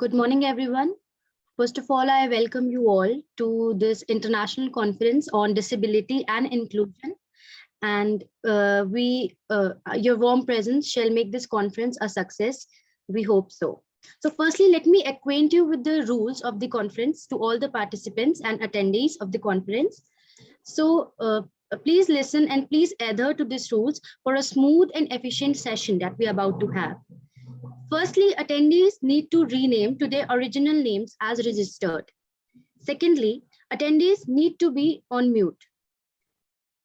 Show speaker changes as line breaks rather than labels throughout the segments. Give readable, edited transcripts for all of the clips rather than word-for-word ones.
Good morning, everyone. First of all, I welcome you all to this international conference on disability and inclusion. And your warm presence shall make this conference a success. We hope so. So firstly, let me acquaint you with the rules of the conference to all the participants and attendees of the conference. So please listen and please adhere to these rules for a smooth and efficient session that we are about to have. Firstly, attendees need to rename to their original names as registered. Secondly, attendees need to be on mute.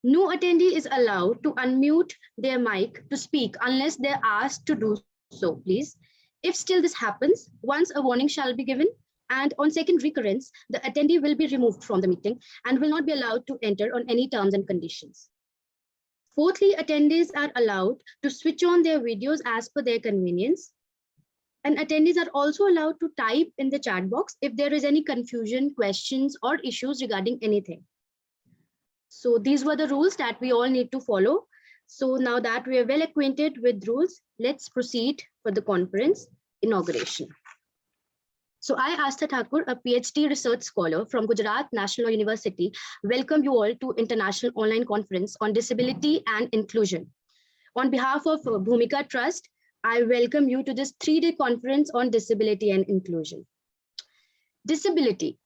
No attendee is allowed to unmute their mic to speak unless they're asked to do so, please. If still this happens, once a warning shall be given, and on second recurrence, the attendee will be removed from the meeting and will not be allowed to enter on any terms and conditions. Fourthly, attendees are allowed to switch on their videos as per their convenience. And attendees are also allowed to type in the chat box if there is any confusion, questions, or issues regarding anything. So these were the rules that we all need to follow. So now that we are well acquainted with rules, let's proceed for the conference inauguration. So I, Astha Thakur, a PhD research scholar from Gujarat National University, welcome you all to International Online Conference on Disability and Inclusion. On behalf of Bhumika Trust, I welcome you to this 3-day conference on disability and inclusion. Disability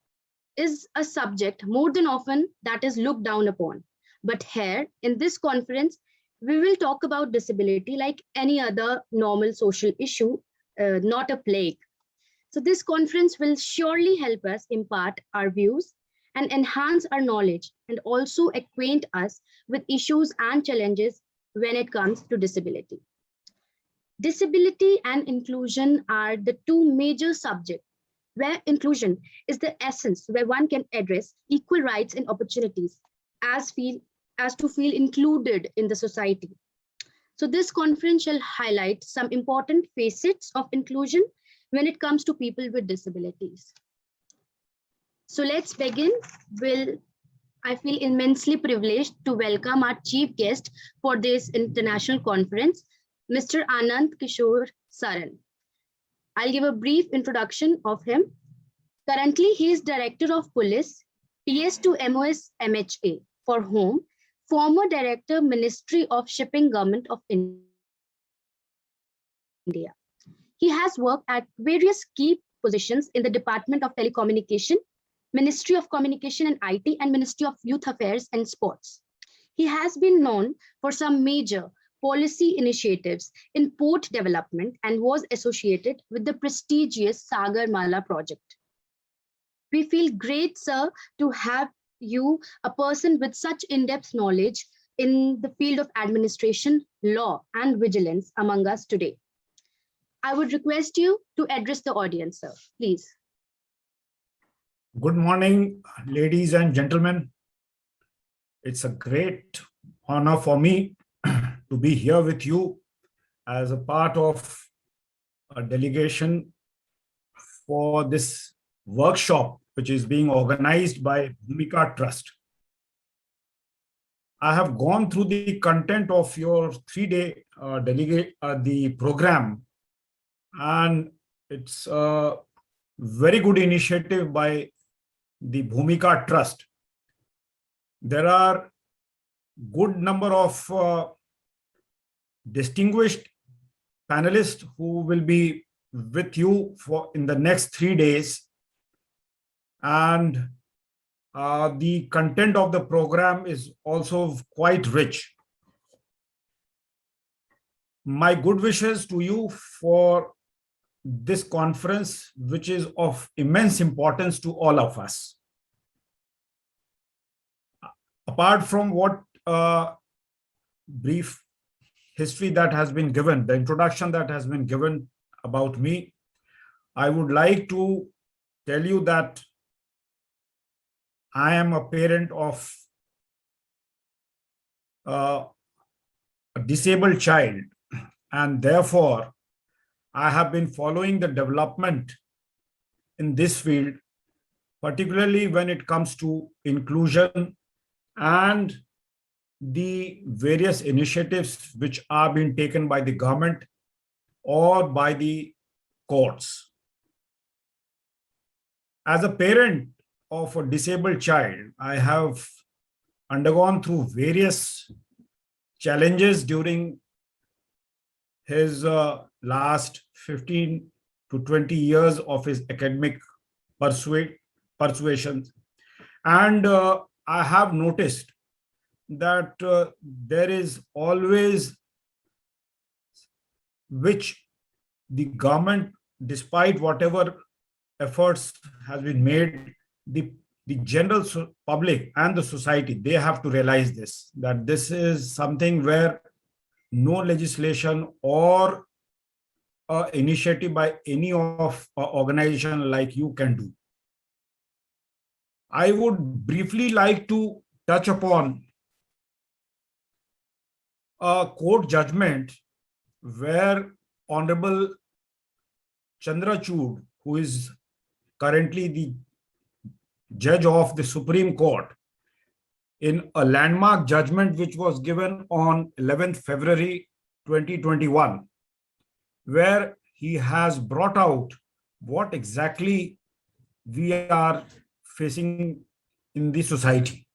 is a subject more than often that is looked down upon. But here in this conference, we will talk about disability like any other normal social issue, not a plague. So this conference will surely help us impart our views and enhance our knowledge and also acquaint us with issues and challenges when it comes to disability. Disability and inclusion are the two major subjects where inclusion is the essence where one can address equal rights and opportunities as to feel included in the society. So this conference shall highlight some important facets of inclusion when it comes to people with disabilities. So let's begin. I feel immensely privileged to welcome our chief guest for this international conference, Mr. Anand Kishore Saran. I'll give a brief introduction of him. Currently, he is Director of Police, PS to MOS MHA for Home, former Director, Ministry of Shipping, Government of India. He has worked at various key positions in the Department of Telecommunication, Ministry of Communication and IT, and Ministry of Youth Affairs and Sports. He has been known for some major policy initiatives in port development and was associated with the prestigious Sagar Mala project. We feel great, sir, to have you, a person with such in-depth knowledge in the field of administration, law, and vigilance among us today. I would request you to address the audience, sir, please.
Good morning, ladies and gentlemen. It's a great honor for me to be here with you as a part of a delegation for this workshop, which is being organized by Bhumika Trust. I have gone through the content of your 3-day the program, and it's a very good initiative by the Bhumika Trust. There are good number of distinguished panelists who will be with you in the next 3 days, and the content of the program is also quite rich. My good wishes to you for this conference, which is of immense importance to all of us. Apart from what brief history that has been given, the introduction that has been given about me, I would like to tell you that I am a parent of a disabled child, and therefore I have been following the development in this field, particularly when it comes to inclusion and the various initiatives which are being taken by the government or by the courts. As a parent of a disabled child, I have undergone through various challenges during his last 15 to 20 years of his academic persuasions. And I have noticed that there is always which the government, despite whatever efforts has been made, the general public and the society, they have to realize this, that this is something where no legislation or initiative by any of organization like you can do. I would briefly like to touch upon a court judgment where Honorable Chandrachud, who is currently the judge of the Supreme Court, in a landmark judgment which was given on 11th February 2021, where he has brought out what exactly we are facing in the society.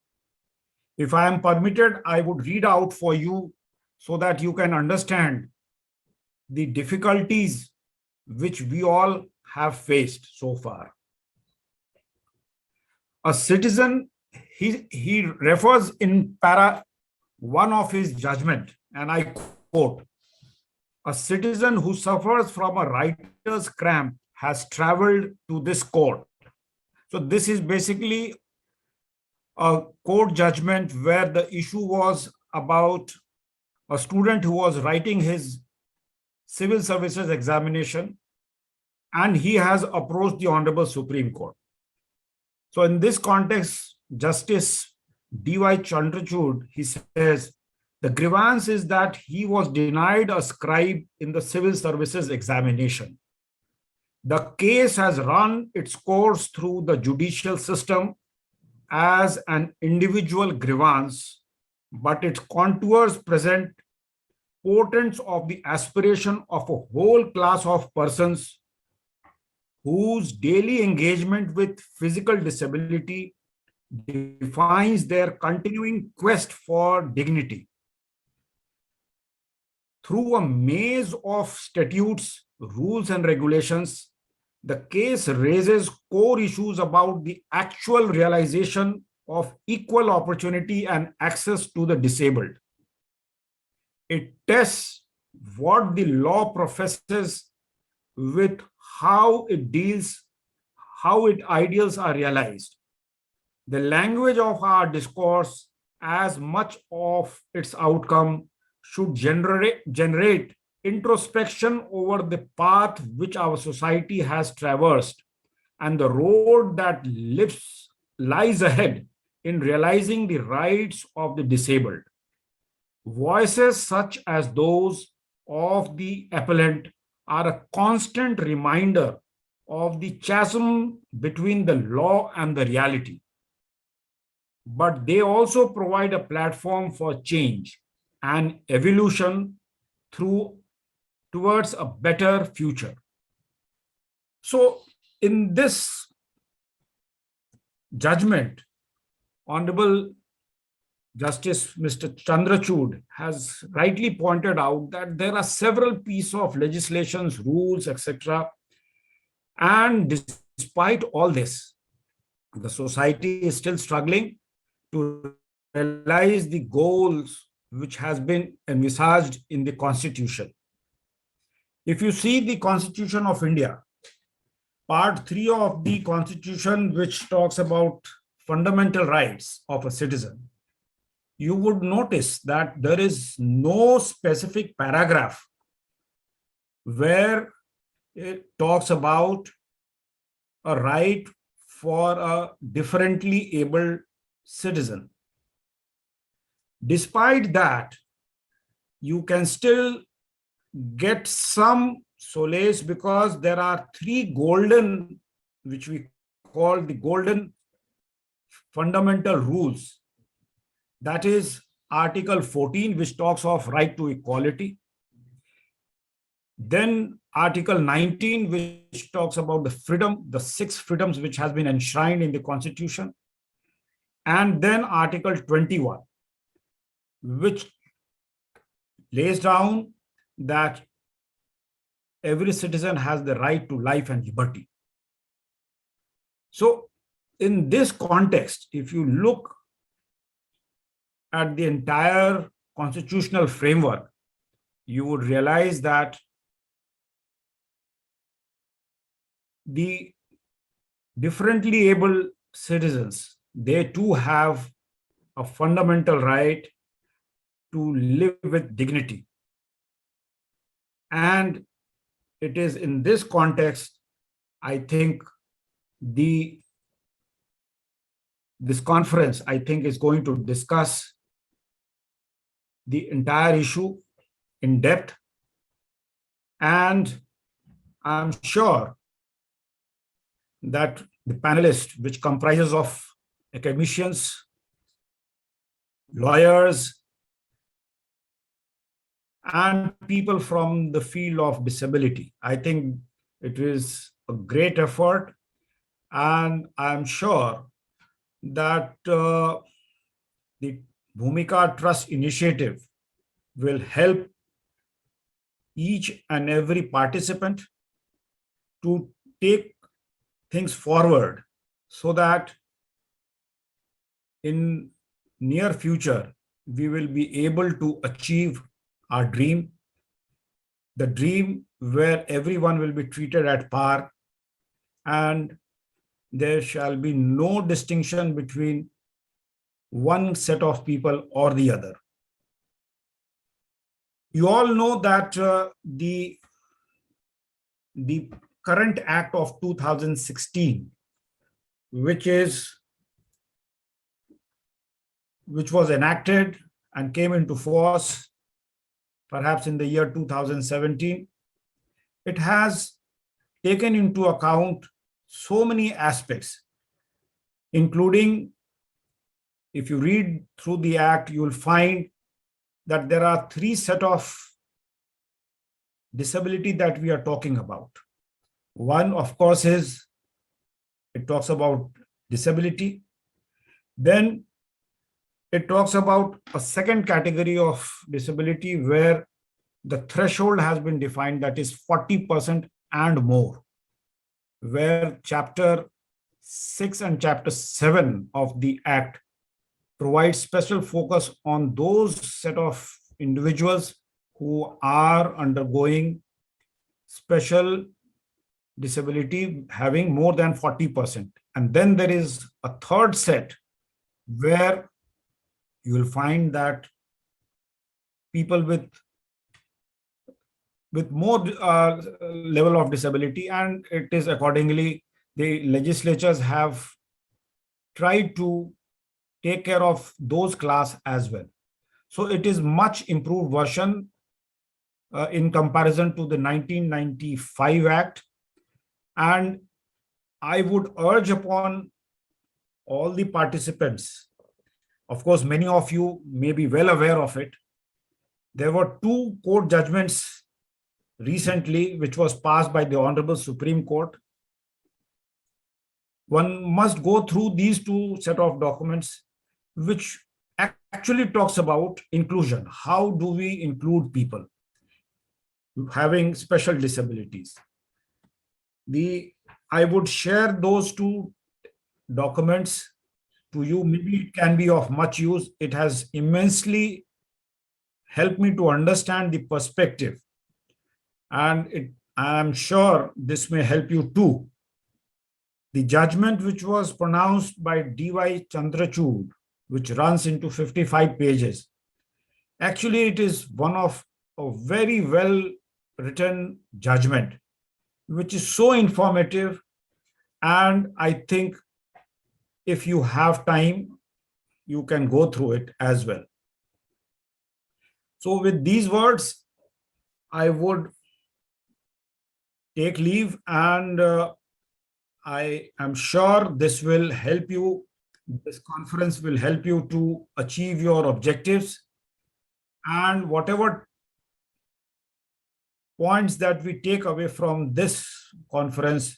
If I am permitted, I would read out for you so that you can understand the difficulties which we all have faced so far. A citizen, he refers in para 1 of his judgment, and I quote, a citizen who suffers from a writer's cramp has traveled to this court. So this is basically a court judgment where the issue was about a student who was writing his civil services examination, and he has approached the Honorable Supreme Court. So in this context, Justice D.Y. Chandrachud, he says, the grievance is that he was denied a scribe in the civil services examination. The case has run its course through the judicial system as an individual grievance, but its contours present portents of the aspiration of a whole class of persons whose daily engagement with physical disability defines their continuing quest for dignity. Through a maze of statutes, rules, and regulations, the case raises core issues about the actual realization of equal opportunity and access to the disabled. It tests what the law professes with how it deals, how its ideals are realized. The language of our discourse, as much of its outcome, should generate introspection over the path which our society has traversed and the road that lies ahead in realizing the rights of the disabled. Voices such as those of the appellant are a constant reminder of the chasm between the law and the reality. But they also provide a platform for change and evolution towards a better future. So in this judgment, Honorable Justice Mr. Chandrachud has rightly pointed out that there are several pieces of legislations, rules, etc. And despite all this, the society is still struggling to realize the goals which has been envisaged in the Constitution. If you see the Constitution of India, Part 3 of the Constitution, which talks about fundamental rights of a citizen, you would notice that there is no specific paragraph where it talks about a right for a differently abled citizen. Despite that, you can still get some solace because there are 3 golden, which we call the golden fundamental rules. That is Article 14, which talks of right to equality. Then Article 19, which talks about the freedom, the 6 freedoms which has been enshrined in the Constitution. And then Article 21, which lays down that every citizen has the right to life and liberty. So in this context, if you look at the entire constitutional framework, you would realize that the differently able citizens, they too have a fundamental right to live with dignity. And it is in this context, I think this conference, I think, is going to discuss the entire issue in depth. And I'm sure that the panelists, which comprises of academicians, lawyers, and people from the field of disability, I think it is a great effort. And I'm sure that the Bhumika Trust Initiative will help each and every participant to take things forward so that in near future, we will be able to achieve our dream, the dream where everyone will be treated at par and there shall be no distinction between one set of people or the other. You all know that the current Act of 2016, which was enacted and came into force perhaps in the year 2017, it has taken into account so many aspects, including, if you read through the Act, you will find that there are 3 sets of disability that we are talking about. One, of course, it talks about disability. Then it talks about a second category of disability where the threshold has been defined, that is 40% and more, where Chapter 6 and Chapter 7 of the Act provides special focus on those set of individuals who are undergoing special disability having more than 40%. And then there is a third set where you will find that people with more level of disability, and it is accordingly, the legislatures have tried to take care of those class as well. So it is much improved version in comparison to the 1995 Act. And I would urge upon all the participants, of course, many of you may be well aware of it. There were 2 court judgments recently, which was passed by the Honorable Supreme Court. One must go through these 2 set of documents, which actually talks about inclusion. How do we include people having special disabilities? I would share those 2 documents to you. Maybe it can be of much use. It has immensely helped me to understand the perspective, and I am sure this may help you too. The judgment which was pronounced by D.Y. Chandrachud, which runs into 55 pages, actually it is one of a very well written judgment, which is so informative. And I think if you have time, you can go through it as well. So with these words, I would take leave, and I am sure this will help you. This conference will help you to achieve your objectives, and whatever points that we take away from this conference,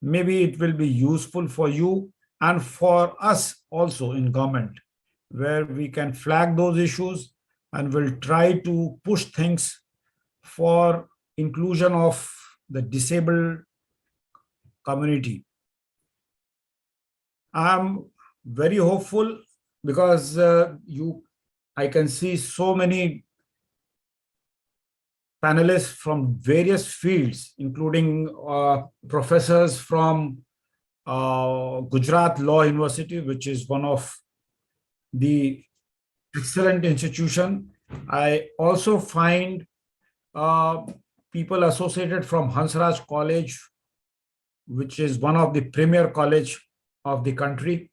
maybe it will be useful for you and for us also in government, where we can flag those issues and will try to push things for inclusion of the disabled community. I'm very hopeful because I can see so many panelists from various fields, including professors from Gujarat Law University, which is one of the excellent institution. I also find uh, people associated from Hansraj College, which is one of the premier college of the country,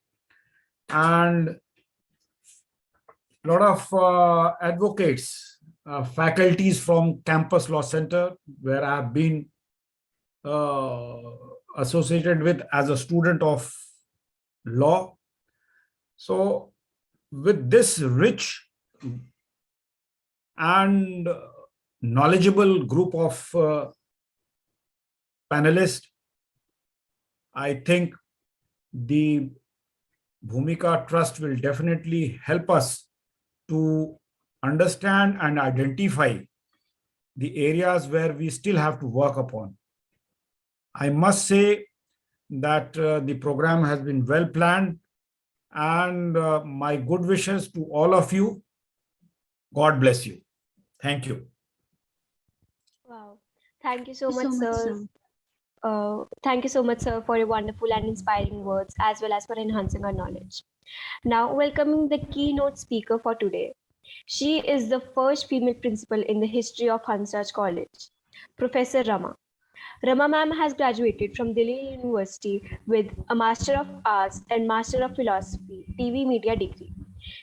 and a lot of advocates, faculties from Campus Law Center, where I have been uh, associated with as a student of law. So, with this rich and knowledgeable group of panelists, I think the Bhumika Trust will definitely help us to understand and identify the areas where we still have to work upon. I must say that the program has been well planned, and my good wishes to all of you. God bless you. Thank you.
Wow. Thank you so
Thank you
much,
so much,
sir.
sir.
Thank you so much, sir, for your wonderful and inspiring words as well as for enhancing our knowledge. Now, welcoming the keynote speaker for today. She is the first female principal in the history of Hansraj College, Professor Rama. Rama ma'am has graduated from Delhi University with a Master of Arts and Master of Philosophy, TV Media degree.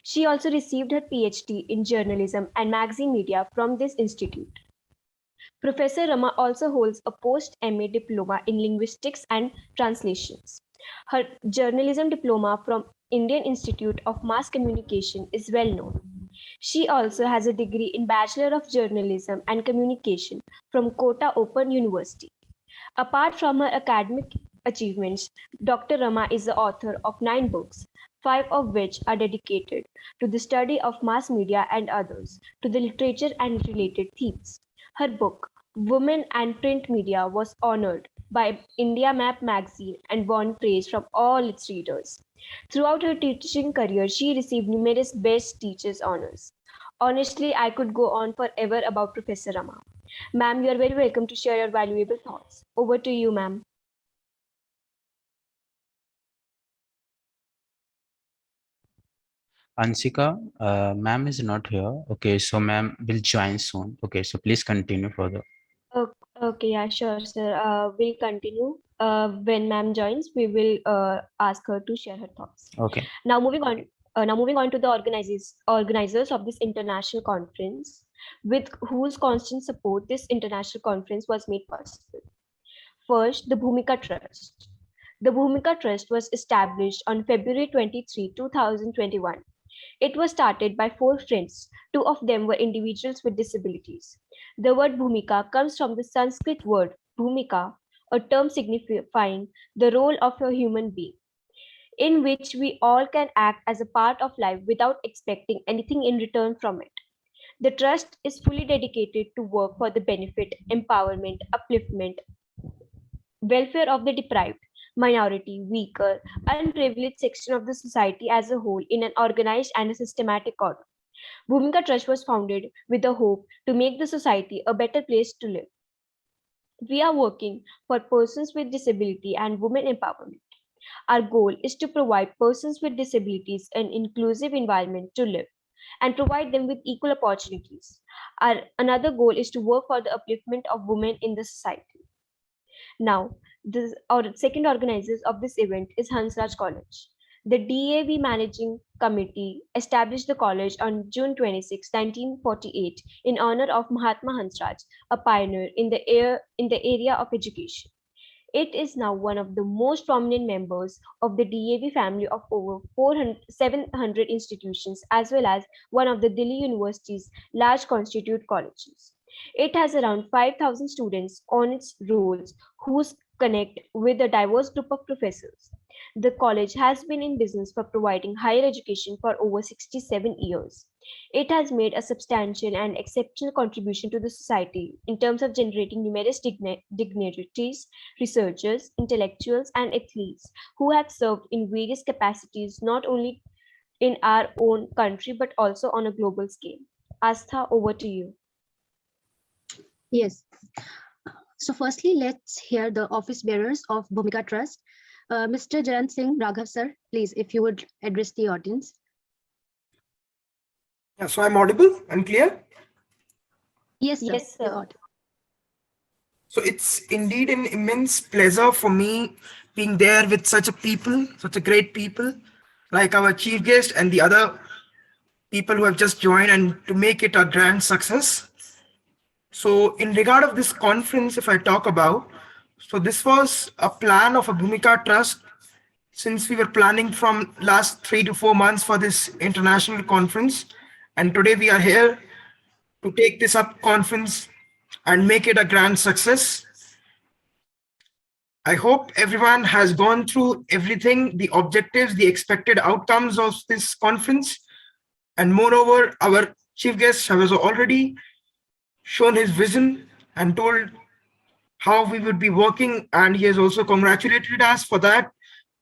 She also received her PhD in journalism and magazine media from this institute. Professor Rama also holds a post-MA diploma in linguistics and translations. Her journalism diploma from Indian Institute of Mass Communication is well known. She also has a degree in Bachelor of Journalism and Communication from Kota Open University. Apart from her academic achievements, Dr. Rama is the author of 9 books, 5 of which are dedicated to the study of mass media and others to the literature and related themes. Her book, Women and Print Media, was honored by India Map magazine and won praise from all its readers. Throughout her teaching career, she received numerous Best Teachers honors. Honestly, I could go on forever about Professor Rama. Ma'am, you are very welcome to share your valuable thoughts. Over to you, ma'am.
Ansika, ma'am is not here. Okay, so ma'am will join soon. Okay, so please continue further.
Okay, yeah, sure, sir. We'll continue. When ma'am joins, we will ask her to share her thoughts.
Okay.
Now moving on to the organizers of this international conference, with whose constant support this international conference was made possible. First, the Bhumika Trust. The Bhumika Trust was established on February 23, 2021. It was started by 4 friends. 2 of them were individuals with disabilities. The word Bhumika comes from the Sanskrit word Bhumika, a term signifying the role of a human being, in which we all can act as a part of life without expecting anything in return from it. The trust is fully dedicated to work for the benefit, empowerment, upliftment, welfare of the deprived, minority, weaker, unprivileged section of the society as a whole in an organized and a systematic order. Bhumika Trust was founded with the hope to make the society a better place to live. We are working for persons with disability and women empowerment. Our goal is to provide persons with disabilities an inclusive environment to live and provide them with equal opportunities. Another goal is to work for the upliftment of women in the society. Now, our second organizers of this event is Hansraj College. The DAV Managing Committee established the college on June 26, 1948, in honor of Mahatma Hansraj, a pioneer in the area of education. It is now one of the most prominent members of the DAV family of over 700 institutions, as well as one of the Delhi University's large constitute colleges. It has around 5,000 students on its rolls who connect with a diverse group of professors. The college has been in business for providing higher education for over 67 years. It has made a substantial and exceptional contribution to the society in terms of generating numerous dignitaries, researchers, intellectuals, and athletes who have served in various capacities not only in our own country but also on a global scale. Astha, over to you.
Yes. So firstly, let's hear the office bearers of Bhumika Trust. Mr. Jayant Singh Raghav sir, please, if you would address the audience.
Yeah, so I'm audible and clear.
Yes, sir.
Yes,
You're
sir.
audible.
So it's indeed an immense pleasure for me being there with such a people, such a great people, like our chief guest and the other people who have just joined, and to make it a grand success. So in regard of this conference, if I talk about, so this was a plan of a Bhumika Trust since we were planning from last 3 to 4 months for this international conference. And today we are here to take this up conference and make it a grand success. I hope everyone has gone through everything, the objectives, the expected outcomes of this conference. And moreover, our chief guest has already shown his vision and told how we would be working, and he has also congratulated us for that.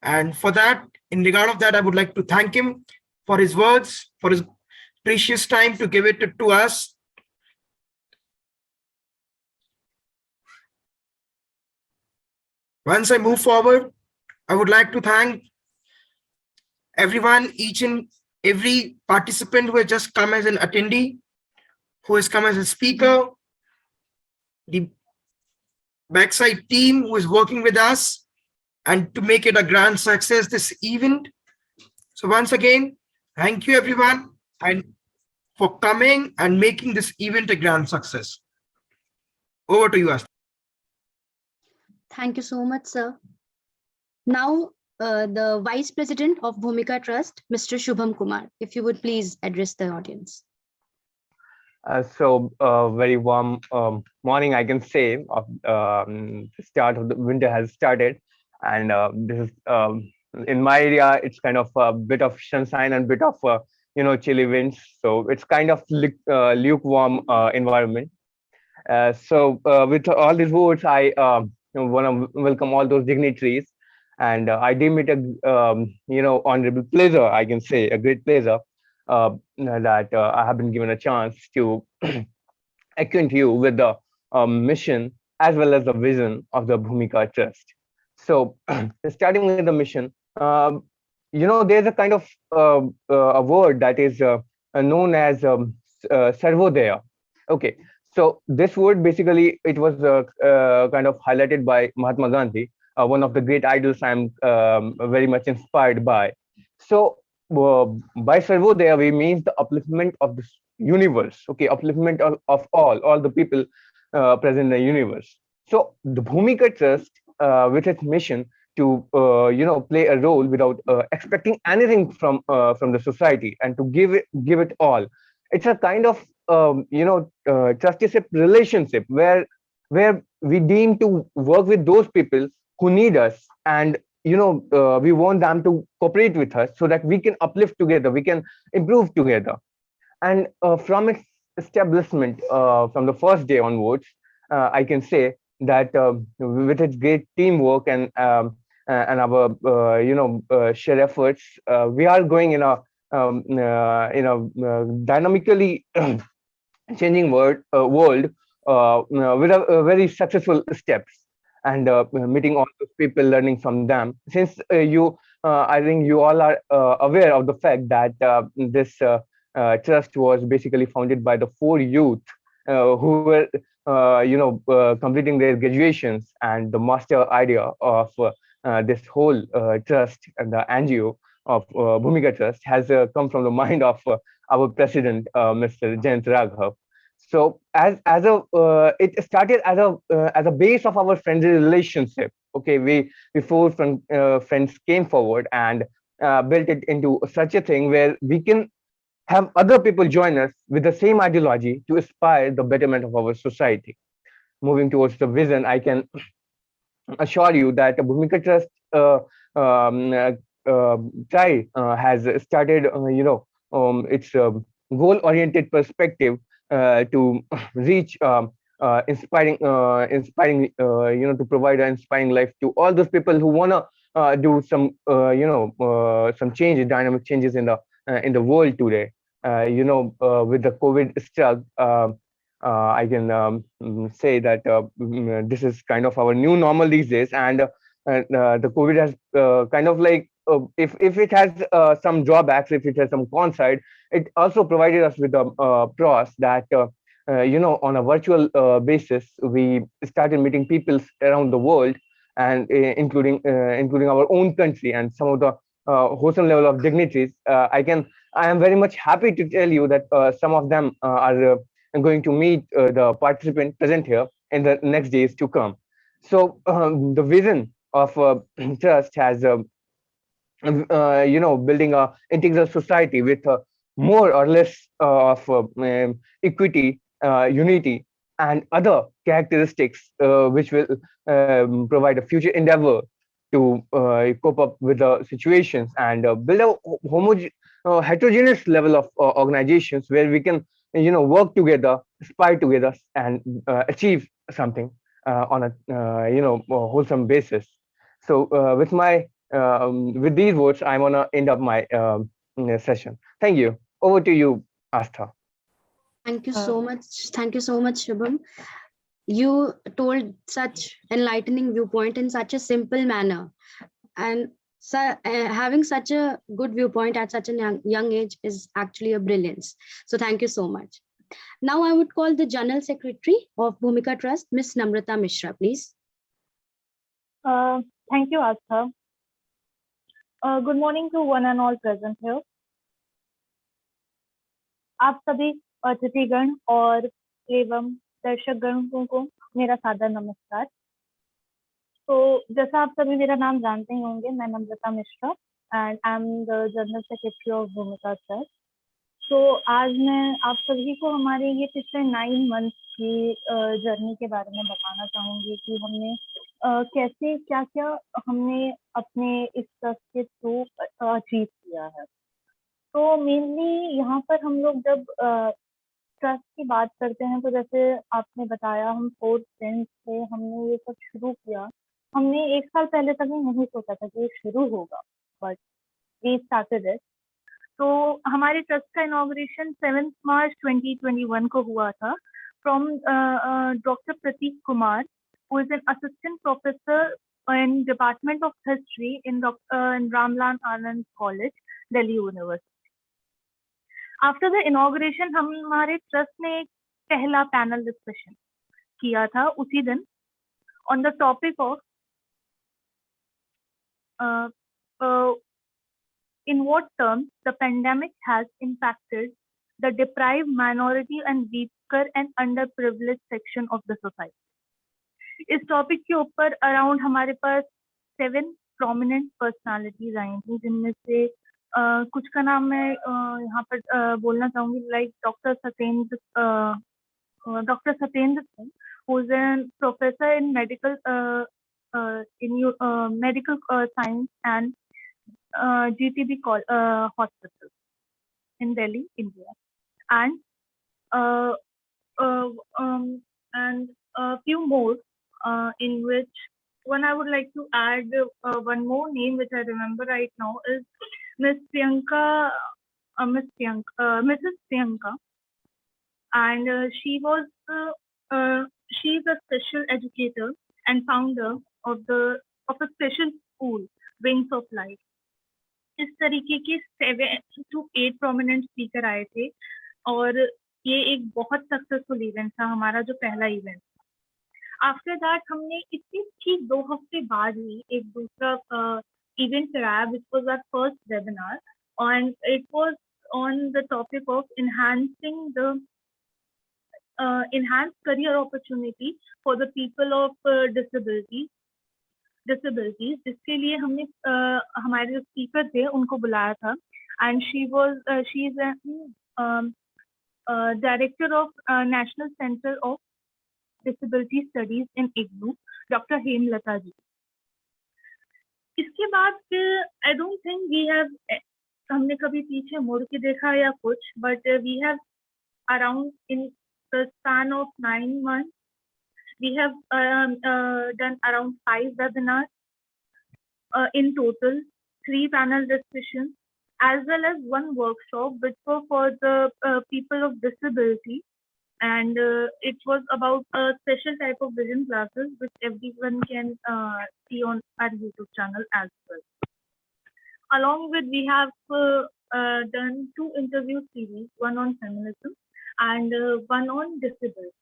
And for that, in regard of that, I would like to thank him for his words, for his precious time to give it to us. Once I move forward, I would like to thank everyone, each and every participant who has just come as an attendee, who has come as a speaker, the backside team who is working with us, and to make it a grand success, this event. So once again, thank you everyone and for coming and making this event a grand success. Over to you, Asta.
Thank you so much, sir. Now, the Vice President of Bhumika Trust, Mr. Shubham Kumar, if you would please address the audience.
Very warm morning, I can say. Of the start of the winter has started, and this is in my area. It's kind of a bit of sunshine and bit of chilly winds. So it's kind of lukewarm environment. With all these words, I want to welcome all those dignitaries, and I deem it a honorable pleasure. I can say a great pleasure that I have been given a chance to acquaint you with the mission as well as the vision of the Bhumika Trust. So, starting with the mission, there's a kind of a word that is known as Sarvodaya. Okay, so this word basically it was kind of highlighted by Mahatma Gandhi, one of the great idols I'm very much inspired by. So by Sarvodaya, we means the upliftment of this universe. Okay, upliftment of all the people present in the universe. So the Bhumika Trust, with its mission to play a role without expecting anything from the society and to give it all. It's a kind of trustship relationship where we deem to work with those people who need us, and we want them to cooperate with us so that we can uplift together, we can improve together. And from its establishment, from the first day onwards, I can say that with its great teamwork and our shared efforts, we are going in a dynamically changing world with a very successful steps, and meeting all those people, learning from them. Since I think you all are aware of the fact that this trust was basically founded by the 4 youth who were completing their graduations, and the master idea of this whole trust and the NGO of Bhumika Trust has come from the mind of our president, Mr. Jayant Raghav. So it started as a base of our friendly relationship. Okay, we four friends came forward and built it into such a thing where we can have other people join us with the same ideology to aspire the betterment of our society. Moving towards the vision, I can assure you that Bhumika Trust um, uh, Try has started, its goal-oriented perspective to reach to provide an inspiring life to all those people who wanna do some changes, dynamic changes in the world today. With the COVID struggle. I can say that this is kind of our new normal these days, and the COVID has kind of like if it has some drawbacks, if it has some con side, it also provided us with a pros that on a virtual basis we started meeting people around the world, and including our own country and some of the wholesome level of dignitaries. I am very much happy to tell you that some of them are going to meet the participant present here in the next days to come. So the vision of trust has building a integral society with more or less of equity, unity, and other characteristics which will provide a future endeavor to cope up with the situations and build a heterogeneous level of organizations where we can work together, aspire together, and achieve something on a a wholesome basis. So with these words, I want to end up my session. Thank you. Over to you, Astha.
Thank you so much. Thank you so much, Shubham. You told such enlightening viewpoint in such a simple manner, and having such a good viewpoint at such a young age is actually a brilliance. So thank you so much. Now I would call the General Secretary of Bhumika Trust, Miss Namrata Mishra, please.
Thank you, Astha. Good morning to one and all present here. आप सभी अतिथिगण और एवं दर्शकगणों को मेरा सादर नमस्कार। तो जैसा आप सभी मेरा नाम जानते ही होंगे, मैं Namrata Mishra and I am the general secretary of Bhumika Trust. तो आज मैं आप सभी को हमारे ये पिछले 9 मंथ्स की जर्नी के बारे में बताना चाहूँगी कि हमने कैसे क्या हमने अपने इस ट्रस्ट के थ्रू अचीव किया है। तो मेनली यहाँ पर हम लोग जब ट्रस्ट की बात करते हैं, तो जैसे आपने बताया हम 4 फ्रेंड्स थे, हमने ये सब शुरू किया। हमने 1 साल पहले तक नहीं सोचा था कि ये शुरू होगा, बट वी स्टार्टेड इट। तो हमारे ट्रस्ट का इनॉग्रेशन 7 मार्च 2021 को हुआ था from doctor Prateek Kumar, who is an assistant professor in Department of History in Ramlan Anand College, Delhi University. After the inauguration, हमारे ट्रस्ट ने एक पहला पैनल डिस्कशन किया था उसी दिन on the topic of in what terms the pandemic has impacted the deprived minority and weaker and underprivileged section of the society. इस topic के ऊपर अराउंड हमारे पास 7 प्रोमिनेंट पर्सनालिटीज आई थी, जिनमें से कुछ का नाम मैं यहाँ पर बोलना चाहूंगी, like doctor Satyendra Singh, who is N professor in medical science and GTB hospital in Delhi, India, and a few more. In which one I would like to add one more name which I remember right now is Mrs. Priyanka, and she's a special educator and founder of a special school, Wings of Light. इस तरीके के 7 to 8 prominent speaker आए थे और ये एक बहुत successful event था, हमारा जो पहला इवेंट। आफ्टर दैट हमने इसके ठीक 2 हफ्ते बाद ही एक दूसरा इवेंट कराया, which was our first webinar, and it was on the topic of enhancing the enhanced career opportunity for the people of disabilities, जिसके लिए हमने हमारे जो स्पीकर थे उनको बुलाया था। and she's a director of National Center of Disability Studies in IGNOU, Dr. Hemlata ji. इसके बाद I don't think we have हमने कभी पीछे मुड़ के देखा या कुछ, but we have around in the span of 9 months, we have done around 5 webinars in total, 3 panel discussions, as well as 1 workshop which was for the people of disability, and it was about a special type of vision classes which everyone can see on our YouTube channel as well. Along with, we have done 2 interview series, one on feminism and one on disability.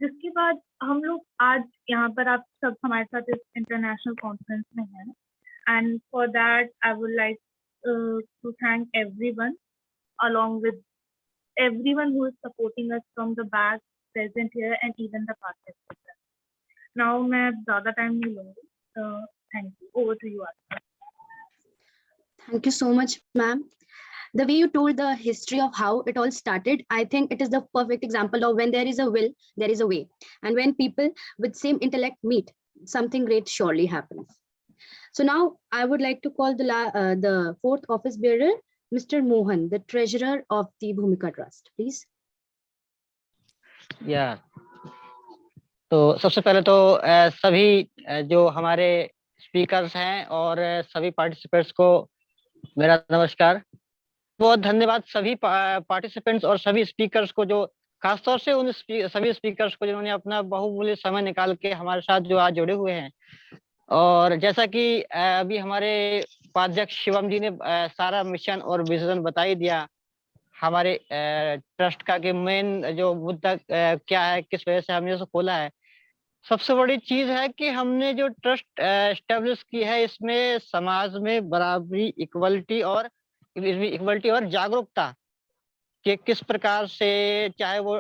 जिसके बाद हम लोग आज यहाँ पर आप सब हमारे साथ इस इंटरनेशनल कॉन्फ्रेंस में हैं, and for that I would like to thank everyone, along with everyone who is supporting us from the back, present here, and even the participants. Now मैं ज़्यादा टाइम नहीं लूँगी. Thank you. Over to you, Asha.
Thank you so much, ma'am. The way you told the history of how it all started, I think it is the perfect example of when there is a will, there is a way. And when people with same intellect meet, something great surely happens. So now I would like to call the 4th office bearer, Mr. Mohan, the treasurer of the Bhumika Trust, please.
या तो सबसे पहले तो सभी जो हमारे speakers हैं और सभी पार्टिसिपेंट्स को मेरा नमस्कार. बहुत धन्यवाद सभी पार्टिसिपेंट्स और सभी स्पीकर्स को, जो खासतौर से उन सभी स्पीकर्स को जिन्होंने अपना बहुमूल्य समय निकाल के हमारे साथ जो आज जुड़े हुए हैं. और जैसा कि अभी हमारे उपाध्यक्ष शिवम जी ने सारा मिशन और विजन बता ही दिया हमारे ट्रस्ट का, कि मेन जो मुद्दा क्या है, किस वजह से हमने इसे खोला है. सबसे बड़ी चीज है कि हमने जो ट्रस्ट एस्टेब्लिश की है, इसमें समाज में बराबरी, इक्वलिटी और जागरूकता कि किस प्रकार से, चाहे वो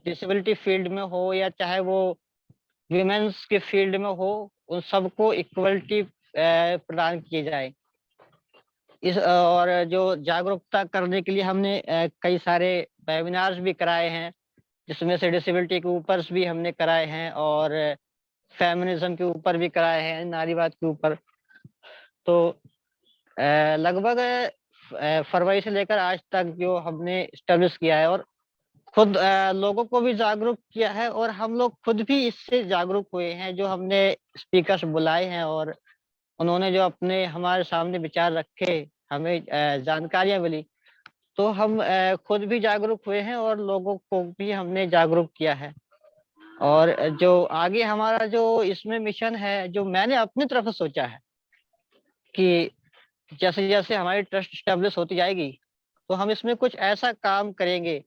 डिसेबिलिटी फील्ड में हो या चाहे वो विमेंस के फील्ड में हो, उन सबको इक्वलिटी प्रदान की जाए. इस और जो जागरूकता करने के लिए हमने कई सारे वेबिनार्स भी कराए हैं, जिसमें से डिसेबिलिटी के ऊपर भी हमने कराए हैं और फेमिनिज्म के ऊपर भी कराए हैं, नारीवाद के ऊपर. तो लगभग फरवरी से लेकर आज तक जो हमने एस्टेब्लिश किया है, और खुद लोगों को भी जागरूक किया है, और हम लोग खुद भी इससे जागरूक हुए हैं. जो हमने स्पीकर्स बुलाए हैं और उन्होंने जो अपने हमारे सामने विचार रखे, हमें जानकारियां मिली, तो हम खुद भी जागरूक हुए हैं और लोगों को भी हमने जागरूक किया है. और जो आगे हमारा जो इसमें मिशन है, जो मैंने अपनी तरफ से सोचा है कि जैसे जैसे हमारी ट्रस्ट एस्टेब्लिश होती जाएगी, तो हम इसमें कुछ ऐसा काम करेंगे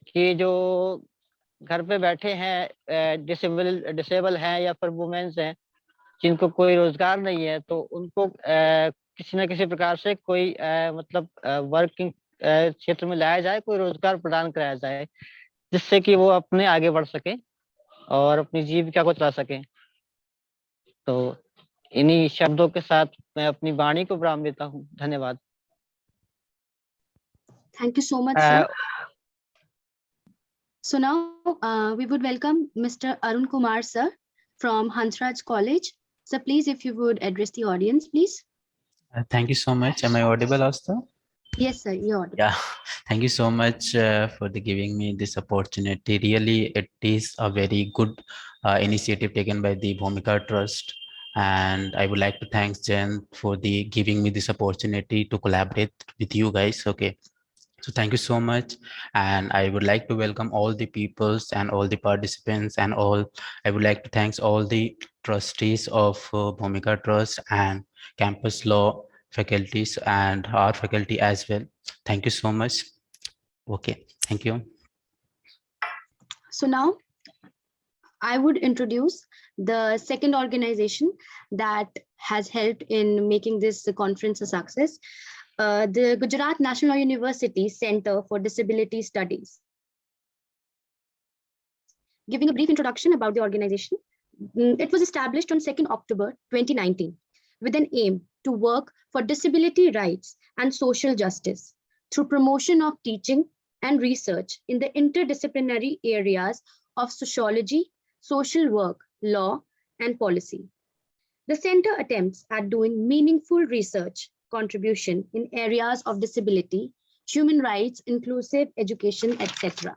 कि जो घर पे बैठे हैं, डिसेबल हैं या फिर वुमेन्स हैं, जिनको कोई रोजगार नहीं है, तो उनको किसी न किसी प्रकार से कोई मतलब वर्किंग क्षेत्र में लाया जाए, कोई रोजगार प्रदान कराया जाए, जिससे कि वो अपने आगे बढ़ सके और अपनी जीविका को चला सके. तो इन्हीं शब्दों के साथ मैं अपनी वाणी को विराम देता हूँ. धन्यवाद.
Thank you so much, sir. So now we would welcome Mr. Arun Kumar, sir, from Hansraj College. So please, if you would address the audience, please.
Thank you so much. Am I audible also?
Yes, sir, you're audible.
Yeah, thank you so much for giving me this opportunity. Really, it is a very good initiative taken by the Bhumika Trust. And I would like to thank Jen for giving me this opportunity to collaborate with you guys. Okay. So thank you so much. And I would like to welcome all the peoples and all the participants and all. I would like to thank all the trustees of Bhumika Trust and campus law faculties and our faculty as well. Thank you so much. Okay, thank you.
So now I would introduce the second organization that has helped in making this conference a success. The Gujarat National University Center for Disability Studies. Giving a brief introduction about the organization. It was established on 2nd October 2019 with an aim to work for disability rights and social justice through promotion of teaching and research in the interdisciplinary areas of sociology, social work, law, and policy. The center attempts at doing meaningful research contribution in areas of disability, human rights, inclusive education, etc.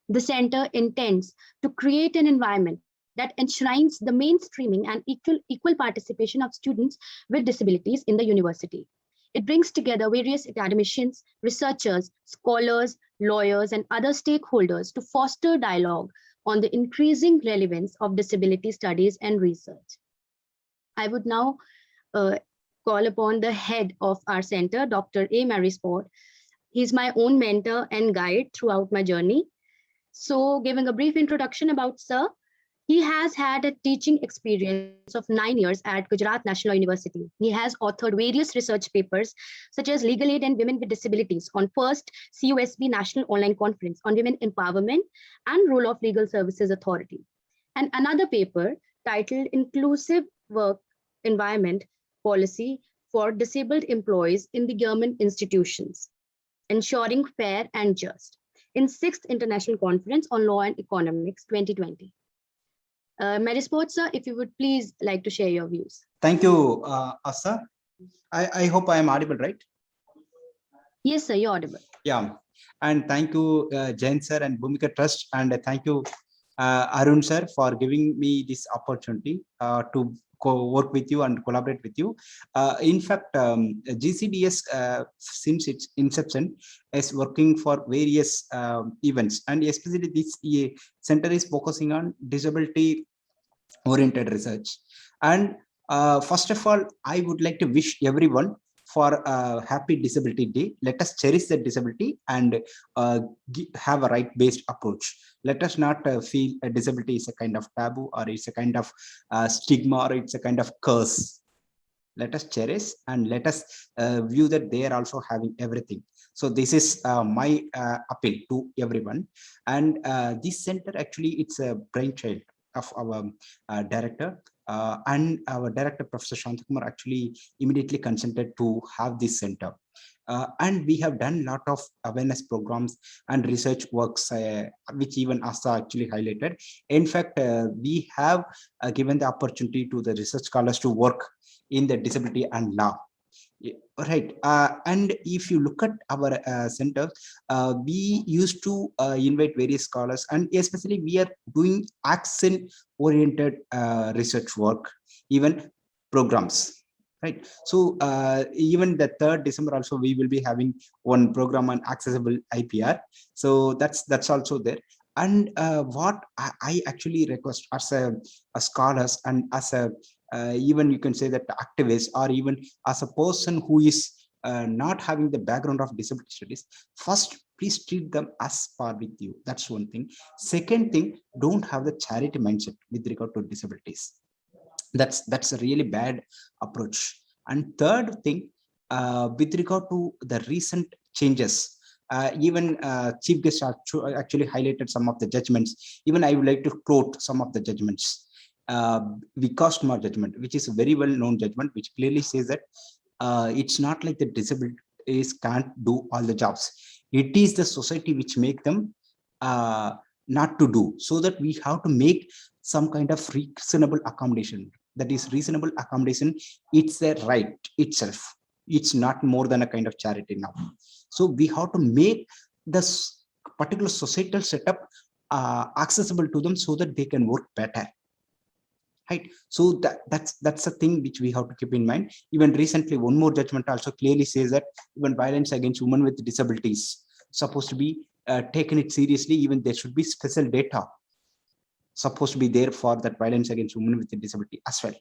The center intends to create an environment that enshrines the mainstreaming and equal participation of students with disabilities in the university. It brings together various academicians, researchers, scholars, lawyers, and other stakeholders to foster dialogue on the increasing relevance of disability studies and research. I would now uh, call upon the head of our center, Dr. A. Mary Sport. He's my own mentor and guide throughout my journey. So, giving a brief introduction about Sir, he has had a teaching experience of 9 years at Gujarat National University. He has authored various research papers, such as Legal Aid and Women with Disabilities on first CUSB National Online Conference on Women Empowerment and Role of Legal Services Authority, and another paper titled Inclusive Work Environment Policy for Disabled Employees in the Government Institutions, Ensuring Fair and Just, in 6th International Conference on Law and Economics 2020. Mary Sports, sir, if you would please like to share your views.
Thank you, Asa. I hope I am audible, right?
Yes, sir, you're audible.
Yeah. And thank you, Jain sir and Bhumika Trust. And thank you, Arun sir, for giving me this opportunity to work with you and collaborate with you. In fact, GCDS, since its inception, is working for various events. And especially this center is focusing on disability oriented research. And first of all, I would like to wish everyone for a happy disability day. Let us cherish the disability and have a right-based approach. Let us not feel a disability is a kind of taboo, or it's a kind of stigma, or it's a kind of curse. Let us cherish and let us view that they are also having everything. So this is my appeal to everyone. And this center, actually, it's a brainchild of our director, and our director, Professor Sunil Kumar, actually immediately consented to have this center. And we have done a lot of awareness programs and research works, which even Asa actually highlighted. In fact, we have given the opportunity to the research scholars to work in the disability and law. Right. And if you look at our center, we used to invite various scholars, and especially we are doing action oriented research work, even programs. Right. So even the 3rd December also, we will be having one program on accessible IPR. So that's also there. And what I actually request as a scholars and as a even you can say that activist, or even as a person who is not having the background of disability studies, first, please treat them as par with you. That's one thing. Second thing, don't have the charity mindset with regard to disabilities. That's a really bad approach. And third thing, with regard to the recent changes, even chief guest actually highlighted some of the judgments. Even I would like to quote some of the judgments. Vikas Kumar judgment, which is a very well known judgment, which clearly says that it's not like the disabilities can't do all the jobs. It is the society which make them not to do. So that we have to make some kind of reasonable accommodation. That is reasonable accommodation. It's a right itself. It's not more than a kind of charity now. So we have to make this particular societal setup accessible to them so that they can work better. Right. So that's a thing which we have to keep in mind. Even recently, one more judgment also clearly says that even violence against women with disabilities supposed to be taken it seriously. Even there should be special data supposed to be there for that violence against women with a disability as well.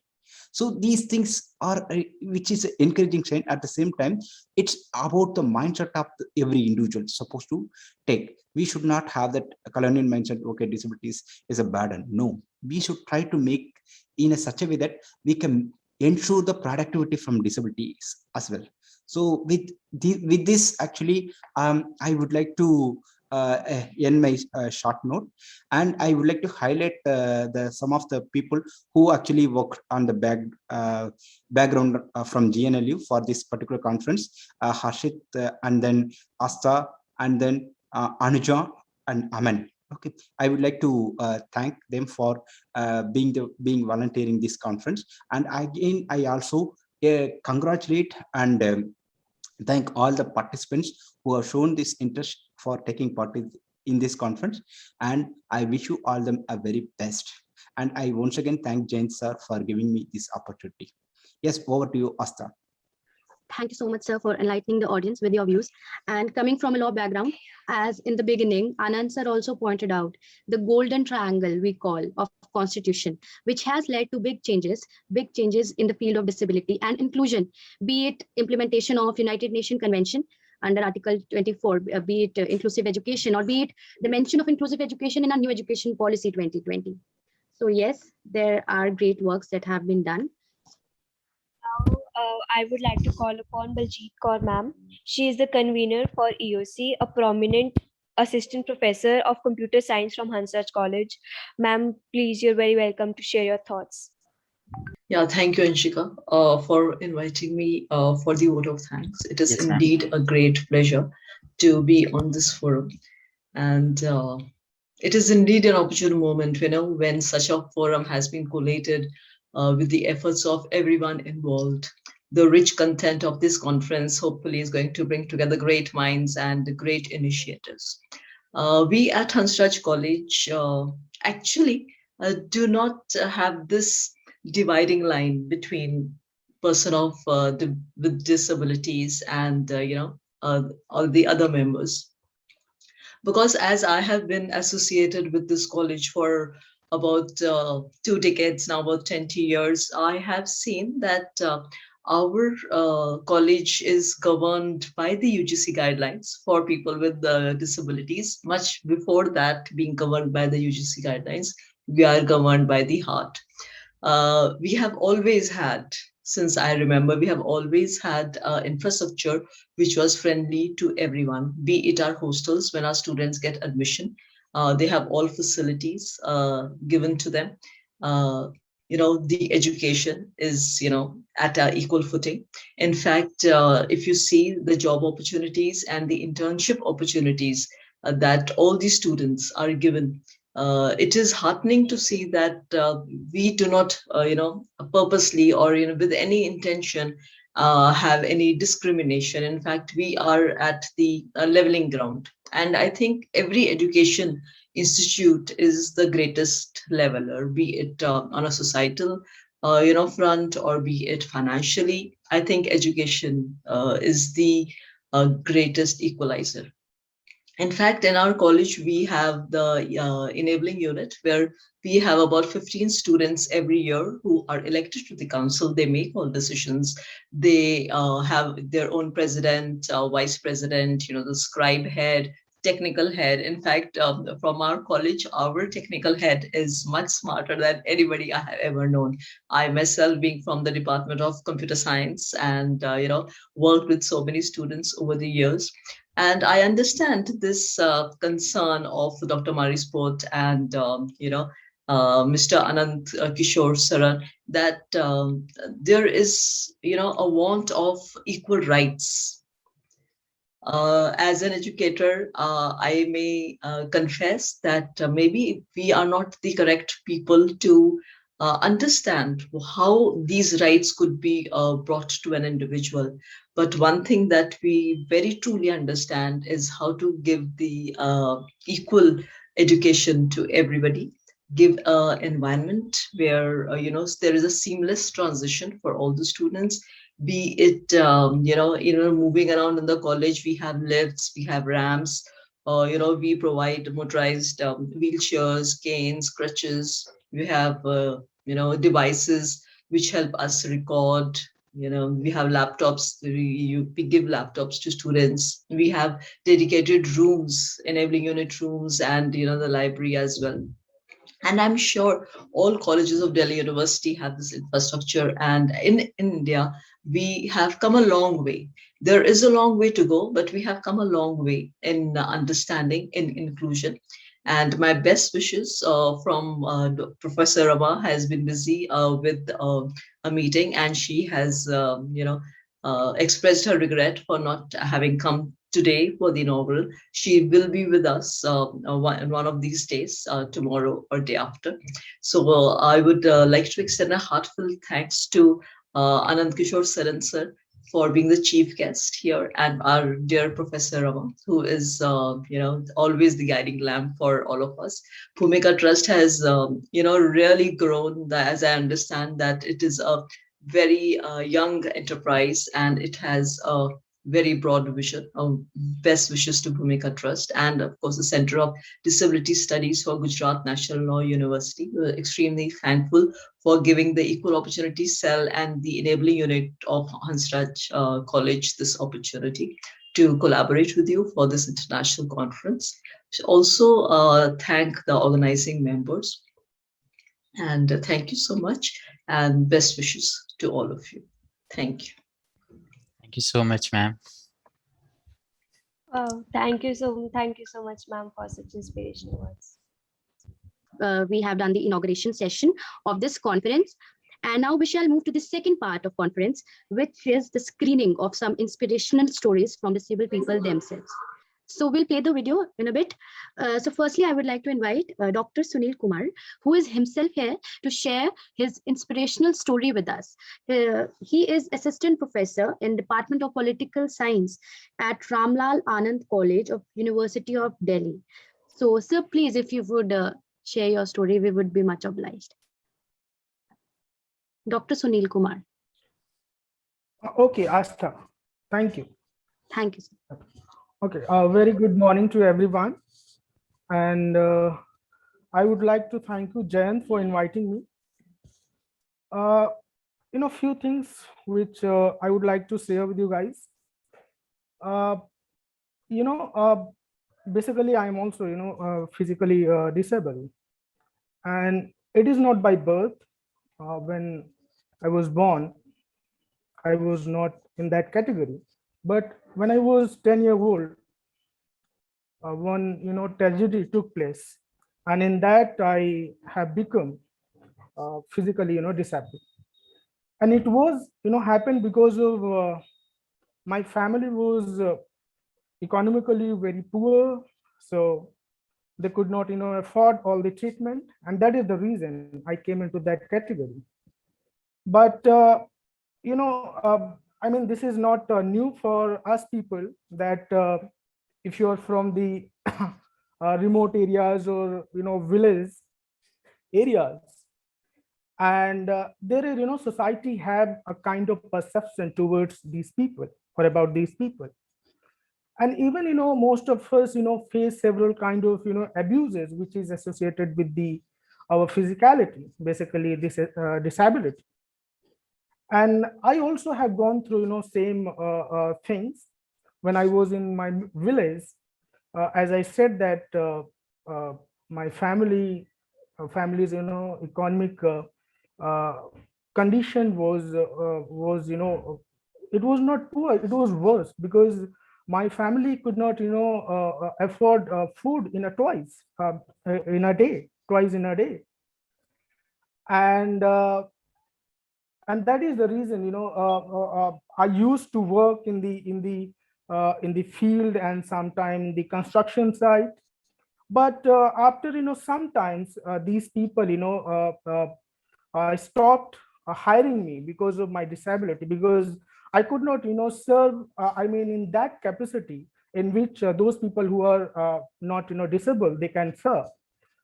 So these things are which is encouraging sign. At the same time, it's about the mindset of every individual supposed to take. We should not have that colonial mindset. Okay, disabilities is a burden. No, we should try to make in a such a way that we can ensure the productivity from disabilities as well. So with this, actually, I would like to in my short note, and I would like to highlight some of the people who actually worked on the background from GNLU for this particular conference: Harshit, and then Asta, and then Anuja and Aman. Okay, I would like to thank them for being volunteering this conference, and again I also congratulate and thank all the participants who have shown this interest for taking part in this conference, and I wish you all them a very best. And I once again thank Jain sir for giving me this opportunity. Yes, over to you, Asta.
Thank you so much, sir, for enlightening the audience with your views. And coming from a law background, as in the beginning, Anand sir also pointed out the golden triangle we call of constitution, which has led to big changes in the field of disability and inclusion, be it implementation of United Nations Convention under Article 24, be it inclusive education, or be it the mention of inclusive education in our new education policy 2020. So yes, there are great works that have been done.
I would like to call upon Baljeet Kaur ma'am. She is the convener for EOC, a prominent assistant professor of computer science from Hansraj College. Ma'am, please, you're very welcome to share your thoughts.
Yeah, thank you, Anshika, for inviting me for the vote of thanks. It is
Yes, ma'am.
indeed a great pleasure to be on this forum. And it is indeed an opportune moment, when such a forum has been collated with the efforts of everyone involved. The rich content of this conference hopefully is going to bring together great minds and great initiatives. We at Hansraj College actually do not have this dividing line between person with disabilities and all the other members, because as I have been associated with this college for about 2 decades now, about 20 years, I have seen that our college is governed by the UGC guidelines for people with disabilities. Much before that being governed by the UGC guidelines, we are governed by the heart. We have always had, since I remember, we have always had infrastructure which was friendly to everyone, be it our hostels when our students get admission. They have all facilities given to them. The education is, at an equal footing. In fact, if you see the job opportunities and the internship opportunities that all these students are given, it is heartening to see that we do not, purposely or with any intention have any discrimination. In fact, we are at the leveling ground, and I think every education institute is the greatest leveler, be it on a societal front or be it financially. I think education is the greatest equalizer. In fact, in our college, we have the enabling unit where we have about 15 students every year who are elected to the council. They make all decisions. They have their own president, vice president, the scribe head, technical head. In fact, from our college, our technical head is much smarter than anybody I have ever known. I myself, being from the Department of Computer Science and, worked with so many students over the years. And I understand this concern of Dr. Mari Sport and, Mr. Anand Kishore Saran, that there is, a want of equal rights. As an educator, I may confess that maybe we are not the correct people to understand how these rights could be brought to an individual. But one thing that we very truly understand is how to give the equal education to everybody, give an environment where, there is a seamless transition for all the students, be it, moving around in the college. We have lifts, we have ramps, we provide motorized wheelchairs, canes, crutches. We have, devices which help us record. We have laptops. We give laptops to students. We have dedicated rooms, enabling unit rooms, and the library as well. And I'm sure all colleges of Delhi University have this infrastructure. And in India, we have come a long way. There is a long way to go, but we have come a long way in understanding, in inclusion. And my best wishes from Professor Rama has been busy with a meeting, and she has, expressed her regret for not having come today for the inaugural. She will be with us one of these days, tomorrow or day after. So I would like to extend a heartfelt thanks to Anand Kishore Saran sir for being the chief guest here, and our dear Professor Rama, who is always the guiding lamp for all of us. Bhumika Trust has really grown. As I understand that it is a very young enterprise, and it has a very broad vision. Best wishes to Bhumika Trust, and of course the Center of Disability Studies for Gujarat National Law University. We're extremely thankful for giving the Equal Opportunity Cell and the Enabling Unit of Hansraj College this opportunity to collaborate with you for this international conference. Also, thank the organizing members, and thank you so much, and best wishes to all of you. Thank you.
Thank you so much, ma'am.
Thank you so much, ma'am, for such inspirational words.
We have done the inauguration session of this conference. And now we shall move to the second part of conference, which is the screening of some inspirational stories from disabled people themselves. So we'll play the video in a bit. So firstly, I would like to invite Dr. Sunil Kumar, who is himself here to share his inspirational story with us. He is assistant professor in Department of Political Science at Ramlal Anand College of University of Delhi. So sir, please, if you would share your story, we would be much obliged. Dr. Sunil Kumar.
Okay, Astha. Thank you.
Thank you, sir.
Okay, very good morning to everyone. And I would like to thank you, Jayant, for inviting me. Few things which I would like to share with you guys. Basically, I am also, physically disabled. And it is not by birth. When I was born, I was not in that category. But when I was 10 years old, one tragedy took place, and in that I have become physically disabled. And it was happened because of my family was economically very poor, so they could not afford all the treatment, and that is the reason I came into that category. But I mean, this is not new for us people, that if you are from the remote areas or village areas, and there is society have a kind of perception towards these people or about these people. And even most of us face several kind of abuses which is associated with the our physicality, basically this disability. And I also have gone through same things when I was in my village. As I said that my family's economic condition was it was not poor, it was worse, because my family could not afford food in a twice in a day, twice in a day. And that is the reason I used to work in the field and sometimes the construction site. But after sometimes these people stopped hiring me because of my disability, because I could not serve I mean in that capacity in which those people who are not disabled, they can serve.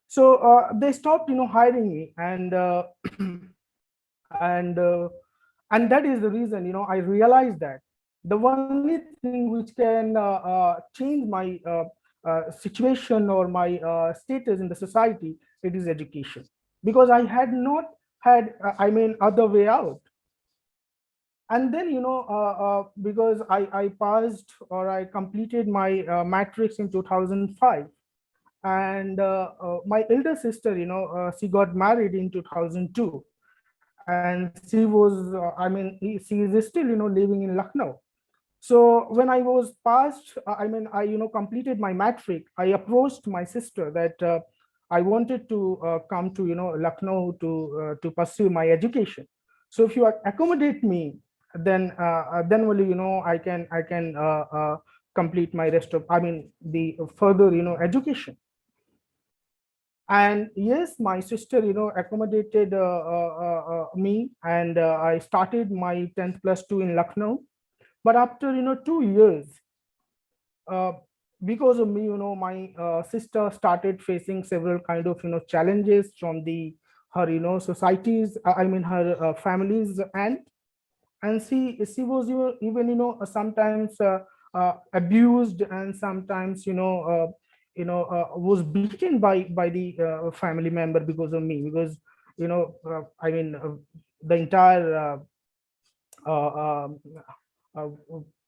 So they stopped hiring me. And and that is the reason I realized that the only thing which can change my situation or my status in the society, it is education, because I had not had I mean other way out. And then because I passed or I completed my matrix in 2005, And my elder sister, she got married in 2002, and she was, she is still, living in Lucknow. So when I was passed, I completed my matric. I approached my sister that I wanted to come to, Lucknow to pursue my education. So if you accommodate me, then only, I can complete my rest of, the further, education. And yes, my sister, accommodated me, and I started my 10th plus 2 in Lucknow. But after 2 years, uh, because of me, my sister started facing several kind of challenges from the her societies, her families, and she was even sometimes abused, and sometimes was beaten by the family member because of me, because the entire uh,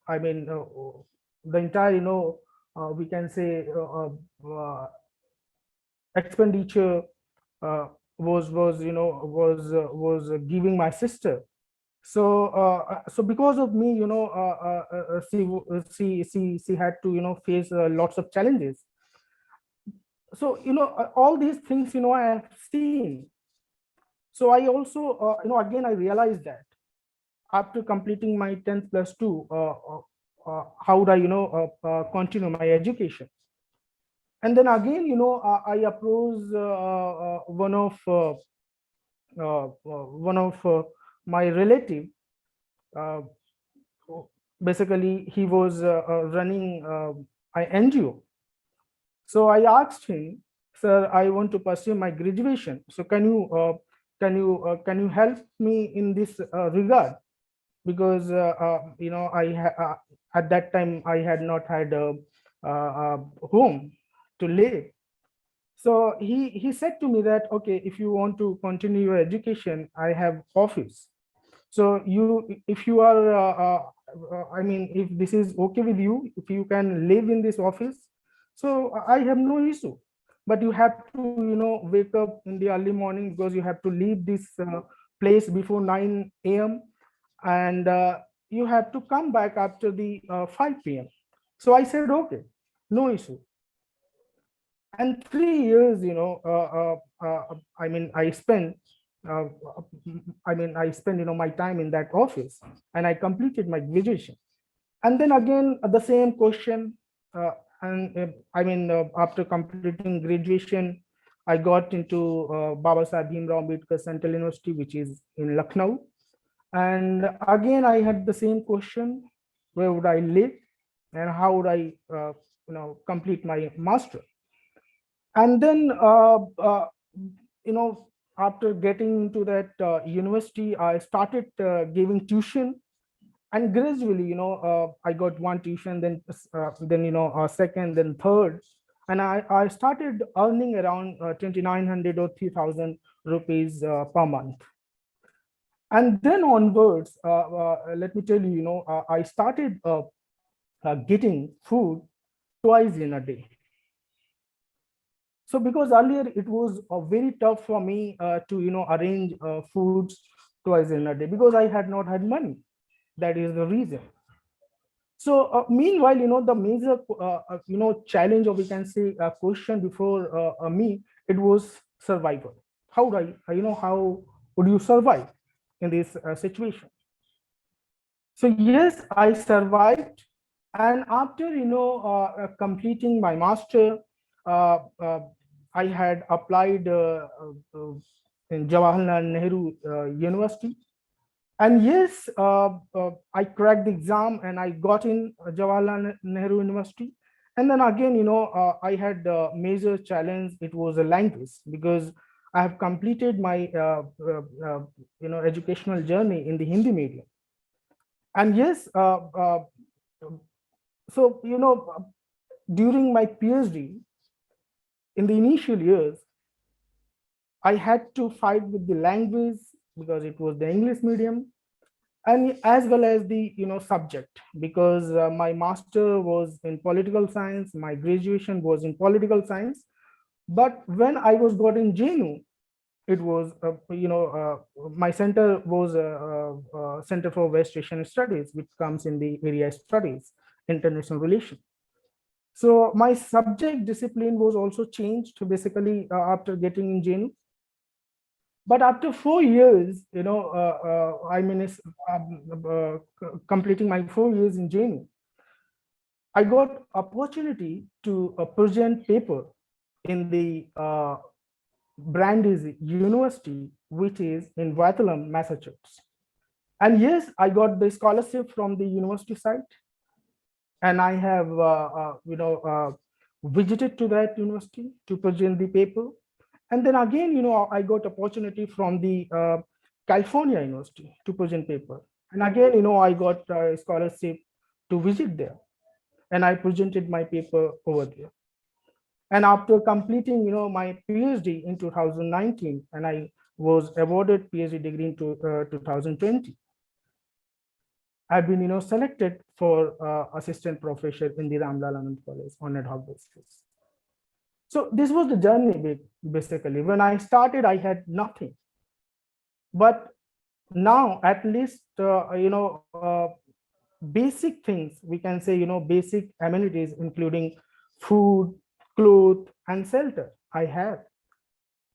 I mean, the entire, we can say, expenditure was giving my sister. So because of me, she had to face lots of challenges. So all these things I have seen. So I also again I realized that after completing my 10th plus 2, how would I continue my education. And then again I approached one of my relative. uh, Basically he was running an NGO. So I asked him, sir, I want to pursue my graduation, so can you help me in this regard, because at that time I had not had a home to live. So he said to me that, okay, if you want to continue your education, I have office. So if you are if this is okay with you, if you can live in this office, so I have no issue. But you have to wake up in the early morning, because you have to leave this place before 9 a.m. and you have to come back after the 5 p.m. So I said, okay, no issue. And 3 years, I spent uh, I spent my time in that office, and I completed my graduation. And then again the same question, and after completing graduation, I got into Baba Saheb Bhimrao Ambedkar Central University, which is in Lucknow. And again I had the same question: where would I live, and how would I complete my master? And then after getting into that university, I started giving tuition. And gradually I got one tuition, then second, then third, and I started earning around 2,900 or 3,000 rupees per month. And then onwards, let me tell you, I started getting food twice in a day. So because earlier it was very tough for me to arrange foods twice in a day, because I had not had money. That is the reason. So meanwhile, the major challenge, or we can say a question before me, it was survival. How would how would you survive in this situation? So yes, I survived. And after completing my master, uh, uh, I had applied in Jawaharlal Nehru University. And yes, I cracked the exam and I got in Jawaharlal Nehru University. And then again, I had a major challenge. It was a language, because I have completed my educational journey in the Hindi medium. And yes, so during my PhD, in the initial years, I had to fight with the language, because it was the English medium, and as well as the subject, because my master was in political science, my graduation was in political science. But when I was got in JNU, it was my center was Center for West Asian Studies, which comes in the area studies, international relations. So my subject discipline was also changed basically after getting in JNU. But after 4 years, completing my 4 years in JNU, I got opportunity to present paper in the Brandeis University, which is in Waltham, Massachusetts. And yes, I got the scholarship from the university side, and I have visited to that university to present the paper. And then again, I got opportunity from the California University to present paper. And again, I got a scholarship to visit there, and I presented my paper over there. And after completing, my PhD in 2019, and I was awarded PhD degree in 2020. I've been, selected for assistant professor in the Ramlal Anand College on ad hoc basis. So this was the journey basically. When I started, I had nothing, but now at least basic things, we can say, basic amenities, including food, clothes, and shelter I have.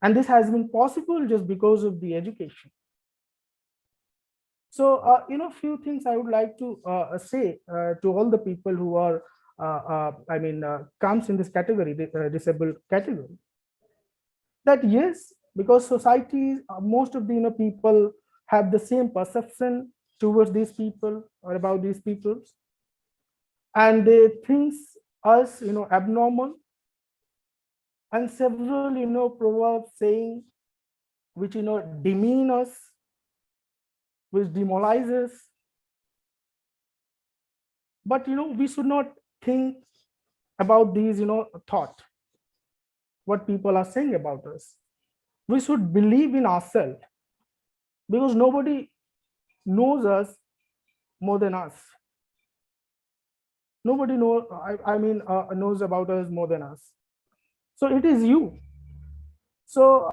And this has been possible just because of the education. So, few things I would like to say to all the people who are, comes in this category, the disabled category, that yes, because society, most of the people have the same perception towards these people or about these people, and they think us, abnormal, and several, proverbs saying which, demean us, which demoralizes. But, we should not think about these, thought, what people are saying about us. We should believe in ourselves, because nobody knows us more than us. Nobody knows about us more than us. So it is you. So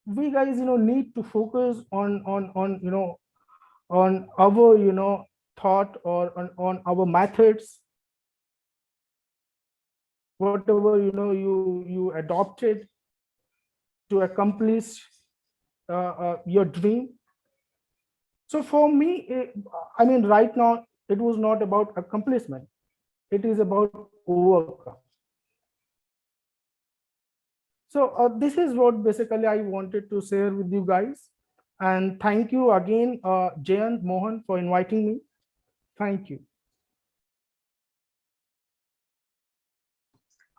we guys, need to focus on our, thought, or on our methods, whatever, you adopted to accomplish your dream. So for me, right now, it was not about accomplishment. It is about overcome. So this is what basically I wanted to share with you guys. And thank you again, Jayant, Mohan, for inviting me. Thank you.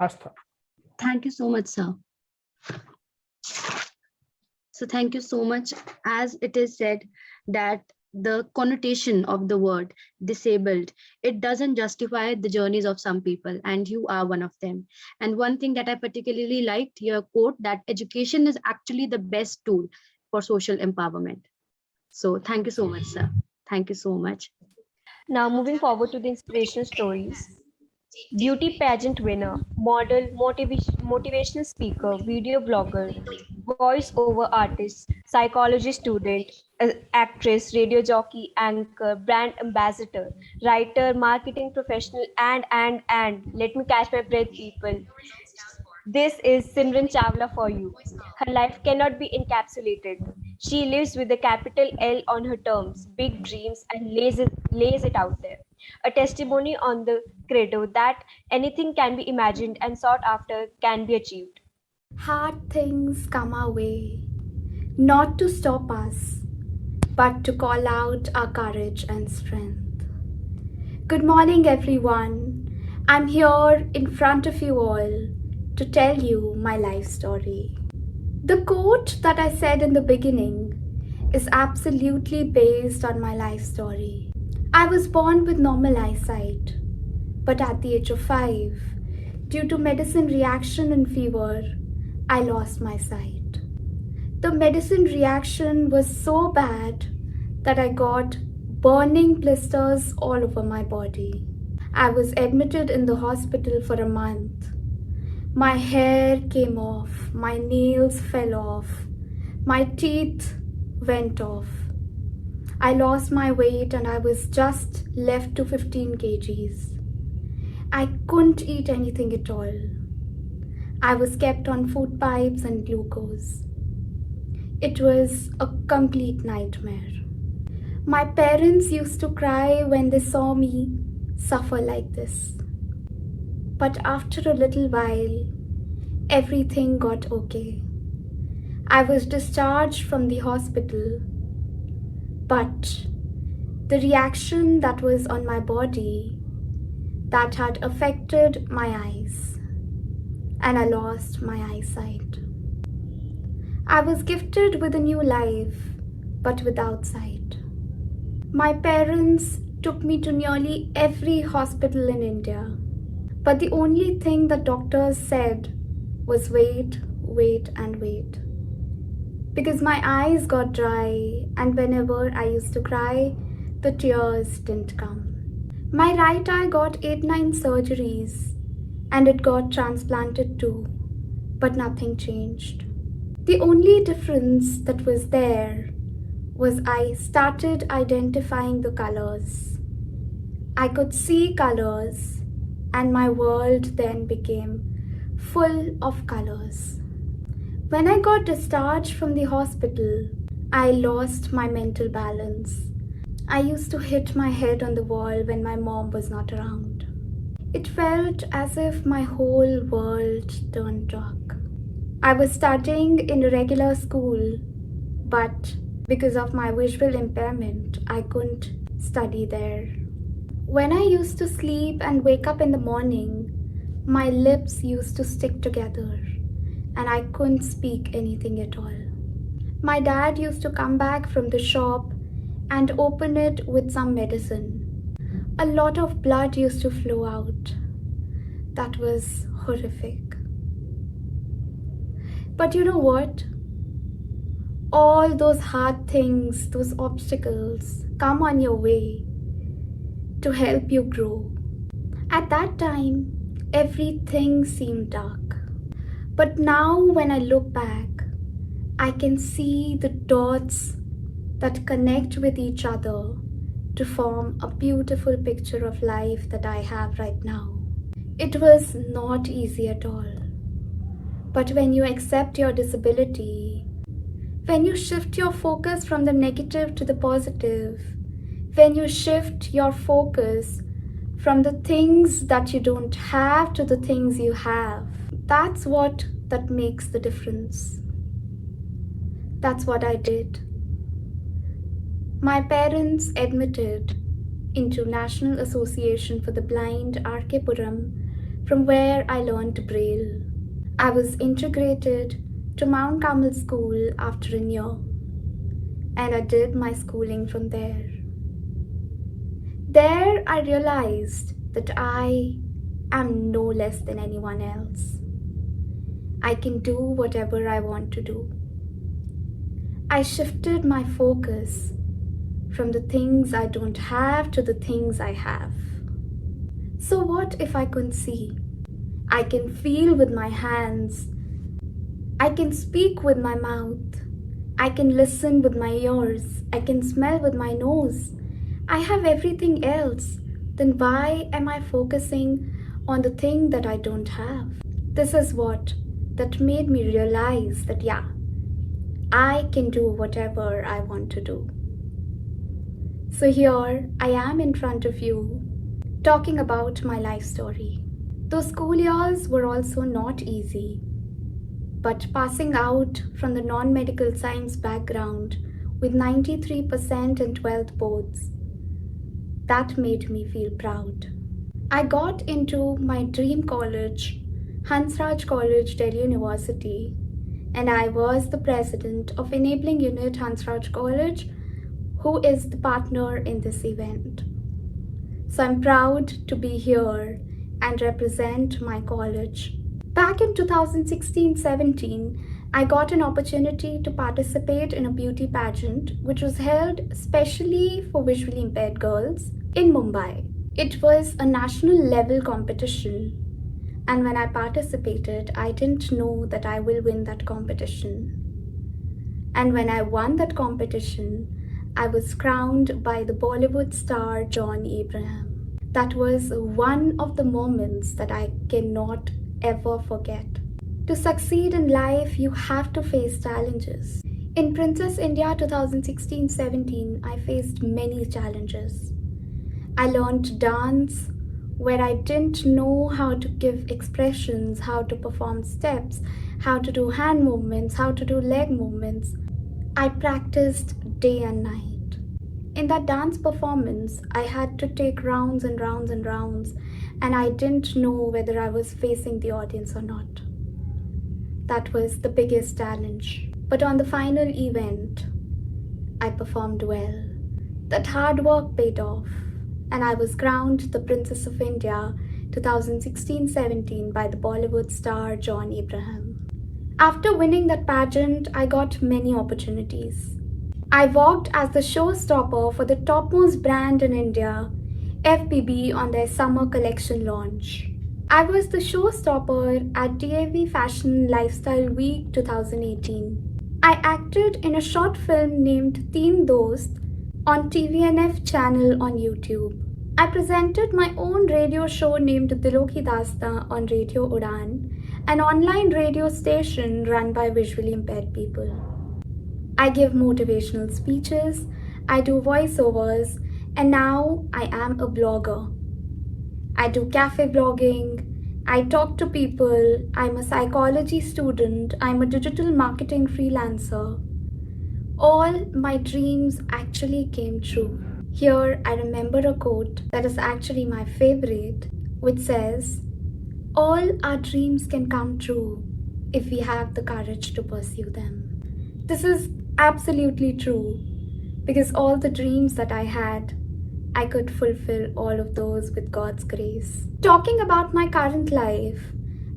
Astha.
Thank you so much, sir. So thank you so much. As it is said that the connotation of the word disabled, it doesn't justify the journeys of some people, and you are one of them. And one thing that I particularly liked your quote, that education is actually the best tool for social empowerment. So thank you so much, sir. Thank you so much.
Now moving forward to the inspirational stories. Beauty pageant winner, model, motivational speaker, video blogger, voice-over artist, psychology student, actress, radio jockey, anchor, brand ambassador, writer, marketing professional, and. Let me catch my breath, people. This is Simran Chawla for you. Her life cannot be encapsulated. She lives with a capital L on her terms, big dreams, and lays it out there. A testimony on the credo that anything can be imagined and sought after can be achieved.
Hard things come our way, not to stop us, but to call out our courage and strength. Good morning, everyone. I'm here in front of you all to tell you my life story. The quote that I said in the beginning is absolutely based on my life story. I was born with normal eyesight, but at the age of 5, due to medicine reaction and fever, I lost my sight. The medicine reaction was so bad that I got burning blisters all over my body. I was admitted in the hospital for a month. My hair came off, my nails fell off, my teeth went off. I lost my weight and I was just left to 15 kgs. I couldn't eat anything at all. I was kept on food pipes and glucose. It was a complete nightmare. My parents used to cry when they saw me suffer like this. But after a little while, everything got okay. I was discharged from the hospital, but the reaction that was on my body that had affected my eyes, and I lost my eyesight. I was gifted with a new life, but without sight. My parents took me to nearly every hospital in India, but the only thing the doctors said was wait, wait, and wait. Because my eyes got dry, and whenever I used to cry, the tears didn't come. My right eye got 8-9 surgeries, and it got transplanted too, but nothing changed. The only difference that was there was I started identifying the colors. I could see colors, and my world then became full of colors. When I got discharged from the hospital, I lost my mental balance. I used to hit my head on the wall when my mom was not around. It felt as if my whole world turned dark. I was studying in a regular school, but because of my visual impairment, I couldn't study there. When I used to sleep and wake up in the morning, my lips used to stick together and I couldn't speak anything at all. My dad used to come back from the shop and open it with some medicine. A lot of blood used to flow out. That was horrific. But you know what? All those hard things, those obstacles come on your way to help you grow. At that time, everything seemed dark. But now when I look back, I can see the dots that connect with each other to form a beautiful picture of life that I have right now. It was not easy at all. But when you accept your disability, when you shift your focus from the negative to the positive, when you shift your focus from the things that you don't have to the things you have, that's what that makes the difference. That's what I did. My parents admitted into National Association for the Blind RK Puram, from where I learned Braille. I was integrated to Mount Carmel School after a year, and I did my schooling from there. There I realized that I am no less than anyone else. I can do whatever I want to do. I shifted my focus from the things I don't have to the things I have. So what if I couldn't see? I can feel with my hands. I can speak with my mouth. I can listen with my ears. I can smell with my nose. I have everything else. Then why am I focusing on the thing that I don't have? This is what that made me realize that yeah, I can do whatever I want to do. So here I am in front of you talking about my life story. Those school years were also not easy, but passing out from the non-medical science background with 93% in 12th boards, that made me feel proud. I got into my dream college, Hansraj College, Delhi University, and I was the president of Enabling Unit Hansraj College, who is the partner in this event. So I'm proud to be here and represent my college. Back in 2016-17, I got an opportunity to participate in a beauty pageant which was held specially for visually impaired girls in Mumbai. It was a national level competition And when I participated, I didn't know that I will win that competition. And when I won that competition, I was crowned by the Bollywood star John Abraham. That was one of the moments that I cannot ever forget. To succeed in life, you have to face challenges. In Princess India 2016-17, I faced many challenges. I learned dance where I didn't know how to give expressions, how to perform steps, how to do hand movements, how to do leg movements. I practiced day and night. In that dance performance, I had to take rounds and rounds and rounds, and I didn't know whether I was facing the audience or not. That was the biggest challenge. But on the final event, I performed well. That hard work paid off, and I was crowned the Princess of India 2016-17 by the Bollywood star John Abraham. After winning that pageant, I got many opportunities. I worked as the showstopper for the topmost brand in India, FBB, on their summer collection launch. I was the showstopper at DAV Fashion Lifestyle Week 2018. I acted in a short film named Teen Dost on TVNF channel on YouTube. I presented my own radio show named Dilo Ki Dasta on Radio Udan, an online radio station run by visually impaired people. I give motivational speeches, I do voiceovers, and now I am a blogger. I do cafe blogging, I talk to people, I'm a psychology student, I'm a digital marketing freelancer. All my dreams actually came true. Here I remember a quote that is actually my favorite, which says, "All our dreams can come true if we have the courage to pursue them." This is absolutely true because all the dreams that I had, I could fulfill all of those with God's grace. Talking about my current life,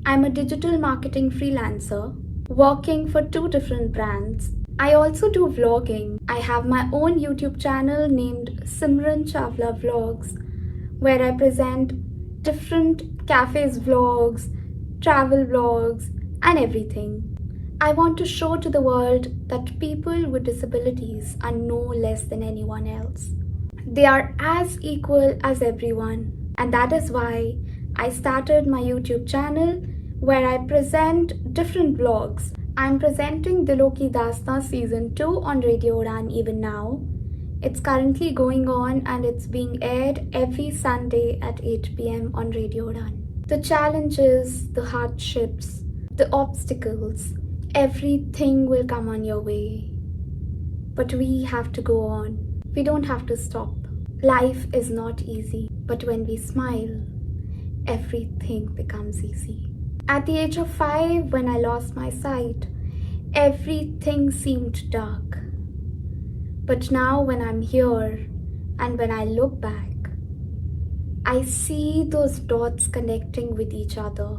I'm a digital marketing freelancer working for 2 different brands. I also do vlogging. I have my own YouTube channel named Simran Chawla Vlogs, where I present different cafes vlogs, travel vlogs, and everything. I want to show to the world that people with disabilities are no less than anyone else. They are as equal as everyone, and that is why I started my YouTube channel where I present different vlogs. I'm presenting Dilo Ki Dasta Season 2 on Radio Udan even now. It's currently going on and it's being aired every Sunday at 8 p.m. on Radio Udan. The challenges, the hardships, the obstacles, everything will come on your way. But we have to go on. We don't have to stop. Life is not easy, but when we smile, everything becomes easy. At the age of 5, when I lost my sight, everything seemed dark. But now when I'm here and when I look back, I see those dots connecting with each other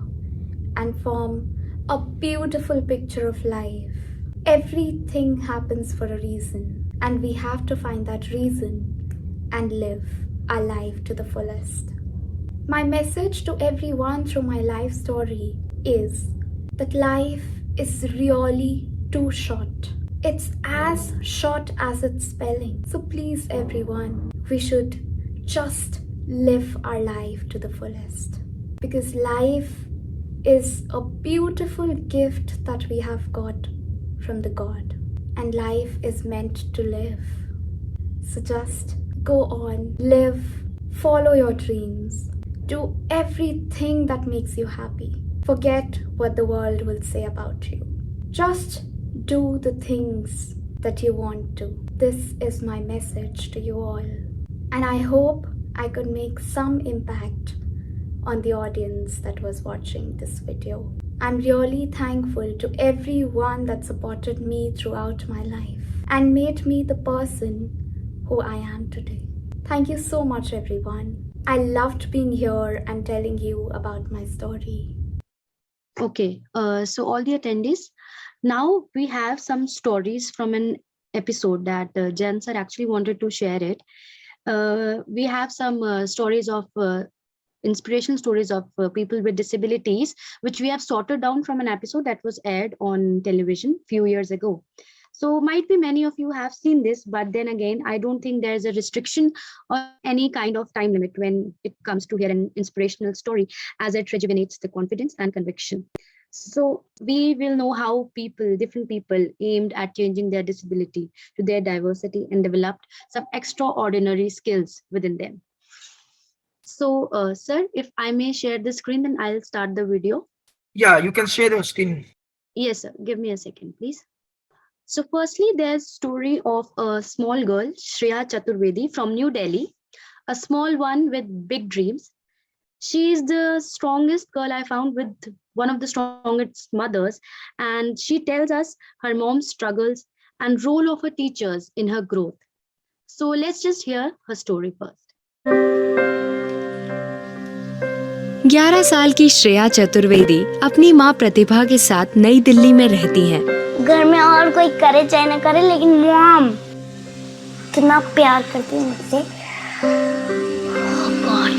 and form a beautiful picture of life. Everything happens for a reason, and we have to find that reason and live our life to the fullest. My message to everyone through my life story is that life is really too short. It's as short as its spelling. So please everyone, we should just live our life to the fullest. Because life is a beautiful gift that we have got from the God. And life is meant to live. So just go on, live, follow your dreams. Do everything that makes you happy. Forget what the world will say about you. Just do the things that you want to. This is my message to you all. And I hope I could make some impact on the audience that was watching this video. I'm really thankful to everyone that supported me throughout my life and made me the person who I am today. Thank you so much, everyone. I loved being here and telling you about my story.
Okay, so all the attendees, now we have some stories from an episode that Jen sir actually wanted to share it. We have some stories of inspirational stories of people with disabilities, which we have sorted down from an episode that was aired on television few years ago. So might be many of you have seen this, but then again, I don't think there's a restriction or any kind of time limit when it comes to hear an inspirational story, as it rejuvenates the confidence and conviction. So we will know how people, different people, aimed at changing their disability to their diversity and developed some extraordinary skills within them. So, sir, if I may share the screen, then I'll start the video.
Yeah, you can share your screen.
Yes, sir. Give me a second, please. So firstly, there's story of a small girl, Shreya Chaturvedi from New Delhi, a small one with big dreams. She is the strongest girl I found, with one of the strongest mothers, and she tells us her mom's struggles and role of her teachers in her growth. So let's just hear her story first.
11 साल की श्रेया चतुर्वेदी अपनी मां प्रतिभा के साथ नई दिल्ली में रहती हैं।
घर में और कोई करे चाहे ना करे, लेकिन मॉम इतना प्यार करती है मुझसे। गॉड,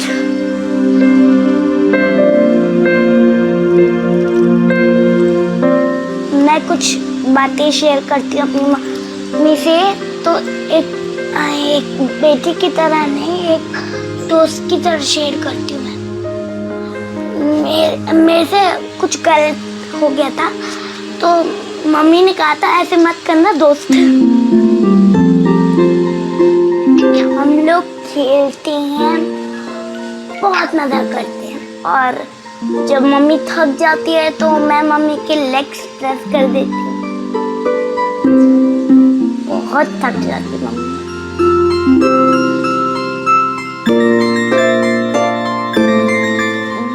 मैं कुछ बातें शेयर करती हूँ अपनी मम्मी से, तो एक बेटी की तरह नहीं, एक दोस्त की तरह शेयर करती हूँ। मेरे से कुछ गलत हो गया था, तो मम्मी ने कहा था ऐसे मत करना, दोस्त हम लोग खेलते हैं, बहुत मजा करते हैं, और जब मम्मी थक जाती है तो मैं मम्मी के लेग्स प्रेस कर देती हूँ। बहुत थक जाती मम्मी।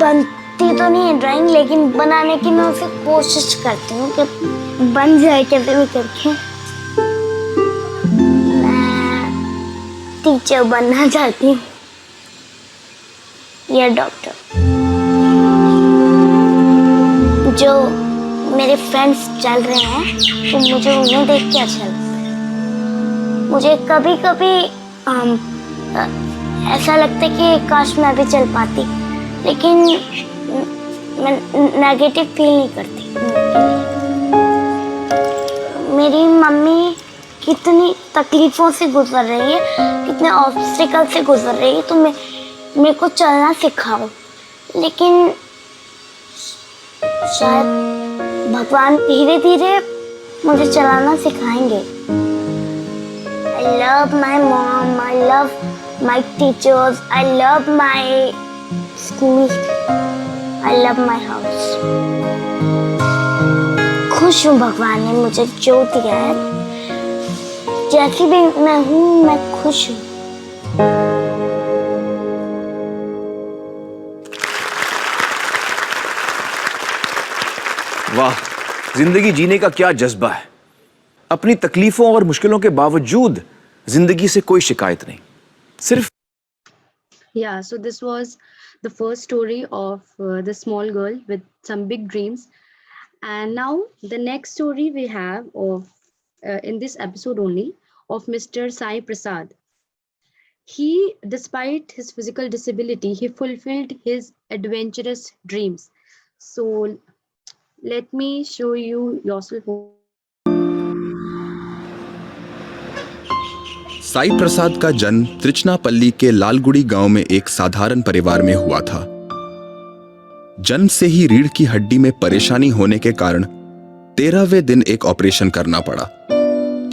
बनती तो नहीं है ड्राइंग, लेकिन बनाने की मैं उसे कोशिश करती हूँ कि बन जाए कैसे भी करके। मैं टीचर बनना चाहती हूँ या डॉक्टर। जो मेरे फ्रेंड्स चल रहे हैं तो मुझे उन्हें देख के अच्छा लगता है। मुझे कभी कभी ऐसा लगता है कि काश मैं भी चल पाती, लेकिन मैं नेगेटिव फील नहीं करती। मेरी मम्मी कितनी तकलीफों से गुजर रही है, कितने ऑब्स्टिकल से गुजर रही है, तो मेरे को चलना सिखाओ। लेकिन शायद भगवान धीरे धीरे मुझे चलाना सिखाएंगे। I love my mom, I love my teachers, I love my school, I love my house. खुश हूँ भगवान ने मुझे जो दिया है, जैसी भी मैं हूँ, मैं खुश हूँ।
वाह, जिंदगी जीने का क्या जज्बा है। अपनी तकलीफों और मुश्किलों के बावजूद जिंदगी से कोई शिकायत नहीं, सिर्फ।
Yeah, so this was the first story of the small girl with some big dreams. And now the next story we have of in this episode only, of Mr. Sai Prasad. He, despite his physical disability, he fulfilled his adventurous dreams. So let me show you yourself.
Sai प्रसाद का जन्म त्रिचनापल्ली के लालगुड़ी गांव में एक साधारण परिवार में हुआ था। जन्म से ही रीढ़ की हड्डी में परेशानी होने के कारण 13वें दिन एक ऑपरेशन करना पड़ा,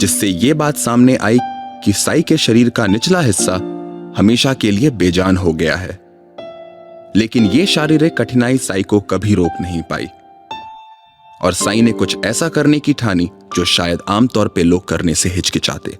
जिससे ये बात सामने आई कि साई के शरीर का निचला हिस्सा हमेशा के लिए बेजान हो गया है। लेकिन ये शारीरिक कठिनाई साई को कभी रोक नहीं पाई, और साई ने कुछ ऐसा करने की ठानी जो शायद आमतौर पे लोग करने से हिचकिचाते।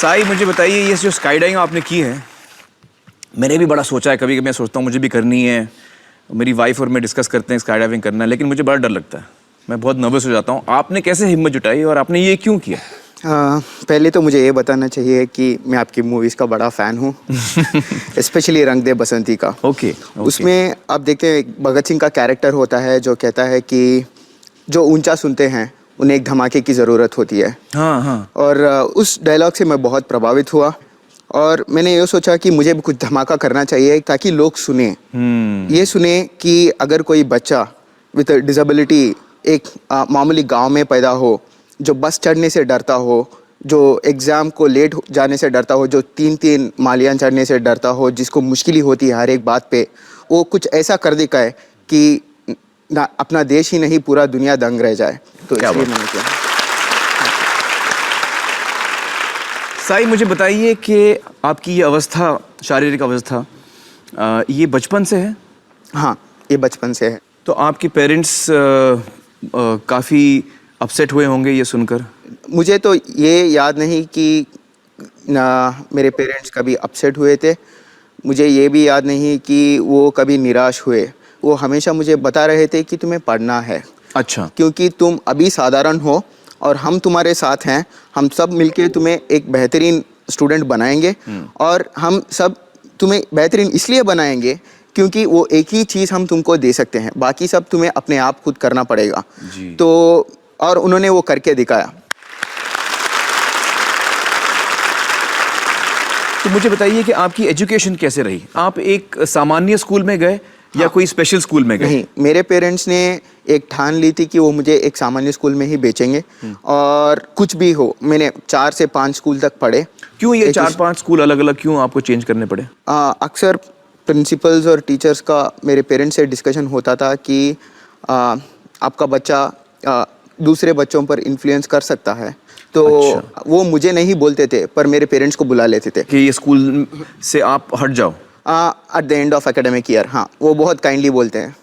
साई, मुझे बताइए, ये जो स्काई डाइविंग आपने की है, मैंने भी बड़ा सोचा है, कभी कभी मैं सोचता हूँ मुझे भी करनी है, मेरी वाइफ और मैं डिस्कस करते हैं स्काई डाइविंग करना है, लेकिन मुझे बड़ा डर लगता है, मैं बहुत नर्वस हो जाता हूँ। आपने कैसे हिम्मत जुटाई और आपने ये क्यों किया?
पहले तो मुझे ये बताना चाहिए कि मैं आपकी मूवीज़ का बड़ा फ़ैन हूँ, स्पेशली रंग दे बसंती का।
ओके।
उसमें आप देखते हैं भगत सिंह का कैरेक्टर होता है जो कहता है कि जो ऊंचा सुनते हैं उन्हें एक धमाके की ज़रूरत होती है।
हाँ हाँ।
और उस डायलॉग से मैं बहुत प्रभावित हुआ और मैंने ये सोचा कि मुझे भी कुछ धमाका करना चाहिए ताकि लोग सुने, ये सुने कि अगर कोई बच्चा विद डिसेबिलिटी एक मामूली गांव में पैदा हो, जो बस चढ़ने से डरता हो, जो एग्ज़ाम को लेट जाने से डरता हो, जो 3-3 मालियाँ चढ़ने से डरता हो, जिसको मुश्किल ही होती है हर एक बात पे, वो कुछ ऐसा कर दिखाए कि ना अपना देश ही नहीं पूरा दुनिया दंग रह जाए। तो इसलिए मैंने किया।
साई, मुझे बताइए कि आपकी ये अवस्था, शारीरिक अवस्था, ये बचपन से है?
हाँ, ये बचपन से है।
तो आपके पेरेंट्स काफ़ी अपसेट हुए होंगे ये सुनकर?
मुझे तो ये याद नहीं कि ना मेरे पेरेंट्स कभी अपसेट हुए थे, मुझे ये भी याद नहीं कि वो कभी निराश हुए। वो हमेशा मुझे बता रहे थे कि तुम्हें पढ़ना है।
अच्छा।
क्योंकि तुम अभी साधारण हो और हम तुम्हारे साथ हैं, हम सब मिलके तुम्हें एक बेहतरीन स्टूडेंट बनाएंगे और हम सब तुम्हें बेहतरीन इसलिए बनाएंगे क्योंकि वो एक ही चीज़ हम तुमको दे सकते हैं, बाकी सब तुम्हें अपने आप खुद करना पड़ेगा।
जी।
तो और उन्होंने वो करके दिखाया।
तो मुझे बताइए कि आपकी एजुकेशन कैसे रही? आप एक सामान्य स्कूल में गए या कोई स्पेशल स्कूल में गए?
नहीं, मेरे पेरेंट्स ने एक ठान ली थी कि वो मुझे एक सामान्य स्कूल में ही बेचेंगे और कुछ भी हो, मैंने 4 से 5 स्कूल तक पढ़े।
क्यों ये 4-5 स्कूल अलग अलग क्यों आपको चेंज करने पड़े?
अक्सर प्रिंसिपल्स और टीचर्स का मेरे पेरेंट्स से डिस्कशन होता था कि आपका बच्चा दूसरे बच्चों पर इन्फ्लुएंस कर सकता है, तो अच्छा। वो मुझे नहीं बोलते थे पर मेरे पेरेंट्स को बुला लेते थे
कि ये स्कूल से आप हट जाओ।
At the end of academic year, हाँ, वो बहुत काइंडली बोलते हैं।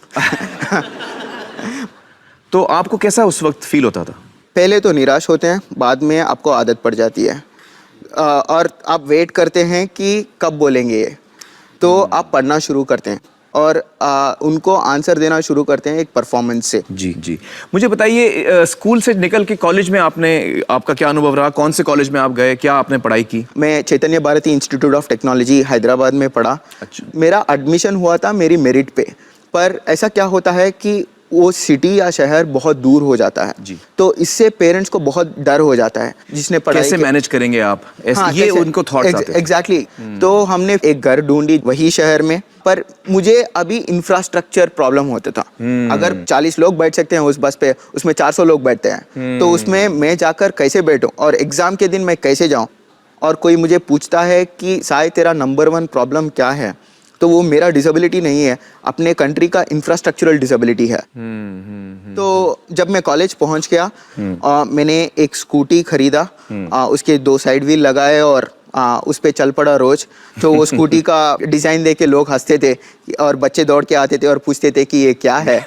तो आपको कैसा उस वक्त फील होता था?
पहले तो निराश होते हैं, बाद में आपको आदत पड़ जाती है और आप वेट करते हैं कि कब बोलेंगे ये, तो आप पढ़ना शुरू करते हैं और उनको आंसर देना शुरू करते हैं एक परफॉर्मेंस से।
जी जी। मुझे बताइए, स्कूल से निकल के कॉलेज में आपका क्या अनुभव रहा? कौन से कॉलेज में आप गए, क्या आपने पढ़ाई की?
मैं Chaitanya Bharathi Institute of Technology Hyderabad में पढ़ा।
अच्छा।
मेरा एडमिशन हुआ था मेरी मेरिट पे, पर ऐसा क्या होता है कि वो सिटी या शहर बहुत दूर हो जाता है
जी।
तो इससे पेरेंट्स को बहुत डर हो जाता है जिसने पढ़ाई
कैसे मैनेज करेंगे आप?
हाँ,
ये उनको थॉट्स आते हैं।
एग्जैक्टली। तो हमने एक घर ढूंढी वही शहर में, पर मुझे अभी इंफ्रास्ट्रक्चर प्रॉब्लम होता था। अगर 40 लोग बैठ सकते हैं उस बस पे, उसमें 400 लोग बैठते हैं, तो उसमें मैं जाकर कैसे बैठूं और एग्जाम के दिन मैं कैसे जाऊं? और कोई मुझे पूछता है कि साई तेरा नंबर 1 प्रॉब्लम क्या है, तो वो मेरा डिसेबिलिटी नहीं है, अपने कंट्री का इंफ्रास्ट्रक्चरल डिसेबिलिटी है। तो जब मैं कॉलेज पहुंच गया मैंने एक स्कूटी खरीदा, उसके 2 साइड व्हील लगाए और उस पे चल पड़ा रोज। तो वो स्कूटी का डिज़ाइन देख के लोग हंसते थे और बच्चे दौड़ के आते थे और पूछते थे कि ये क्या है।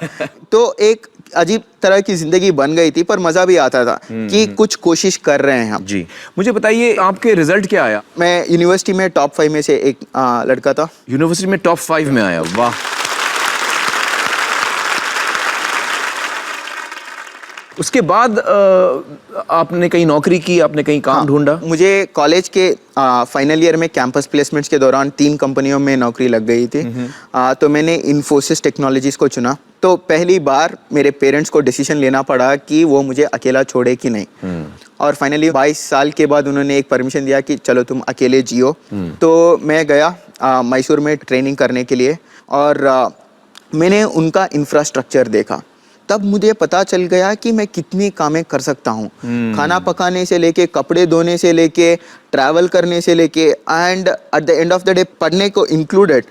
तो एक अजीब तरह की जिंदगी बन गई थी, पर मजा भी आता था कि कुछ कोशिश कर रहे हैं हम।
जी। मुझे बताइए, आपके रिजल्ट क्या आया?
मैं यूनिवर्सिटी में टॉप 5 में से एक लड़का था।
यूनिवर्सिटी में टॉप 5 में आया, वाह। उसके बाद आपने कहीं नौकरी की, आपने कहीं काम ढूंढा?
मुझे कॉलेज के फाइनल ईयर में कैंपस प्लेसमेंट्स के दौरान 3 कंपनियों में नौकरी लग गई थी। तो मैंने इन्फोसिस टेक्नोलॉजीज को चुना। तो पहली बार मेरे पेरेंट्स को डिसीजन लेना पड़ा कि वो मुझे अकेला छोड़े कि नहीं। और फाइनली 22 साल के बाद उन्होंने एक परमिशन दिया कि चलो तुम अकेले जियो। तो मैं गया मैसूर में ट्रेनिंग करने के लिए और मैंने उनका इंफ्रास्ट्रक्चर देखा। तब मुझे पता चल गया कि मैं कितनी कामें कर सकता हूँ। खाना पकाने से लेके, कपड़े धोने से लेके, ट्रैवल करने से लेके, and at the end of the day पढ़ने को इंक्लूडेड।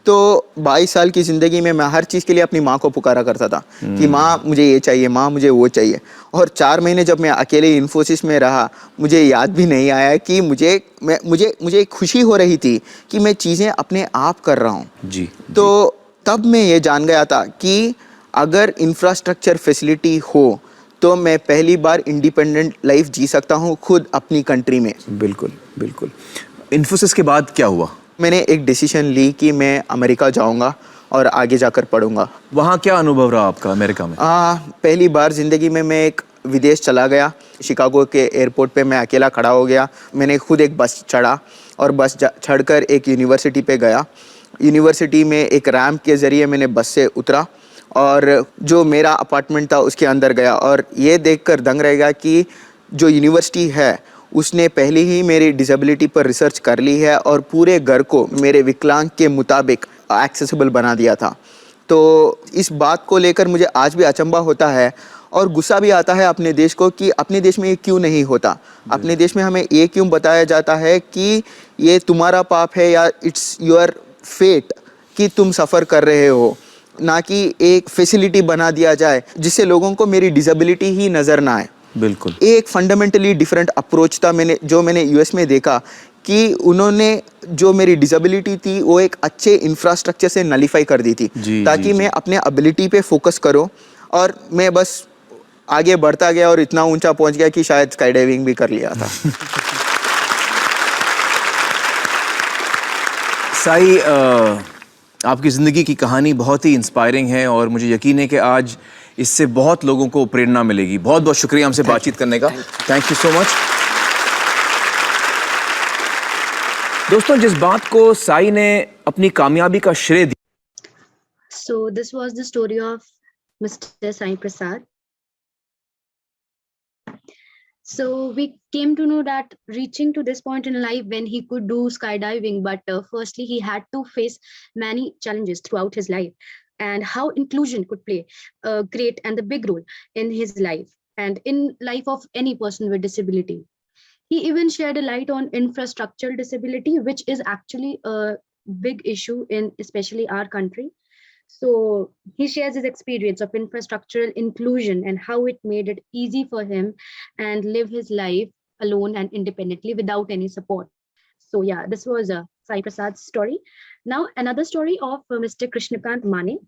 तो 22 साल की ज़िंदगी में मैं हर चीज़ के लिए अपनी माँ को पुकारा करता था कि माँ मुझे ये चाहिए, माँ मुझे वो चाहिए। और 4 महीने जब मैं अकेले इन्फोसिस में रहा, मुझे याद भी नहीं आया कि मुझे खुशी हो रही थी कि मैं चीज़ें अपने आप कर रहा हूँ।
जी।
तो तब मैं ये जान गया था कि अगर इंफ्रास्ट्रक्चर फैसिलिटी हो तो मैं पहली बार इंडिपेंडेंट लाइफ जी सकता हूँ खुद अपनी कंट्री में।
बिल्कुल। बिल्कुल। इन्फोसिस के बाद क्या हुआ?
मैंने एक डिसीजन ली कि मैं अमेरिका जाऊंगा और आगे जाकर पढ़ूंगा।
वहाँ क्या अनुभव रहा आपका अमेरिका में?
पहली बार ज़िंदगी में मैं एक विदेश चला गया। शिकागो के एयरपोर्ट पे मैं अकेला खड़ा हो गया। मैंने खुद एक बस चढ़ा और बस चढ़कर एक यूनिवर्सिटी पे गया। यूनिवर्सिटी में एक रैंप के ज़रिए मैंने बस से उतरा और जो मेरा अपार्टमेंट था उसके अंदर गया और ये देखकर दंग रह गया कि जो यूनिवर्सिटी है उसने पहले ही मेरी डिसेबिलिटी पर रिसर्च कर ली है और पूरे घर को मेरे विकलांग के मुताबिक एक्सेसिबल बना दिया था। तो इस बात को लेकर मुझे आज भी अचंभा होता है और गुस्सा भी आता है अपने देश को कि अपने देश में ये क्यों नहीं होता। अपने देश में हमें ये क्यों बताया जाता है कि ये तुम्हारा पाप है या इट्स योर फेट कि तुम सफ़र कर रहे हो, ना कि एक फैसिलिटी बना दिया जाए जिससे लोगों को मेरी डिसेबिलिटी ही नज़र ना आए।
बिल्कुल।
एक फंडामेंटली डिफरेंट अप्रोच था मैंने यूएस में देखा कि उन्होंने जो मेरी डिसेबिलिटी थी वो एक अच्छे इंफ्रास्ट्रक्चर से नलीफाई कर दी थी ताकि मैं अपने एबिलिटी पे फोकस करूं और मैं बस आगे बढ़ता गया और इतना ऊंचा पहुंच गया कि शायद स्काई डाइविंग भी कर लिया था।
साई, आपकी ज़िंदगी की कहानी बहुत ही इंस्पायरिंग है और मुझे यकीन है कि आज इससे बहुत लोगों को प्रेरणा मिलेगी। बहुत बहुत शुक्रिया हमसे बातचीत करने का। Thank you so much. दोस्तों, जिस बात को साई ने अपनी कामयाबी का श्रेय दिया।
So this was the story of Mr. Sai Prasad. So we came to know that reaching to this point in life when he could do skydiving, but firstly he had to face many challenges throughout his life, and how inclusion could play a great and the big role in his life and in life of any person with disability. He even shared a light on infrastructural disability, which is actually a big issue in especially our country. So he shares his experience of infrastructural inclusion and how it made it easy for him and live his life alone and independently without any support. So yeah, this was Sai Prasad's story. Now another story of Mr. Krishnakant Mani,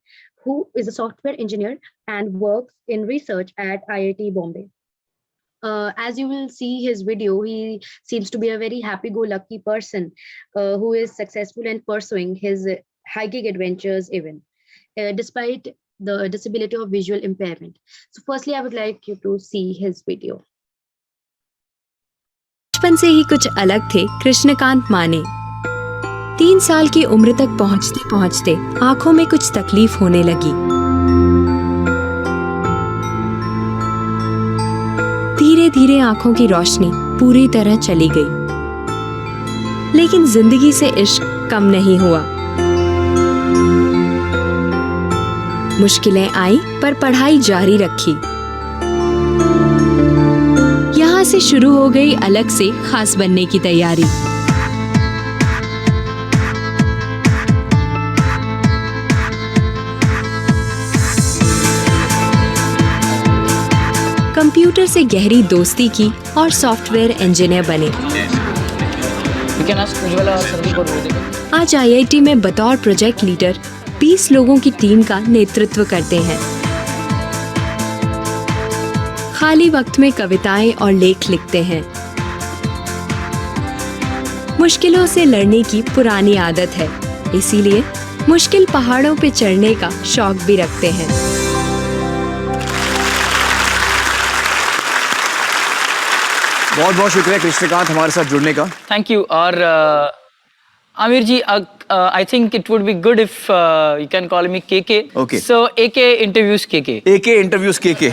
who is a software engineer and works in research at IIT Bombay. As you will see his video, he seems to be a very happy-go-lucky person who is successful in pursuing his hiking adventures even, despite the disability of visual impairment. So firstly, I would like you to see his video.
बचपन से ही कुछ अलग थे कृष्णकांत माने। 3 साल की उम्र तक पहुंचते पहुंचते आंखों में कुछ तकलीफ होने लगी। धीरे धीरे आंखों की रोशनी पूरी तरह चली गई, लेकिन जिंदगी से इश्क कम नहीं हुआ। मुश्किलें आई पर पढ़ाई जारी रखी। यहाँ से शुरू हो गई अलग से खास बनने की तैयारी। कंप्यूटर से गहरी दोस्ती की और सॉफ्टवेयर इंजीनियर बने। आज आईआईटी में बतौर प्रोजेक्ट लीडर 20 लोगों की टीम का नेतृत्व करते हैं। खाली वक्त में कविताएं और लेख लिखते हैं। मुश्किलों से लड़ने की पुरानी आदत है, इसीलिए मुश्किल पहाड़ों पे चढ़ने का शौक भी रखते हैं।
बहुत बहुत शुक्रिया कृष्णकांत हमारे साथ जुड़ने का।
Thank you. और आमिर जी, I think it would be good if you can call me KK.
Okay.
So AK interviews KK.
AK interviews KK.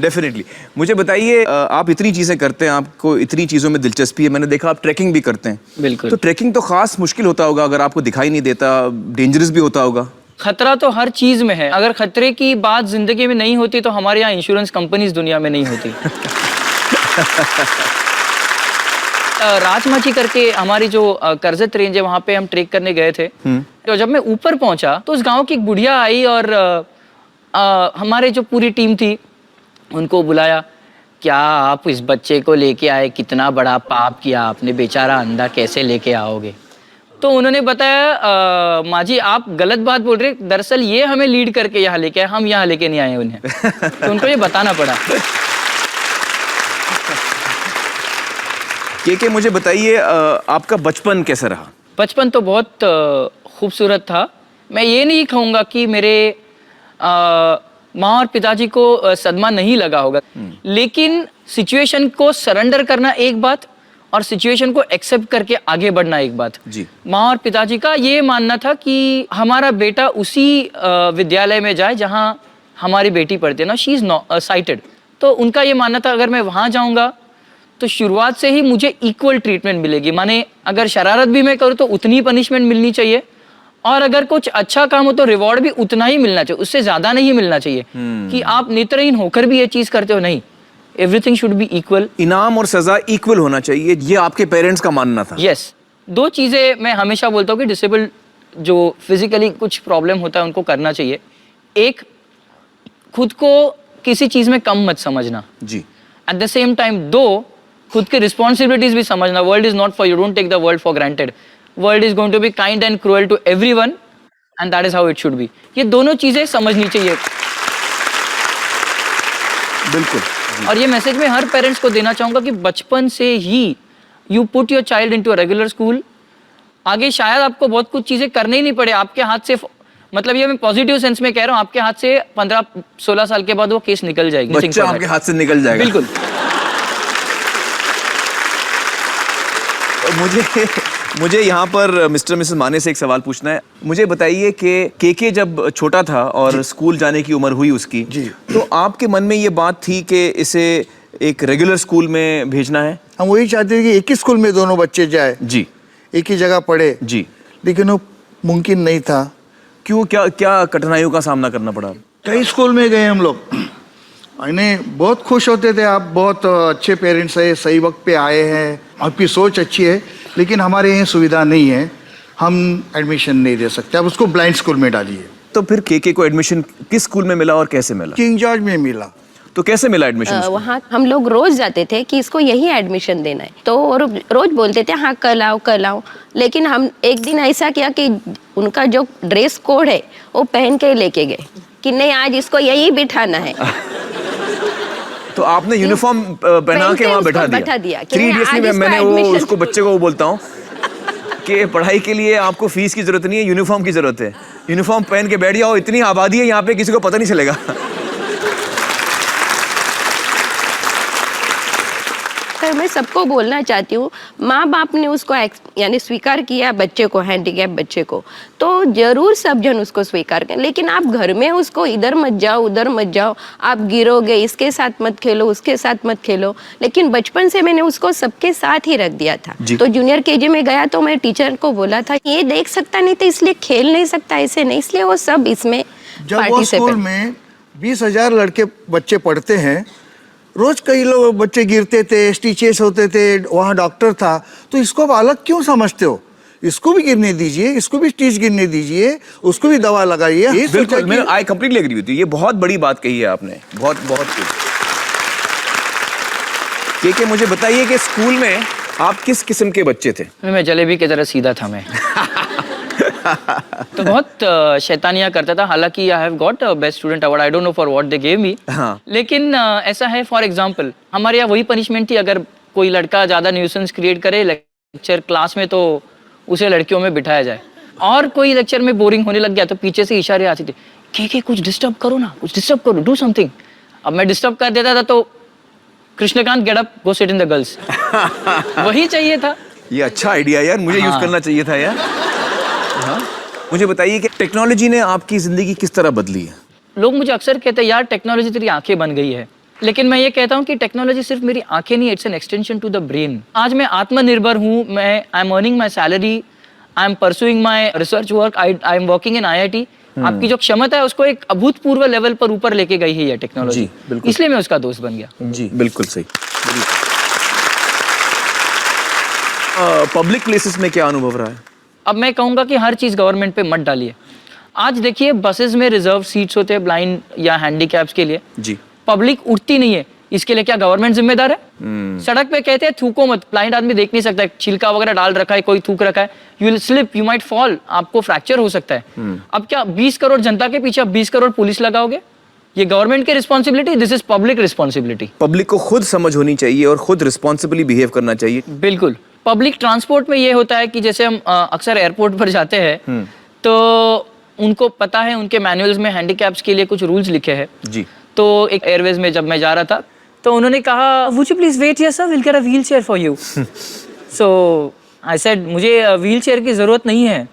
Definitely. मुझे बताइए, आप इतनी चीजें करते हैं, आपको इतनी चीजों में दिलचस्पी है, मैंने देखा आप ट्रैकिंग भी करते हैं।
बिल्कुल।
तो ट्रैकिंग तो खास मुश्किल होता होगा, अगर आपको दिखाई नहीं देता, डेंजरस भी होता होगा।
खतरा तो हर चीज में है। अगर खतरे की बात जिंदगी में नहीं होती तो हमारे यहाँ इंश्योरेंस कंपनीज दुनिया में नहीं होती। राजमाची करके हमारी जो करजत रेंज है, वहां पे हम ट्रेक करने गए थे। तो जब मैं ऊपर पहुंचा तो उस गांव की एक बुढ़िया आई और हमारे जो पूरी टीम थी उनको बुलाया। क्या आप इस बच्चे को लेके आए, कितना बड़ा पाप किया आपने, बेचारा अंधा कैसे लेके आओगे। तो उन्होंने बताया, माँ जी आप गलत बात बोल रहे, दरअसल ये हमें लीड करके यहाँ लेके आए, हम यहाँ लेके नहीं आए उन्हें। तो उनको ये बताना पड़ा।
के मुझे बताइए आपका बचपन कैसा रहा?
बचपन तो बहुत खूबसूरत था। मैं ये नहीं कहूँगा कि मेरे माँ और पिताजी को सदमा नहीं लगा होगा, लेकिन सिचुएशन को सरेंडर करना एक बात और सिचुएशन को एक्सेप्ट करके आगे बढ़ना एक बात।
जी।
माँ और पिताजी का ये मानना था कि हमारा बेटा उसी विद्यालय में जाए जहाँ हमारी बेटी पढ़ती है ना, शी इज साइटेड। तो उनका ये मानना था अगर मैं वहाँ जाऊँगा तो शुरुआत से ही मुझे इक्वल ट्रीटमेंट मिलेगी, माने अगर शरारत भी मैं करूँ तो उतनी पनिशमेंट मिलनी चाहिए और अगर कुछ अच्छा काम हो तो रिवॉर्ड भी उतना ही मिलना चाहिए, उससे ज्यादा नहीं मिलना चाहिए कि आप नेत्रहीन होकर भी ये चीज करते हो। नहीं, एवरीथिंग शुड बी इक्वल।
इनाम और सजा इक्वल होना चाहिए, ये आपके पेरेंट्स का मानना था।
यस। दो चीजें मैं हमेशा बोलता हूँ कि डिसेबल्ड जो फिजिकली कुछ प्रॉब्लम होता है उनको करना चाहिए। एक, खुद को किसी चीज में कम मत समझना
जी।
At the same time though, खुद की रिस्पॉन्सिबिलिटीज भी समझना। World is not for you, don't take the world for granted. World is going to be kind and cruel to everyone and that is how it should be. ये दोनों चीजें समझनी चाहिए।
बिल्कुल।
और ये मैसेज मैं हर पेरेंट्स को देना चाहूंगा कि बचपन से ही you put your child into a regular school. आगे शायद आपको बहुत कुछ चीजें करने ही नहीं पड़े, आपके हाथ से, मतलब ये मैं पॉजिटिव सेंस में कह रहा हूँ, आपके हाथ से 15-16 साल के बाद वो केस निकल जाएगी,
बच्चा आपके हाथ से निकल जाएगा।
बिल्कुल।
मुझे यहाँ पर मिस्टर मिसेस माने से एक सवाल पूछना है। मुझे बताइए कि के जब छोटा था और स्कूल जाने की उम्र हुई उसकी, तो आपके मन में ये बात थी कि इसे एक रेगुलर स्कूल में भेजना है?
हम वही चाहते थे कि एक ही स्कूल में दोनों बच्चे जाए
जी,
एक ही जगह पढ़े
जी,
लेकिन वो मुमकिन नहीं था।
क्यों? क्या कठिनाइयों का सामना करना पड़ा?
कई स्कूल में गए हम लोग, इन्हें बहुत खुश होते थे, आप बहुत अच्छे पेरेंट्स है, सही वक्त पे आए हैं, आपकी सोच अच्छी है, लेकिन हमारे यहाँ सुविधा नहीं है, हम एडमिशन नहीं दे सकते, आप उसको ब्लाइंड स्कूल में डालिए।
तो फिर के को एडमिशन किस स्कूल में मिला और कैसे मिला?
किंग जॉर्ज में मिला।
तो कैसे मिला एडमिशन?
वहाँ हम लोग रोज जाते थे कि इसको यही एडमिशन देना है, तो रोज बोलते थे हाँ कल आओ, लेकिन हम एक दिन ऐसा किया कि उनका जो ड्रेस कोड है वो पहन के लेके गए कि नहीं आज इसको यही बिठाना है।
तो आपने यूनिफॉर्म पहना के वहाँ बैठा दिया। 3 इडियट्स में मैंने वो उसको बच्चे को वो बोलता हूँ कि पढ़ाई के लिए आपको फीस की जरूरत नहीं है, यूनिफॉर्म की जरूरत है। यूनिफॉर्म पहन के बैठ जाओ, इतनी आबादी है यहाँ पे किसी को पता नहीं चलेगा।
सर मैं सबको बोलना चाहती हूँ, माँ बाप ने उसको यानी स्वीकार किया बच्चे को, हैंडीकैप बच्चे को, तो जरूर सब जन उसको स्वीकार करें, लेकिन आप घर में उसको इधर मत जाओ उधर मत जाओ, आप गिरोगे, इसके साथ मत खेलो उसके साथ मत खेलो। लेकिन बचपन से मैंने उसको सबके साथ ही रख दिया था। तो जूनियर केजी में गया तो मैं टीचर को बोला था ये देख सकता नहीं था इसलिए खेल नहीं सकता, ऐसे नहीं, इसलिए वो सब इसमें
जब वो स्कूल में 20,000 लड़के बच्चे पढ़ते हैं, रोज कई लोग बच्चे गिरते थे, स्टिचेस होते थे, वहाँ डॉक्टर था, तो इसको आप अलग क्यों समझते हो? इसको भी गिरने दीजिए, इसको भी स्टिच गिरने दीजिए, उसको भी दवा लगाइए।
बिल्कुल, मैं I completely agree with you. ये बहुत बड़ी बात कही है आपने, बहुत बहुत। के मुझे बताइए कि स्कूल में आप किस किस्म के बच्चे थे?
मैं जलेबी की तरह सीधा था मैं। तो बहुत शैतानियां करता था। हालांकि I have got best student award, I don't know for what they gave me. लेकिन ऐसा है, फॉर एग्जांपल हमारे यहाँ वही पनिशमेंट थी, अगर कोई लड़का ज्यादा न्यूसेंस क्रिएट करे लेक्चर क्लास में तो उसे लड़कियों में बिठाया जाए, और कोई लेक्चर में बोरिंग होने लग गया तो पीछे से इशारे आते थे कि कुछ डिस्टर्ब करो ना, कुछ डिस्टर्ब करो, डू समथिंग। अब मैं डिस्टर्ब कर देता था तो Krishnakant get up, go sit in the girls. वही चाहिए था।
ये अच्छा आइडिया यार, मुझे यूज करना चाहिए था यार। हाँ। मुझे बताइए कि टेक्नोलॉजी ने आपकी जिंदगी किस तरह बदली है?
लोग मुझे अक्सर कहते हैं यार टेक्नोलॉजी तेरी आंखें बन गई है, लेकिन मैं ये कहता हूँ कि टेक्नोलॉजी सिर्फ मेरी आंखें नहीं, it's an extension to the brain. आज मैं आत्मनिर्भर हूँ, मैं I am earning my salary, I am pursuing my research work, I am working in IIT। आपकी जो क्षमता है उसको एक अभूतपूर्व लेवल पर ऊपर लेके गई है ये टेक्नोलॉजी, इसलिए मैं उसका दोस्त बन गया।
जी बिल्कुल सही। पब्लिक प्लेसेस में क्या अनुभव रहा है?
अब मैं कहूँगा कि हर चीज़ गवर्नमेंट पे मत डालिए। आज देखिए बसेस में रिजर्व सीट्स होते हैं ब्लाइंड या हैंडीकैप्स के लिए,
जी
पब्लिक उठती नहीं है, इसके लिए क्या गवर्नमेंट जिम्मेदार है? सड़क पे कहते हैं थूको मत, ब्लाइंड आदमी देख नहीं सकता है, छिलका वगैरह डाल रखा है, कोई थूक रखा है, you will slip, you might fall, आपको फ्रैक्चर हो सकता है। अब क्या 20 करोड़ जनता के पीछे आप 20 करोड़ पुलिस लगाओगे? ये गवर्नमेंट की responsibility, this is public responsibility.
Public को खुद समझ होनी चाहिए और खुद रिस्पॉन्सिबली बिहेव करना चाहिए।
बिल्कुल। पब्लिक ट्रांसपोर्ट में ये होता है कि जैसे हम अक्सर एयरपोर्ट पर जाते हैं तो उनको पता है, उनके मैनुअल्स में हैंडीकैप्स के लिए कुछ रूल्स लिखे हैं
जी।
तो एक एयरवेज में जब मैं जा रहा था तो उन्होंने कहा would you please wait here sir, will get a wheelchair for you. So I said मुझे व्हील चेयर की जरूरत नहीं है।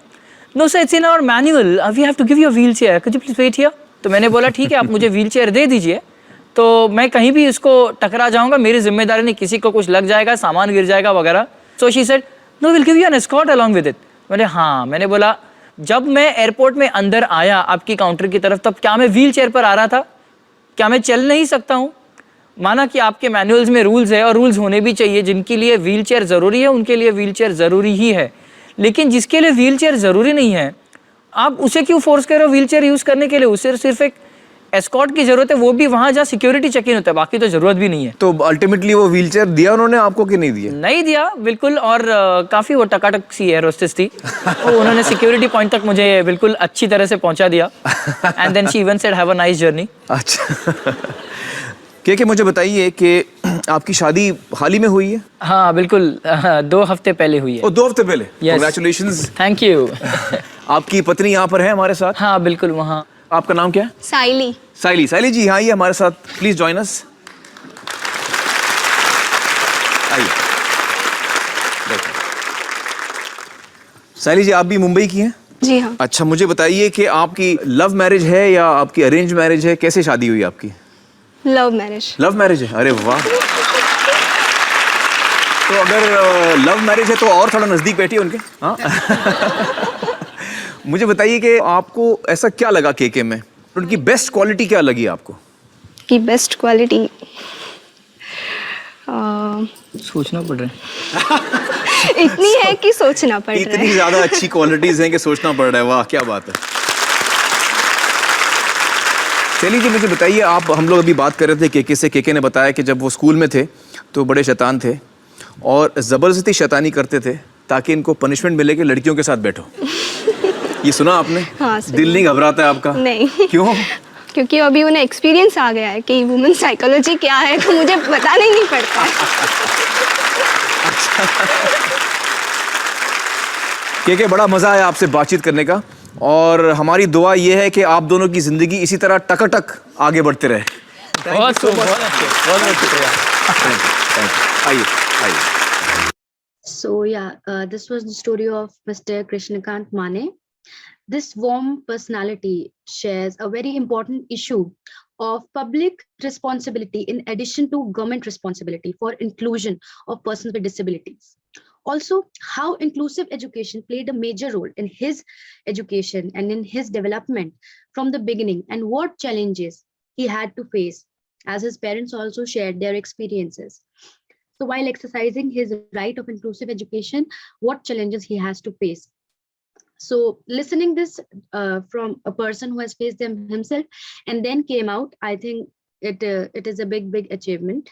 No sir, it's in our manual, we have to give you a wheelchair, could you please wait here. तो मैंने बोला ठीक है, आप मुझे व्हील चेयर दे दीजिए, तो मैं कहीं भी इसको टकरा जाऊंगा, मेरी जिम्मेदारी नहीं, किसी को कुछ लग जाएगा, सामान गिर जाएगा वगैरह। So she said no, will give you an escort along with it. मैंने हाँ, मैंने बोला जब मैं एयरपोर्ट में अंदर आया आपकी काउंटर की तरफ, तब क्या मैं व्हील चेयर पर आ रहा था? क्या मैं चल नहीं सकता हूँ? माना कि आपके मैनुअल्स में रूल्स है और रूल्स होने भी चाहिए, जिनके लिए व्हील चेयर ज़रूरी है उनके लिए व्हील चेयर ज़रूरी ही है, लेकिन जिसके लिए व्हील चेयर ज़रूरी नहीं है आप उसे क्यों फोर्स कर रहे हो व्हील चेयर यूज़ करने के लिए? उसे सिर्फ एक एस्कॉर्ट की जरूरत है, वो भी वहाँ जहाँ सिक्योरिटी चेक इन होता है, बाकी तो जरूरत भी नहीं है।
तो अल्टीमेटली वो व्हील चेयर दिया उन्होंने आपको कि नहीं दिया?
नहीं दिया बिल्कुल, और काफ़ी वो टकाटक सी एयर होस्टेस थी, तो उन्होंने सिक्योरिटी पॉइंट तक मुझे बिल्कुल अच्छी तरह से पहुँचा दिया and then she even said have a nice journey.
अच्छा के मुझे बताइए कि आपकी शादी हाल ही में हुई है?
हाँ बिल्कुल, 2 हफ्ते पहले हुई है।
2 हफ्ते पहले? कांग्रेचुलेशंस।
Thank you.
आपकी पत्नी यहाँ पर है हमारे साथ?
हाँ बिल्कुल, वहाँ।
आपका नाम क्या है?
साइली।
साइली जी यहाँ आइए हमारे साथ, प्लीज जॉइन अस। आइए। साइली जी, आप भी मुंबई की हैं?
जी हाँ।
अच्छा, मुझे बताइए कि आपकी लव मैरिज है या आपकी अरेंज मैरिज है? कैसे शादी हुई आपकी?
Love marriage.
लव मैरिज है? अरे वाह। तो अगर लव मैरिज है तो और थोड़ा नजदीक बैठिए उनके। हाँ मुझे बताइए कि आपको ऐसा क्या लगा केके में, उनकी बेस्ट क्वालिटी क्या लगी आपको?
की बेस्ट क्वालिटी
सोचना पड़ रहा है।
इतनी है कि सोचना पड़ रहा है।
इतनी ज्यादा अच्छी क्वालिटीज हैं कि सोचना पड़ रहा है। वाह, क्या बात है। चलिए जी, मुझे बताइए, आप हम लोग अभी बात कर रहे थे केके से। केके ने बताया कि जब वो स्कूल में थे तो बड़े शैतान थे और ज़बरदस्ती शैतानी करते थे ताकि इनको पनिशमेंट मिले कि लड़कियों के साथ बैठो। ये सुना आपने?
हाँ, सुना।
दिल नहीं घबराता है आपका?
नहीं।
क्यों?
क्योंकि अभी उन्हें एक्सपीरियंस आ गया है कि वुमेन साइकोलॉजी क्या है, तो मुझे बताना ही नहीं पड़ता है।
केके, बड़ा मजा आया आपसे बातचीत करने का और हमारी दुआ ये है कि आप दोनों की जिंदगी इसी तरह टकाटक आगे बढ़ते रहे।
बहुत शुक्रिया।
आइए।
So yeah, this was the story of Mr. Krishnakant Mani. This warm personality shares a very important issue of public responsibility in addition to government responsibility for inclusion of persons with disabilities. Also, how inclusive education played a major role in his education and in his development from the beginning, and what challenges he had to face, as his parents also shared their experiences. So while exercising his right of inclusive education, what challenges he has to face. So listening this from a person who has faced them himself and then came out, I think it is a big achievement.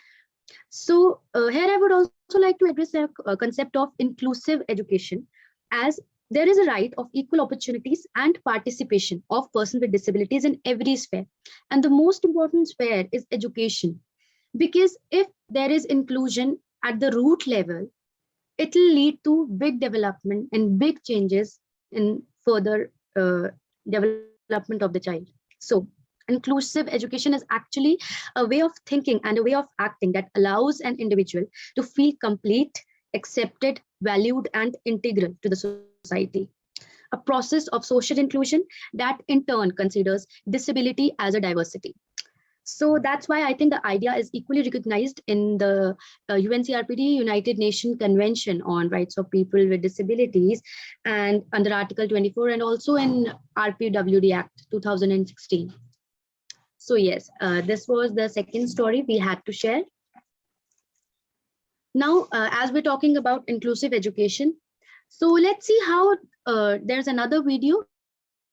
So here I would also like to address the concept of inclusive education, as there is a right of equal opportunities and participation of persons with disabilities in every sphere. And the most important sphere is education. Because if there is inclusion at the root level, it will lead to big development and big changes in further development of the child. So inclusive education is actually a way of thinking and a way of acting that allows an individual to feel complete, accepted, valued, and integral to the society. A process of social inclusion that in turn considers disability as a diversity. So that's why I think the idea is equally recognized in the UNCRPD, United Nations Convention on Rights of People with Disabilities, and under Article 24, and also in RPWD Act 2016. So yes, this was the second story we had to share. Now, as we're talking about inclusive education, so let's see how there's another video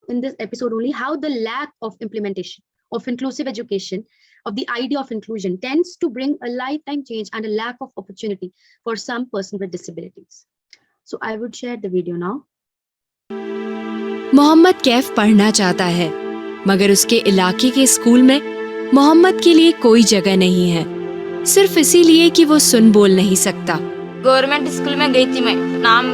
in this episode only, how the lack of implementation of inclusive education, of the idea of inclusion, tends to bring a lifetime change and a lack of opportunity for some person with disabilities. So I would share the video now.
Mohammad Kaif पढ़ना चाहता है, मगर उसके इलाके के school में मोहम्मद के लिए कोई जगह नहीं है, सिर्फ इसीलिए कि वो सुन बोल नहीं सकता।
गवर्नमेंट स्कूल में गई थी मैं, नाम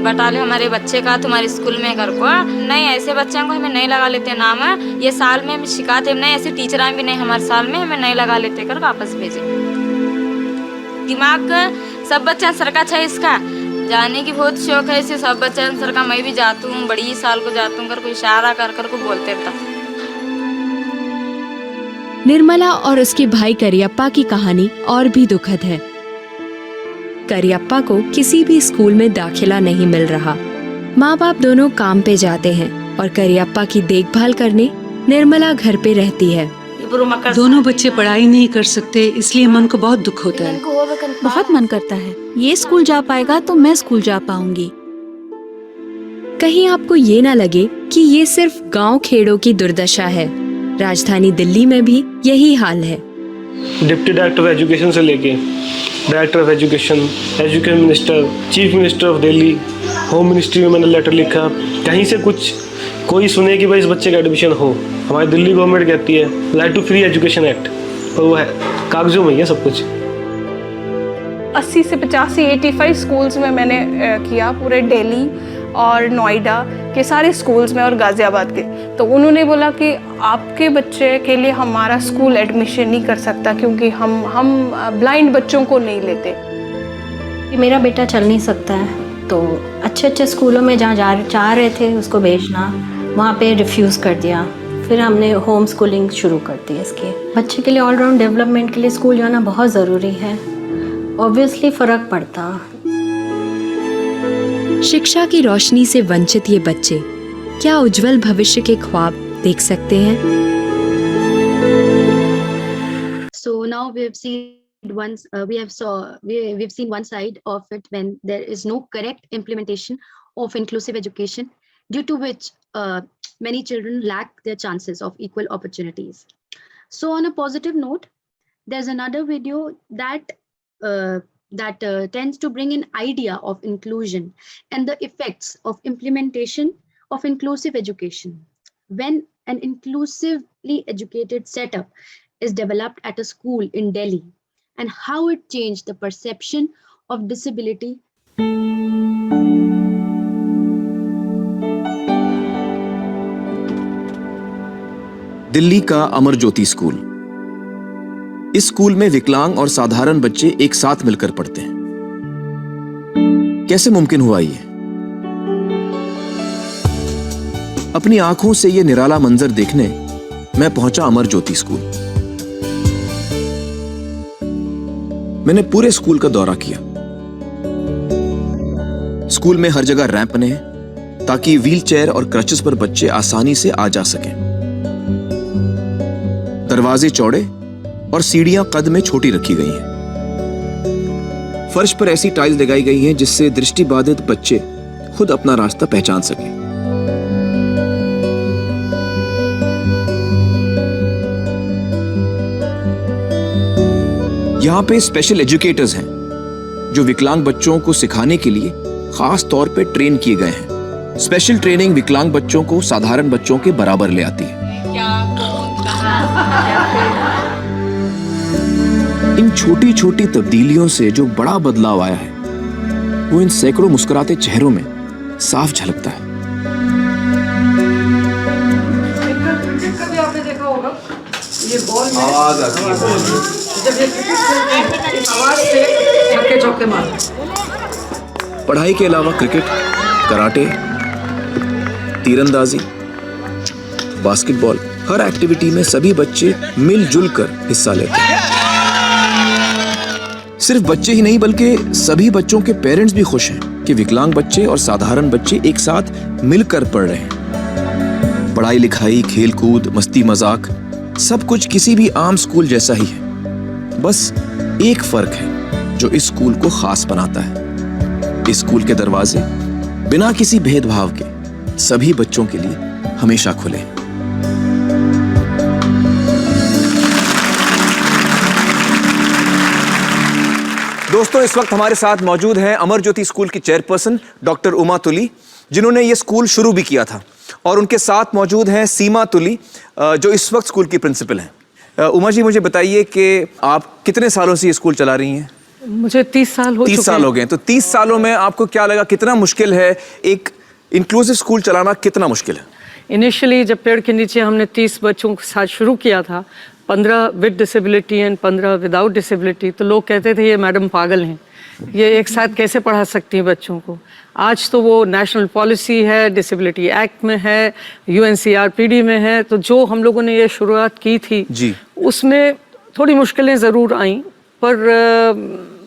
बता ले हमारे बच्चे का तुम्हारे स्कूल में कर को। नहीं, ऐसे बच्चों को हमें नहीं लगा लेते नाम, ये साल में हमें शिकायत है, नहीं ऐसे टीचर भी नहीं हमारे साल में हमें नहीं लगा लेते कर वापस भेजे। दिमाग सब बच्चा सरका है, इसका जाने की बहुत शौक है, इसे सब बच्चा सरका मैं भी जाती हूँ, बड़ी साल को जाती हूँ कर कोई इशारा कर कर को बोलते था।
निर्मला और उसके भाई करियप्पा की कहानी और भी दुखद है। करियप्पा को किसी भी स्कूल में दाखिला नहीं मिल रहा। माँ बाप दोनों काम पे जाते हैं और करियप्पा की देखभाल करने निर्मला घर पे रहती है।
दोनों बच्चे पढ़ाई नहीं कर सकते, इसलिए मन को बहुत दुख होता है।
बहुत मन करता है, ये स्कूल जा पाएगा तो मैं स्कूल जा पाऊंगी।
कहीं आपको ये ना लगे कि ये सिर्फ गांव खेड़ों की दुर्दशा है, राजधानी दिल्ली में भी यही हाल है।
डिप्टी डायरेक्टर ऑफ एजुकेशन से लेके director of education, education minister, chief minister of Delhi, home ministry में मैंने लेटर लिखा, कहीं से कुछ कोई सुने कि भाई इस बच्चे का एडमिशन हो। हमारी दिल्ली गवर्नमेंट कहती है right to free education act, और वो है कागजों में है सब कुछ।
80 से 85, 85 स्कूल्स में मैंने किया, पूरे दिल्ली और नोएडा के सारे स्कूल्स में और गाज़ियाबाद के। तो उन्होंने बोला कि आपके बच्चे के लिए हमारा स्कूल एडमिशन नहीं कर सकता, क्योंकि हम ब्लाइंड बच्चों को नहीं लेते।
मेरा बेटा चल नहीं सकता है, तो अच्छे अच्छे स्कूलों में जहाँ चाह रहे थे उसको भेजना, वहाँ पे रिफ्यूज़ कर दिया। फिर हमने होम स्कूलिंग शुरू कर दी। इसके बच्चे के लिए ऑलराउंड डेवलपमेंट के लिए स्कूल जाना बहुत ज़रूरी है, ऑब्वियसली फ़र्क पड़ता।
शिक्षा की रोशनी से वंचित ये बच्चे क्या उज्जवल भविष्य के ख्वाब देख सकते हैं?
So now we've seen one side of it when there is no correct implementation of inclusive education, due to which many children lack their chances of equal opportunities. So on a positive note, there's another video that tends to bring an idea of inclusion and the effects of implementation of inclusive education. When an inclusively educated setup is developed at a school in Delhi, and how it changed the perception of disability.
Delhi का Amar Jyoti school. इस school में विकलांग और साधारण बच्चे एक साथ मिलकर पढ़ते हैं। कैसे मुमकिन हुआ ये? अपनी आंखों से ये निराला मंजर देखने मैं पहुंचा अमर ज्योति स्कूल। मैंने पूरे स्कूल का दौरा किया। स्कूल में हर जगह रैंप बने हैं ताकि व्हीलचेयर और क्रचेस पर बच्चे आसानी से आ जा सकें। दरवाजे चौड़े और सीढ़ियां कद में छोटी रखी गई हैं। फर्श पर ऐसी टाइल्स लगाई गई हैं जिससे दृष्टिबाधित बच्चे खुद अपना रास्ता पहचान सकें। यहां पे स्पेशल एजुकेटर्स हैं जो विकलांग बच्चों को सिखाने के लिए खास तौर पे ट्रेन किए गए हैं। स्पेशल ट्रेनिंग विकलांग बच्चों को साधारण बच्चों के बराबर ले आती है। इन छोटी छोटी तब्दीलियों से जो बड़ा बदलाव आया है वो इन सैकड़ों मुस्कुराते चेहरों में साफ झलकता है।
कभी आपने देखा होगा ये बॉल में आवाज आती है, जब ये क्रिकेट खेलते हैं इस आवाज से छक्के चौके मारते।
पढ़ाई के अलावा क्रिकेट, कराटे, तीरंदाजी, बास्केटबॉल, हर एक्टिविटी में सभी बच्चे मिलजुल कर हिस्सा लेते हैं। सिर्फ बच्चे ही नहीं बल्कि सभी बच्चों के पेरेंट्स भी खुश हैं कि विकलांग बच्चे और साधारण बच्चे एक साथ मिलकर पढ़ रहे हैं। पढ़ाई लिखाई, खेल कूद, मस्ती मजाक सब कुछ किसी भी आम स्कूल जैसा ही है। बस एक फर्क है जो इस स्कूल को खास बनाता है। इस स्कूल के दरवाजे बिना किसी भेदभाव के सभी बच्चों के लिए हमेशा खुले। दोस्तों, इस वक्त हमारे साथ मौजूद हैं अमर ज्योति स्कूल की चेयरपर्सन डॉक्टर उमा तुली, जिन्होंने ये स्कूल शुरू भी किया था, और उनके साथ मौजूद हैं सीमा तुली जो इस वक्त स्कूल की प्रिंसिपल हैं। उमा जी, मुझे बताइए कि आप कितने सालों से ये स्कूल चला रही हैं?
मुझे 30 साल हो
30 साल हो गए। तो 30 सालों में आपको क्या लगा, कितना मुश्किल है एक इंक्लूसिव स्कूल चलाना, कितना मुश्किल है?
इनिशियली जब पेड़ के नीचे हमने 30 बच्चों के साथ शुरू किया था, 15 with disability and 15 without disability, तो लोग कहते थे ये मैडम पागल हैं, ये एक साथ कैसे पढ़ा सकती हैं बच्चों को। आज तो वो नेशनल पॉलिसी है, डिसेबिलिटी एक्ट में है, UNCRPD में है। तो जो हम लोगों ने ये शुरुआत की थी
जी,
उसमें थोड़ी मुश्किलें ज़रूर आईं, पर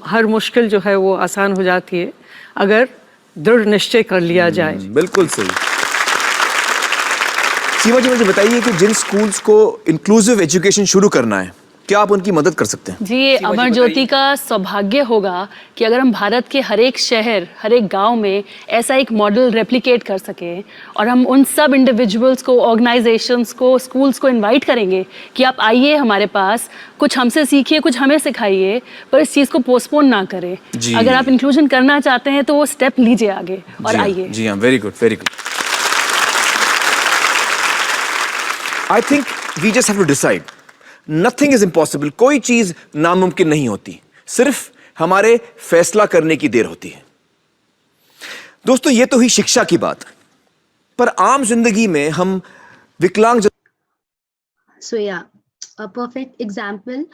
हर मुश्किल जो है वो आसान हो जाती है अगर दृढ़ निश्चय कर लिया जाए।
बिल्कुल सही। शिवा जी, मुझे बताइए कि जिन स्कूल्स को इंक्लूसिव एजुकेशन शुरू करना है, क्या आप उनकी मदद कर सकते हैं?
जी, अमर ज्योति का सौभाग्य होगा कि अगर हम भारत के हर एक शहर, हर एक गांव में ऐसा एक मॉडल रेप्लिकेट कर सकें और हम उन सब इंडिविजुअल्स को, ऑर्गेनाइजेशंस को, स्कूल्स को इनवाइट करेंगे कि आप आइए हमारे पास, कुछ हमसे सीखिए, कुछ हमें सिखाइए, पर इस चीज़ को पोस्टपोन ना करें। अगर आप इंक्लूजन करना चाहते हैं तो वो स्टेप लीजिए आगे और आइए।
जी हाँ, very good, very good. I think we just have to decide, nothing is impossible. कोई चीज नामुमकिन नहीं होती, सिर्फ हमारे फैसला करने की देर होती है। दोस्तों, ये तो हुई शिक्षा की बात, पर आम जिंदगी में हम विकलांग
So yeah, a perfect example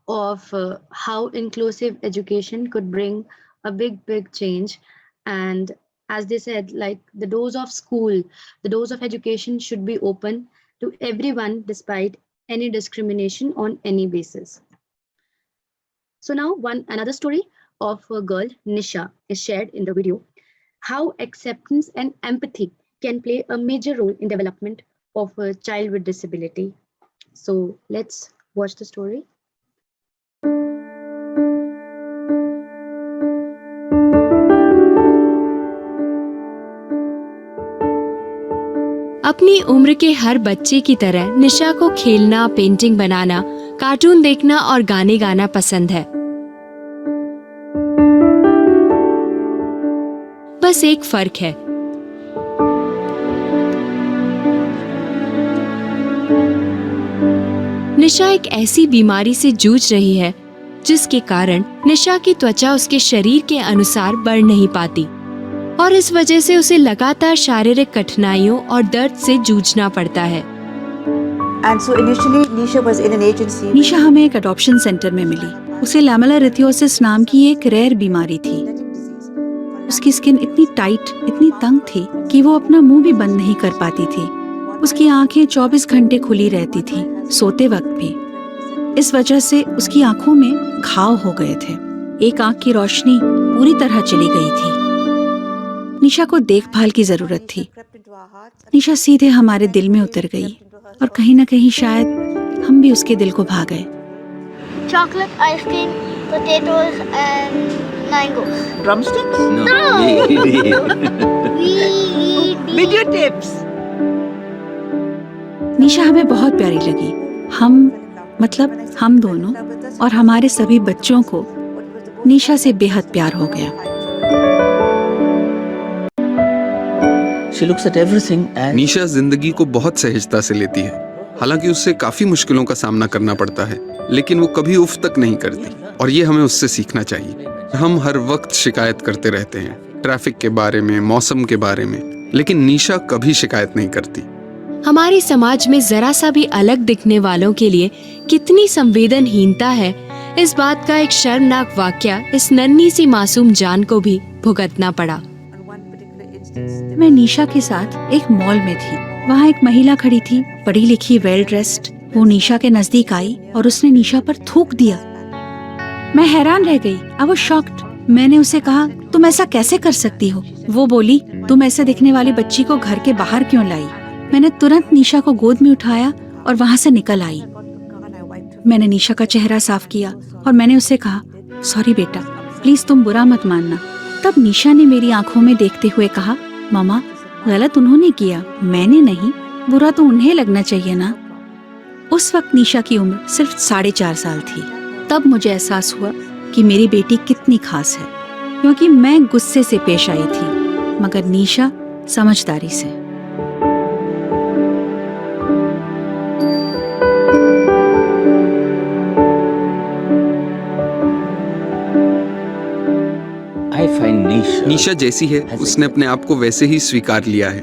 of how inclusive education could bring a big change. And as they said, like the doors of school, the doors of education should be open to everyone despite any discrimination on any basis. So now another story of a girl, Nisha, is shared in the video. How acceptance and empathy can play a major role in development of a child with disability. So let's watch the story.
अपनी उम्र के हर बच्चे की तरह निशा को खेलना, painting बनाना, cartoon देखना और गाने गाना पसंद है। बस एक फर्क है, निशा एक ऐसी बीमारी से जूझ रही है जिसके कारण निशा की त्वचा उसके शरीर के अनुसार बढ़ नहीं पाती और इस वजह से उसे लगातार शारीरिक कठिनाइयों और दर्द से जूझना पड़ता है।
निशा हमें एक अडॉप्शन सेंटर में मिली। उसे लैमेलारिथियोसिस नाम की एक रेयर बीमारी थी। उसकी स्किन इतनी टाइट, इतनी तंग थी कि वो अपना मुंह भी बंद नहीं कर पाती थी। उसकी आंखें 24 घंटे खुली रहती थी, सोते वक्त भी। इस वजह से उसकी आंखों में घाव हो गए थे। एक आंख की रोशनी पूरी तरह चली गई थी। निशा को देखभाल की जरूरत थी। निशा सीधे हमारे दिल में उतर गई और कहीं ना कहीं शायद हम भी उसके दिल को भा गए।
Chocolate, ice cream, potatoes and mangoes.
Drumsticks?
No.
Video tips.
निशा हमें बहुत प्यारी लगी। हम दोनों और हमारे सभी बच्चों को निशा से बेहद प्यार हो गया।
She looks at everything and...
निशा जिंदगी को बहुत सहजता से लेती है। हालांकि उससे काफी मुश्किलों का सामना करना पड़ता है, लेकिन वो कभी उफ तक नहीं करती और ये हमें उससे सीखना चाहिए। हम हर वक्त शिकायत करते रहते हैं, ट्रैफिक के बारे में, मौसम के बारे में, लेकिन निशा कभी शिकायत नहीं करती।
हमारे समाज में जरा सा भी अलग दिखने वालों के लिए कितनी संवेदनहीनता है, इस बात का एक शर्मनाक वाकया इस नन्ही सी मासूम जान को भी भुगतना पड़ा।
मैं निशा के साथ एक मॉल में थी। वहाँ एक महिला खड़ी थी, पढ़ी लिखी, वेल ड्रेस्ड। वो निशा के नजदीक आई और उसने निशा पर थूक दिया। मैं हैरान रह गई। I was shocked. मैंने उसे कहा, तुम ऐसा कैसे कर सकती हो? वो बोली, तुम ऐसे दिखने वाली बच्ची को घर के बाहर क्यों लाई? मैंने तुरंत निशा को गोद में उठाया और वहाँ से निकल आई। मैंने निशा का चेहरा साफ किया और मैंने उसे कहा, सॉरी बेटा, प्लीज तुम बुरा मत मानना। तब निशा ने मेरी आंखों में देखते हुए कहा, मामा, गलत उन्होंने किया, मैंने नहीं। बुरा तो उन्हें लगना चाहिए ना। उस वक्त निशा की उम्र सिर्फ 4.5 साल थी। तब मुझे एहसास हुआ कि मेरी बेटी कितनी खास है, क्योंकि मैं गुस्से से पेश आई थी मगर निशा समझदारी से।
find Nisha.
निशा जैसी है उसने अपने आप को वैसे ही स्वीकार लिया है।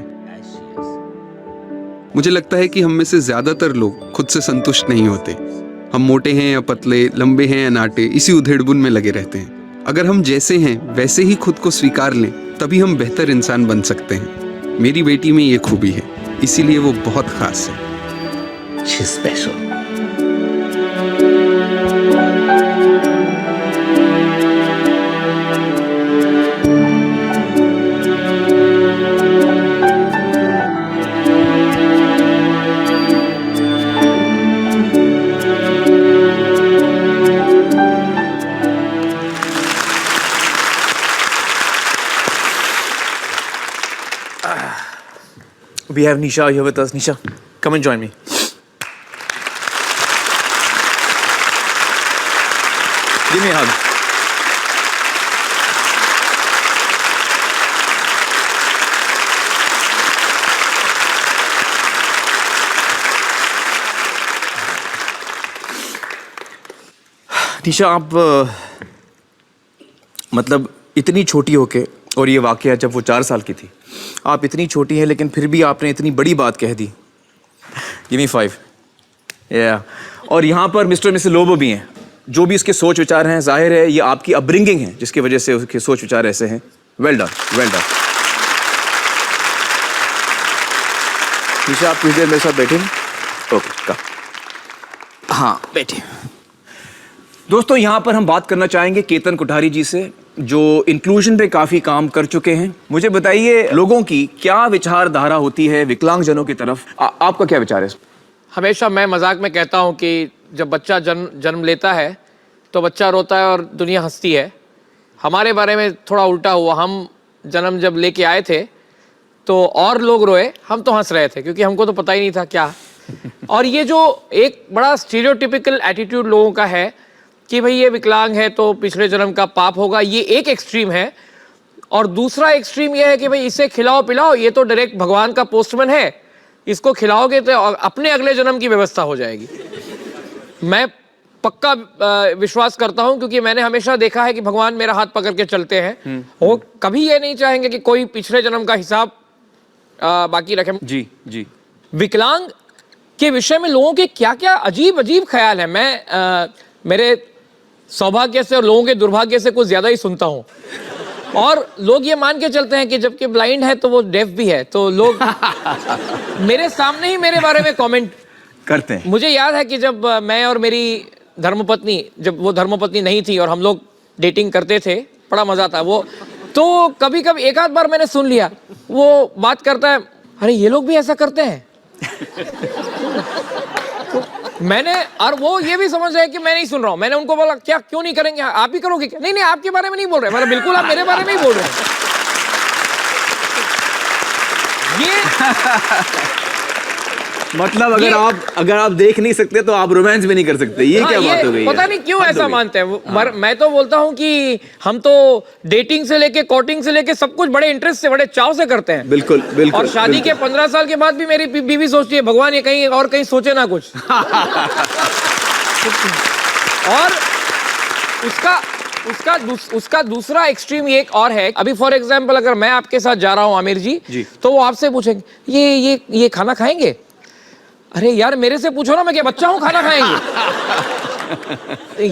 मुझे लगता है कि हम में से ज्यादातर लोग खुद से संतुष्ट नहीं होते। हम मोटे हैं या पतले, लंबे हैं या नाटे, इसी उधेड़बुन में लगे रहते हैं। अगर हम जैसे हैं वैसे ही खुद को स्वीकार लें, तभी हम बेहतर इंसान बन सकते हैं। मेरी बेटी में ये खूबी है, इसीलिए वो बहुत खास है।
She's special.
We have Nisha here with us. Nisha, come and join me. Give me a hug. निशा, आप मतलब इतनी छोटी होके, और ये वाकया जब वो 4 साल की थी, आप इतनी छोटी हैं लेकिन फिर भी आपने इतनी बड़ी बात कह दी। Give me 5. Yeah. और यहाँ पर मिस्टर मिसेस लोबो भी हैं। जो भी इसके सोच विचार हैं, जाहिर है ये आपकी अपब्रिंगिंग है जिसकी वजह से उसके सोच विचार ऐसे हैं। Well done, well done. Nisha, आप कुछ देर मेरे साथ बैठेंगे? ओके, का हाँ बैठिए। दोस्तों, यहाँ पर हम बात करना चाहेंगे केतन कोठारी जी से, जो इंक्लूजन पे काफ़ी काम कर चुके हैं। मुझे बताइए, लोगों की क्या विचारधारा होती है विकलांगजनों की तरफ? आपका क्या विचार है?
हमेशा मैं मजाक में कहता हूँ कि जब बच्चा जन्म लेता है तो बच्चा रोता है और दुनिया हंसती है। हमारे बारे में थोड़ा उल्टा हुआ। हम जन्म जब लेके आए थे तो और लोग रोए, हम तो हंस रहे थे क्योंकि हमको तो पता ही नहीं था क्या। और ये जो एक बड़ा स्टीरियोटिपिकल एटीट्यूड लोगों का है कि भाई ये विकलांग है तो पिछले जन्म का पाप होगा, ये एक एक्सट्रीम है। और दूसरा एक्सट्रीम ये है कि भाई इसे खिलाओ पिलाओ, ये तो डायरेक्ट भगवान का पोस्टमैन है, इसको खिलाओगे तो अपने अगले जन्म की व्यवस्था हो जाएगी। मैं पक्का विश्वास करता हूं क्योंकि मैंने हमेशा देखा है कि भगवान मेरा हाथ पकड़ के चलते हैं। वो कभी ये नहीं चाहेंगे कि कोई पिछले जन्म का हिसाब बाकी रखे।
जी जी।
विकलांग के विषय में लोगों के क्या क्या अजीब अजीब ख्याल है। मैं मेरे सौभाग्य से और लोगों के दुर्भाग्य से कुछ ज्यादा ही सुनता हूं। और लोग ये मान के चलते हैं कि जबकि ब्लाइंड है तो वो डेफ भी है, तो लोग मेरे सामने ही मेरे बारे में कमेंट
करते हैं।
मुझे याद है कि जब मैं और मेरी धर्मपत्नी, जब वो धर्मपत्नी नहीं थी और हम लोग डेटिंग करते थे, बड़ा मजा था वो। तो कभी कभी एक आध बार मैंने सुन लिया, वो बात करता है, अरे ये लोग भी ऐसा करते हैं। मैंने, और वो ये भी समझ रहे हैं कि मैं नहीं सुन रहा हूं। मैंने उनको बोला, क्या क्यों नहीं करेंगे, आप ही करोगे क्या? नहीं नहीं, आपके बारे में नहीं बोल रहे। मतलब बिल्कुल आप मेरे बारे में ही बोल रहे हैं। ये
मतलब अगर आप देख नहीं सकते तो आप रोमांस भी नहीं कर सकते, ये क्या बात हो गई?
पता नहीं क्यों ऐसा मानते हैं। मैं तो बोलता हूं कि हम तो डेटिंग से लेके कोर्टिंग से लेके सब कुछ बड़े इंटरेस्ट से, बड़े चाव से करते हैं।
बिल्कुल बिल्कुल।
और शादी के 15 साल के बाद भी मेरी बीवी सोचती है, भगवान ये कहीं और कहीं सोचे ना कुछ। और उसका दूसरा एक्सट्रीम ये एक और है। अभी फॉर एग्जाम्पल, अगर मैं आपके साथ जा रहा हूं आमिर जी, तो वो आपसे पूछेंगे ये खाना खाएंगे? अरे यार, मेरे से पूछो ना, मैं क्या बच्चा हूं खाना खाएंगे?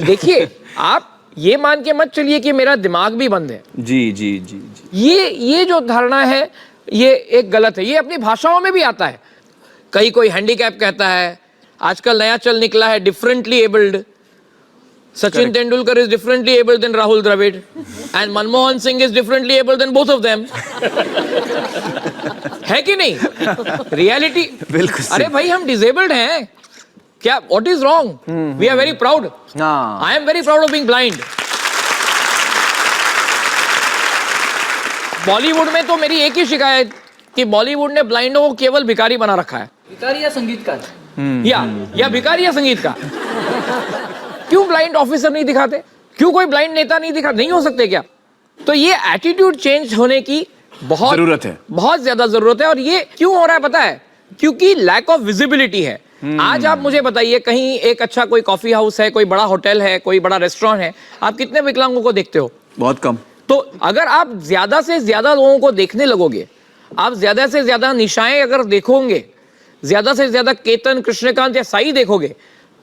देखिए, आप ये मान के मत चलिए कि मेरा दिमाग भी बंद है।
जी जी जी जी।
ये जो धारणा है ये एक गलत है। ये अपनी भाषाओं में भी आता है। कोई हैंडीकैप कहता है। आजकल नया चल निकला है differently abled. Sachin Tendulkar is differently able than Rahul Dravid, and Manmohan Singh is differently able than both of them. है कि नहीं? Reality.
बिल्कुल।
अरे भाई, हम disabled हैं क्या? What is wrong? We are very proud. I am very proud of being blind. Bollywood में तो मेरी एक ही शिकायत कि बॉलीवुड ने ब्लाइंडों को केवल भिखारी बना रखा है।
भिखारी या संगीतकार?
या भिखारी या संगीतकार। क्यों ब्लाइंड ऑफिसर नहीं दिखाते? क्यों कोई ब्लाइंड नेता नहीं दिखा? नहीं हो सकते क्या? तो ये एटीट्यूड चेंज होने की बहुत
जरूरत है,
बहुत ज्यादा जरूरत है। और ये क्यों हो रहा है पता है? क्योंकि लैक ऑफ विजिबिलिटी है। आज आप मुझे बताइए, कहीं एक अच्छा कोई कॉफी हाउस है, कोई बड़ा होटल है, कोई बड़ा रेस्टोरेंट है, आप कितने विकलांगों को देखते हो?
बहुत कम।
तो अगर आप ज्यादा से ज्यादा लोगों को देखने लगोगे, आप ज्यादा से ज्यादा निशाएं अगर देखोगे, ज्यादा से ज्यादा केतन, कृष्णकांत या साई देखोगे,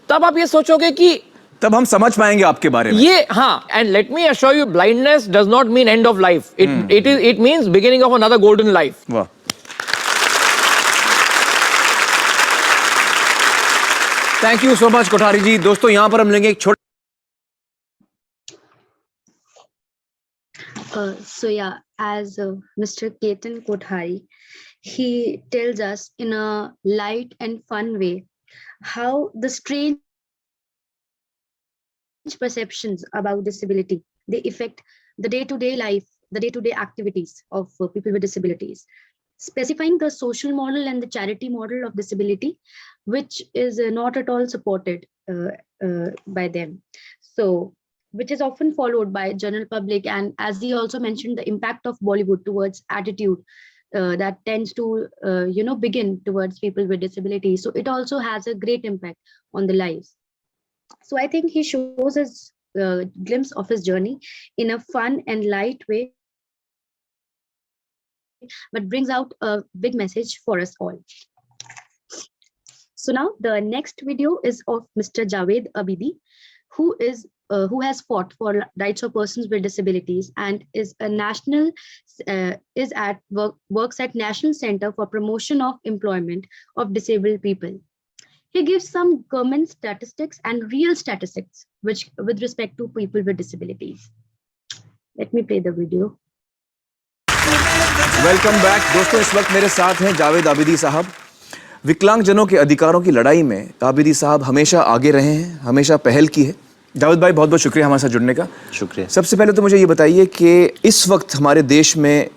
तब आप ये सोचोगे कि
तब हम समझ पाएंगे आपके बारे में।
ये हाँ, and let me assure you, blindness does not mean end of life, it means beginning of another golden life.
वाह, thank you so much Kothari ji. दोस्तों यहाँ पर हम लेंगे एक छोटा
So yeah, as Mr. Ketan Kothari, he tells us in a light and fun way how the strange perceptions about disability, they affect the day-to-day life, the day-to-day activities of people with disabilities, specifying the social model and the charity model of disability, which is not at all supported by them. So which is often followed by general public, and as he also mentioned, the impact of Bollywood towards attitude that tends to begin towards people with disabilities. So it also has a great impact on the lives. So I think he shows us a glimpse of his journey in a fun and light way, but brings out a big message for us all. So now the next video is of Mr. Javed Abidi, who has fought for rights of persons with disabilities and is a national works at National Center for Promotion of Employment of Disabled People. He gives some government statistics and real statistics which with respect to people with disabilities. Let me play the video.
Welcome back. दोस्तों इस वक्त मेरे साथ हैं जावेद आबिदी साहब। विकलांगजनों के अधिकारों की लड़ाई में आबिदी साहब हमेशा आगे रहे हैं, हमेशा पहल की है। जावेद भाई बहुत बहुत शुक्रिया हमारे साथ जुड़ने का।
शुक्रिया।
सबसे पहले तो मुझे ये बताइए कि इस वक्त हमारे देश में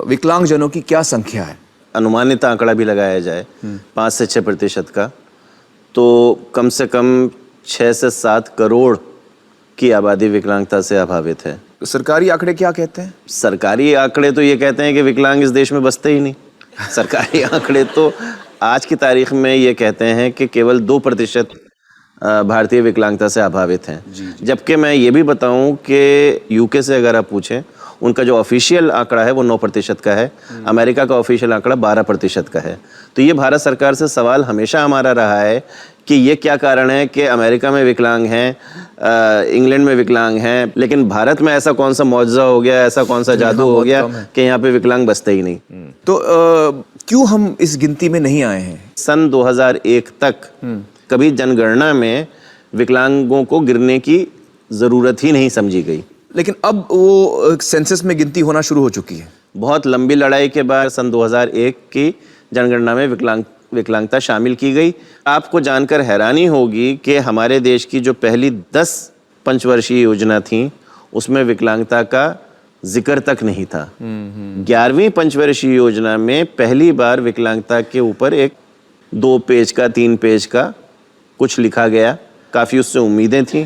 विकलांगजनों की क्या संख्या है?
अनुमानित आंकड़ा भी लगाया जाए 5 से 6% का, तो कम से कम 6 से 7 करोड़ की आबादी विकलांगता से अभावित है।
सरकारी आंकड़े क्या कहते हैं?
सरकारी आंकड़े तो ये कहते हैं कि विकलांग इस देश में बसते ही नहीं। सरकारी आंकड़े तो आज की तारीख में ये कहते हैं कि केवल 2% भारतीय विकलांगता से अभावित हैं। जबकि मैं ये भी बताऊं कि यूके से अगर आप पूछें, उनका जो ऑफिशियल आंकड़ा है वो 9% का है, अमेरिका का ऑफिशियल आंकड़ा 12% का है। तो ये भारत सरकार से सवाल हमेशा हमारा रहा है कि ये क्या कारण है कि अमेरिका में विकलांग हैं, इंग्लैंड में विकलांग हैं, लेकिन भारत में ऐसा कौन सा मौजज़ा हो गया, ऐसा कौन सा जादू हो गया कि यहाँ पे विकलांग बसते ही नहीं।
तो क्यों हम इस गिनती में नहीं आए हैं?
सन 2001 तक कभी जनगणना में विकलांगों को गिरने की ज़रूरत ही नहीं समझी गई,
लेकिन अब वो सेंसस में गिनती होना शुरू हो चुकी है।
बहुत लंबी लड़ाई के बाद सन 2001 की जनगणना में विकलांगता शामिल की गई। आपको जानकर हैरानी होगी कि हमारे देश की जो पहली 10 पंचवर्षीय योजना थी उसमें विकलांगता का जिक्र तक नहीं था। 11वीं पंचवर्षीय योजना में पहली बार विकलांगता के ऊपर एक 2 पेज का 3 पेज का कुछ लिखा गया। काफ़ी उससे उम्मीदें थीं,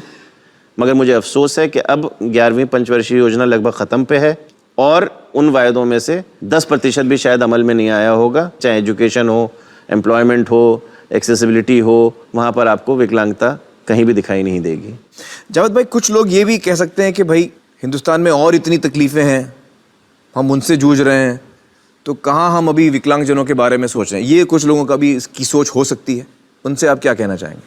मगर मुझे अफसोस है कि अब 11वीं पंचवर्षीय योजना लगभग ख़त्म पे है और उन वायदों में से 10% भी शायद अमल में नहीं आया होगा। चाहे एजुकेशन हो, एम्प्लॉयमेंट हो, एक्सेसिबिलिटी हो, वहाँ पर आपको विकलांगता कहीं भी दिखाई नहीं देगी।
जावेद भाई, कुछ लोग ये भी कह सकते हैं कि भाई हिंदुस्तान में और इतनी तकलीफ़ें हैं, हम उनसे जूझ रहे हैं, तो कहाँ हम अभी विकलांगजनों के बारे में सोच रहे हैं? ये कुछ लोगों का भी इसकी सोच हो सकती है, उनसे आप क्या कहना चाहेंगे?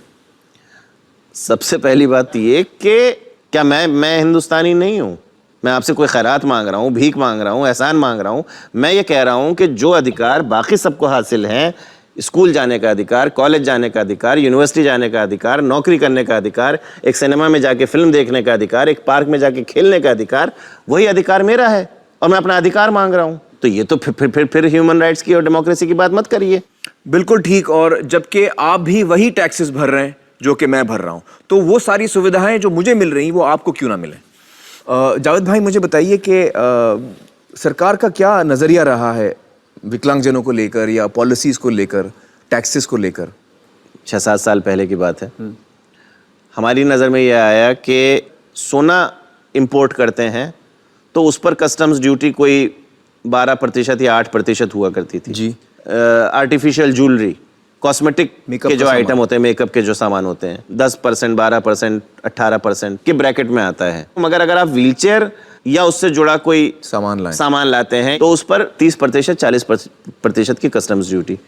सबसे पहली बात ये कि क्या मैं हिंदुस्तानी नहीं हूँ? मैं आपसे कोई खैरात मांग रहा हूँ, भीख मांग रहा हूँ, एहसान मांग रहा हूँ? मैं ये कह रहा हूँ कि जो अधिकार बाकी सबको हासिल हैं, स्कूल जाने का अधिकार, कॉलेज जाने का अधिकार, यूनिवर्सिटी जाने का अधिकार, नौकरी करने का अधिकार, एक सिनेमा में जाके फिल्म देखने का अधिकार, एक पार्क में जाके खेलने का अधिकार, वही अधिकार मेरा है और मैं अपना अधिकार मांग रहा हूँ। तो ये तो फिर ह्यूमन राइट्स की और डेमोक्रेसी की बात मत करिए।
बिल्कुल ठीक। और जबकि आप भी वही टैक्सेस भर रहे हैं जो कि मैं भर रहा हूँ, तो वो सारी सुविधाएं जो मुझे मिल रही वो आपको क्यों ना मिले? जावेद भाई, मुझे बताइए कि सरकार का क्या नज़रिया रहा है विकलांगजनों को लेकर या पॉलिसीज़ को लेकर, टैक्सेस को लेकर?
6-7 साल पहले की बात है। हमारी नज़र में यह आया कि सोना इंपोर्ट करते हैं तो उस पर कस्टम्स ड्यूटी कोई 12% या 8% हुआ करती थी जी। आर्टिफिशियल ज्वेलरी, कॉस्मेटिक के जो आइटम होते हैं, मेकअप के जो सामान होते हैं, 10%, 12%, 18% के ब्रैकेट में आता है। मगर अगर आप व्हीलचेयर या उससे जुड़ा कोई सामान लाते हैं तो उस पर 30% 40% की कस्टम्स ड्यूटी।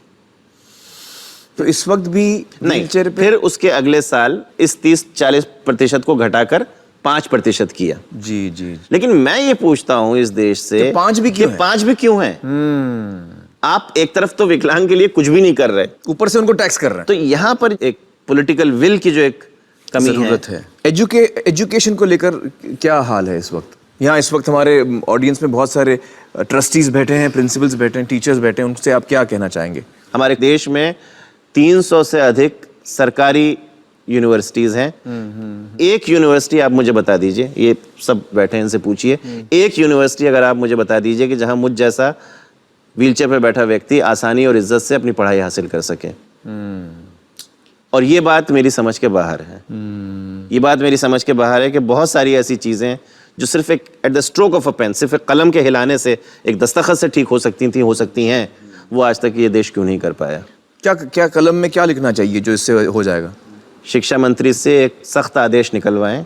तो इस वक्त भी
नहीं, फिर उसके अगले साल इस 30-40% को घटाकर 5% किया।
जी जी।
लेकिन मैं ये पूछता हूं इस देश से
5 भी क्यों है?
आप एक तरफ तो विकलांग के लिए कुछ भी नहीं कर रहे,
ऊपर से उनको टैक्स कर रहे हैं।
तो यहां पर एक पॉलिटिकल विल की जो एक कमी
जरूरत है। एजुकेशन को लेकर क्या हाल है इस वक्त? यहाँ इस वक्त हमारे ऑडियंस में बहुत सारे ट्रस्टीज बैठे हैं, प्रिंसिपल्स बैठे हैं, टीचर्स बैठे हैं, उनसे आप क्या कहना चाहेंगे?
हमारे देश में 300 से अधिक सरकारी यूनिवर्सिटीज हैं। एक यूनिवर्सिटी आप मुझे बता दीजिए, ये सब बैठे हैं इनसे पूछिए, एक यूनिवर्सिटी अगर आप मुझे बता दीजिए कि जहां मुझ जैसा व्हीलचेयर पर बैठा व्यक्ति आसानी और इज्जत से अपनी पढ़ाई हासिल कर सके। और ये बात मेरी समझ के बाहर है। ये बात मेरी समझ के बाहर है कि बहुत सारी ऐसी चीजें जो सिर्फ एक at the stroke of a pen, सिर्फ एक कलम के हिलाने से, एक दस्तखत से ठीक हो सकती हैं, वो आज तक ये देश क्यों नहीं कर पाया?
क्या कलम में क्या लिखना चाहिए जो इससे हो जाएगा?
शिक्षा मंत्री से एक सख्त आदेश निकलवाएं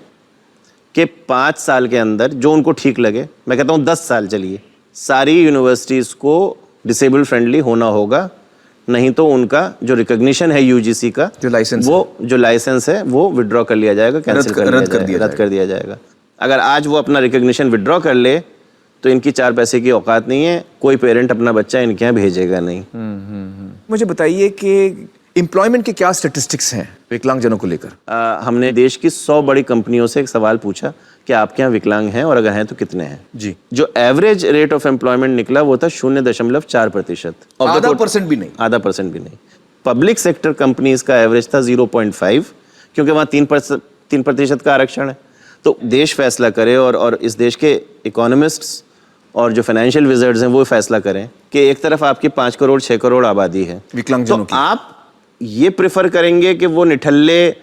कि 5 साल के अंदर जो उनको ठीक लगे, मैं कहता हूँ 10 साल चलिए, सारी यूनिवर्सिटीज को डिसेबल फ्रेंडली होना होगा, नहीं तो उनका जो रिकॉग्निशन है यूजीसी का, जो लाइसेंस है वो विड्रॉ कर लिया जाएगा, रद्द कर दिया जाएगा। अगर आज वो अपना रिकॉग्निशन विड्रॉ कर ले तो इनकी 4 पैसे की औकात नहीं है, कोई पेरेंट अपना बच्चा इनके यहाँ भेजेगा नहीं।
मुझे बताइए कि एम्प्लॉयमेंट के क्या स्टैटिस्टिक्स हैं विकलांगजनों को लेकर?
हमने देश की 100 बड़ी कंपनियों से एक सवाल पूछा कि आपके यहाँ विकलांग हैं और अगर हैं तो कितने हैं
जी।
जो एवरेज रेट ऑफ एम्प्लॉयमेंट निकला वो था 0.4%।
आधा परसेंट भी नहीं।
आधा परसेंट भी नहीं। पब्लिक सेक्टर कंपनीज का एवरेज था 0.5, क्योंकि वहाँ 3% का आरक्षण है। तो देश फैसला करे और इस देश के इकोनॉमिस्ट्स और जो फाइनेंशियल विजर्ड्स हैं वो फैसला करें कि एक तरफ आपकी 5 करोड़ 6 करोड़ आबादी है
विकलांगजनों
की, आप ये प्रेफर करेंगे कि वो निठल्ले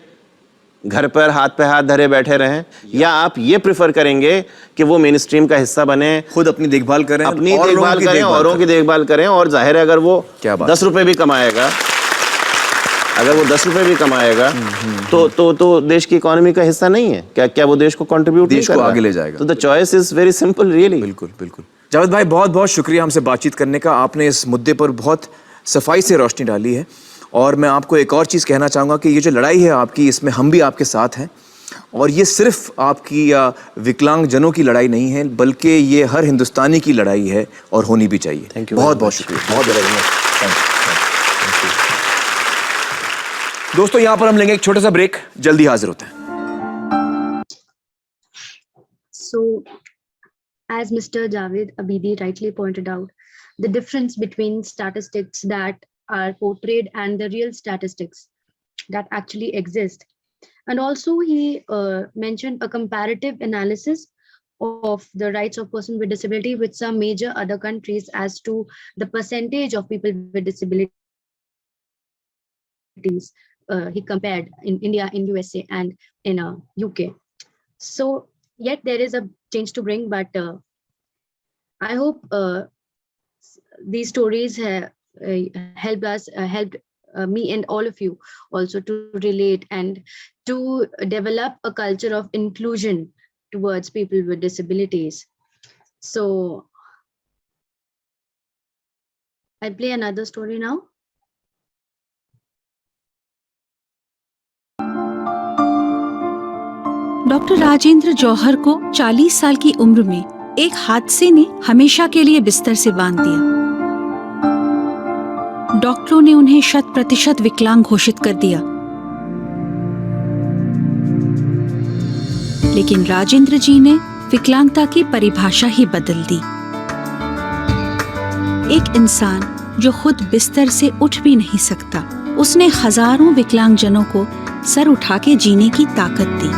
घर पर हाथ पे हाथ धरे बैठे रहें, या आप ये प्रेफर करेंगे कि वो मेन स्ट्रीम का हिस्सा बने,
खुद अपनी देखभाल करें,
औरों की देखभाल करें? और जाहिर है अगर वो 10 रुपए भी कमाएगा, अगर वो 10 रुपए भी कमाएगा तो देश की इकोनॉमी का हिस्सा नहीं है क्या? वो देश को कंट्रीब्यूट नहीं कर रहा,
आगे ले जाएगा।
तो the choice is very simple really.
बिल्कुल बिल्कुल। जावेद भाई बहुत बहुत शुक्रिया हमसे बातचीत करने का। आपने इस मुद्दे पर बहुत सफाई से रोशनी डाली है और मैं आपको एक और चीज़ कहना चाहूँगा कि ये जो लड़ाई है आपकी, इसमें हम भी आपके साथ हैं और ये सिर्फ आपकी या विकलांगजनों की लड़ाई नहीं है, बल्कि ये हर हिंदुस्तानी की लड़ाई है और होनी भी चाहिए।
थैंक यू,
बहुत बहुत शुक्रिया। बहुत दोस्तों, यहाँ पर हम लेंगे एक छोटा सा ब्रेक, जल्दी हाजिर होते हैं।
So, as Mr. Javed Abidi rightly pointed out, the difference between statistics that are portrayed and the real statistics that actually exist. And also he mentioned a comparative analysis of the rights of person with disability with some major other countries as to the percentage of people with disabilities. He compared in India, in USA, and in UK. So yet there is a change to bring, but I hope these stories have helped me and all of you also to relate and to develop a culture of inclusion towards people with disabilities. So I'll play another story now.
Doctor Rajendra Johar को 40 साल की उम्र में एक हादसे ने हमेशा के लिए बिस्तर से बांध दिया। डॉक्टरों ने उन्हें 100% विकलांग घोषित कर दिया। लेकिन राजेंद्र जी ने विकलांगता की परिभाषा ही बदल दी। एक इंसान जो खुद बिस्तर से उठ भी नहीं सकता, उसने हजारों विकलांगजनों को सर उठा के जीने की ताकत दी।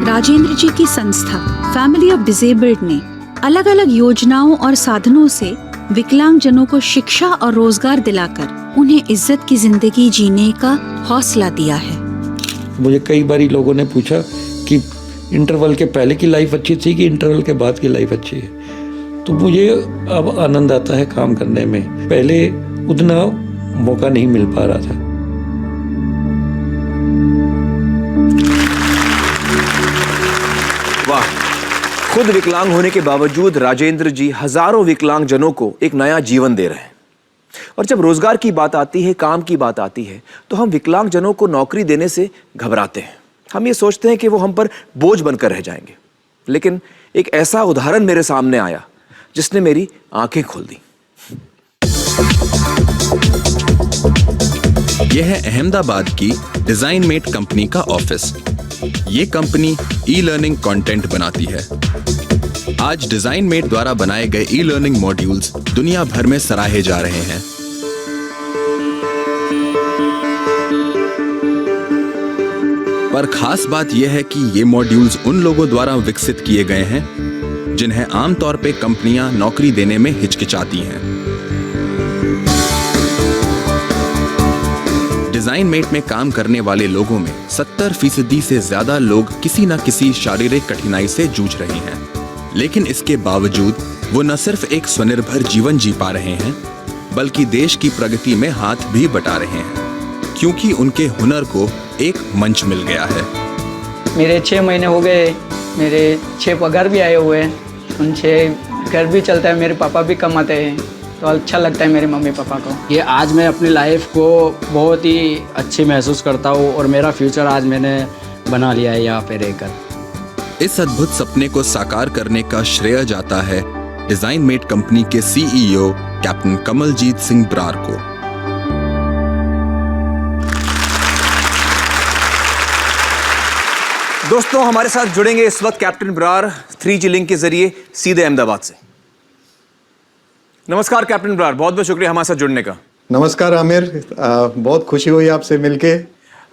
राजेंद्र जी की संस्था फैमिली ऑफ डिसेबल्ड ने अलग अलग योजनाओं और साधनों से विकलांगजनों को शिक्षा और रोजगार दिलाकर उन्हें इज्जत की जिंदगी जीने का हौसला दिया है।
मुझे कई बारी लोगों ने पूछा कि इंटरवल के पहले की लाइफ अच्छी थी कि इंटरवल के बाद की लाइफ अच्छी है, तो मुझे अब आनंद आता है काम करने में। पहले उतना मौका नहीं मिल पा रहा था।
वाह, खुद विकलांग होने के बावजूद राजेंद्र जी हजारों विकलांग जनों को एक नया जीवन दे रहे हैं। और जब रोजगार की बात आती है, काम की बात आती है, तो हम विकलांग जनों को नौकरी देने से घबराते हैं। हम ये सोचते हैं कि वो हम पर बोझ बनकर रह जाएंगे। लेकिन एक ऐसा उदाहरण मेरे सामने आया जिसने मेरी आंखें खोल दी।
यह है अहमदाबाद की डिजाइन मेट कंपनी का ऑफिस। ये कंपनी ई लर्निंग कंटेंट बनाती है। आज डिजाइन मेट द्वारा बनाए गए ई लर्निंग मॉड्यूल्स दुनिया भर में सराहे जा रहे हैं। पर खास बात यह है कि ये मॉड्यूल्स उन लोगों द्वारा विकसित किए गए हैं जिन्हें आमतौर पे कंपनियां नौकरी देने में हिचकिचाती हैं। डिजाइन मेट में काम करने वाले लोगों में 70% से ज्यादा लोग किसी न किसी शारीरिक कठिनाई से जूझ रहे हैं। लेकिन इसके बावजूद वो न सिर्फ एक स्वनिर्भर जीवन जी पा रहे हैं, बल्कि देश की प्रगति में हाथ भी बटा रहे हैं, क्योंकि उनके हुनर को एक मंच मिल गया है।
मेरे 6 महीने हो गए, मेरे 6 पगार भी आए हुए हैं, उन 6 घर भी चलता है, मेरे पापा भी कमाते हैं, तो अच्छा लगता है मेरे मम्मी पापा को।
ये आज मैं अपनी लाइफ को बहुत ही अच्छी महसूस करता हूँ और मेरा फ्यूचर आज मैंने बना लिया है यहाँ पे रहकर।
इस अद्भुत सपने को साकार करने का श्रेय जाता है डिजाइन मेट कंपनी के सीईओ कैप्टन कमलजीत सिंह ब्रार को।
दोस्तों, हमारे साथ जुड़ेंगे इस वक्त कैप्टन ब्रार 3G लिंक के जरिए सीधे अहमदाबाद से। नमस्कार कैप्टन ब्रार, बहुत बहुत शुक्रिया हमारे साथ जुड़ने का।
नमस्कार आमिर, बहुत खुशी हुई आपसे मिलके।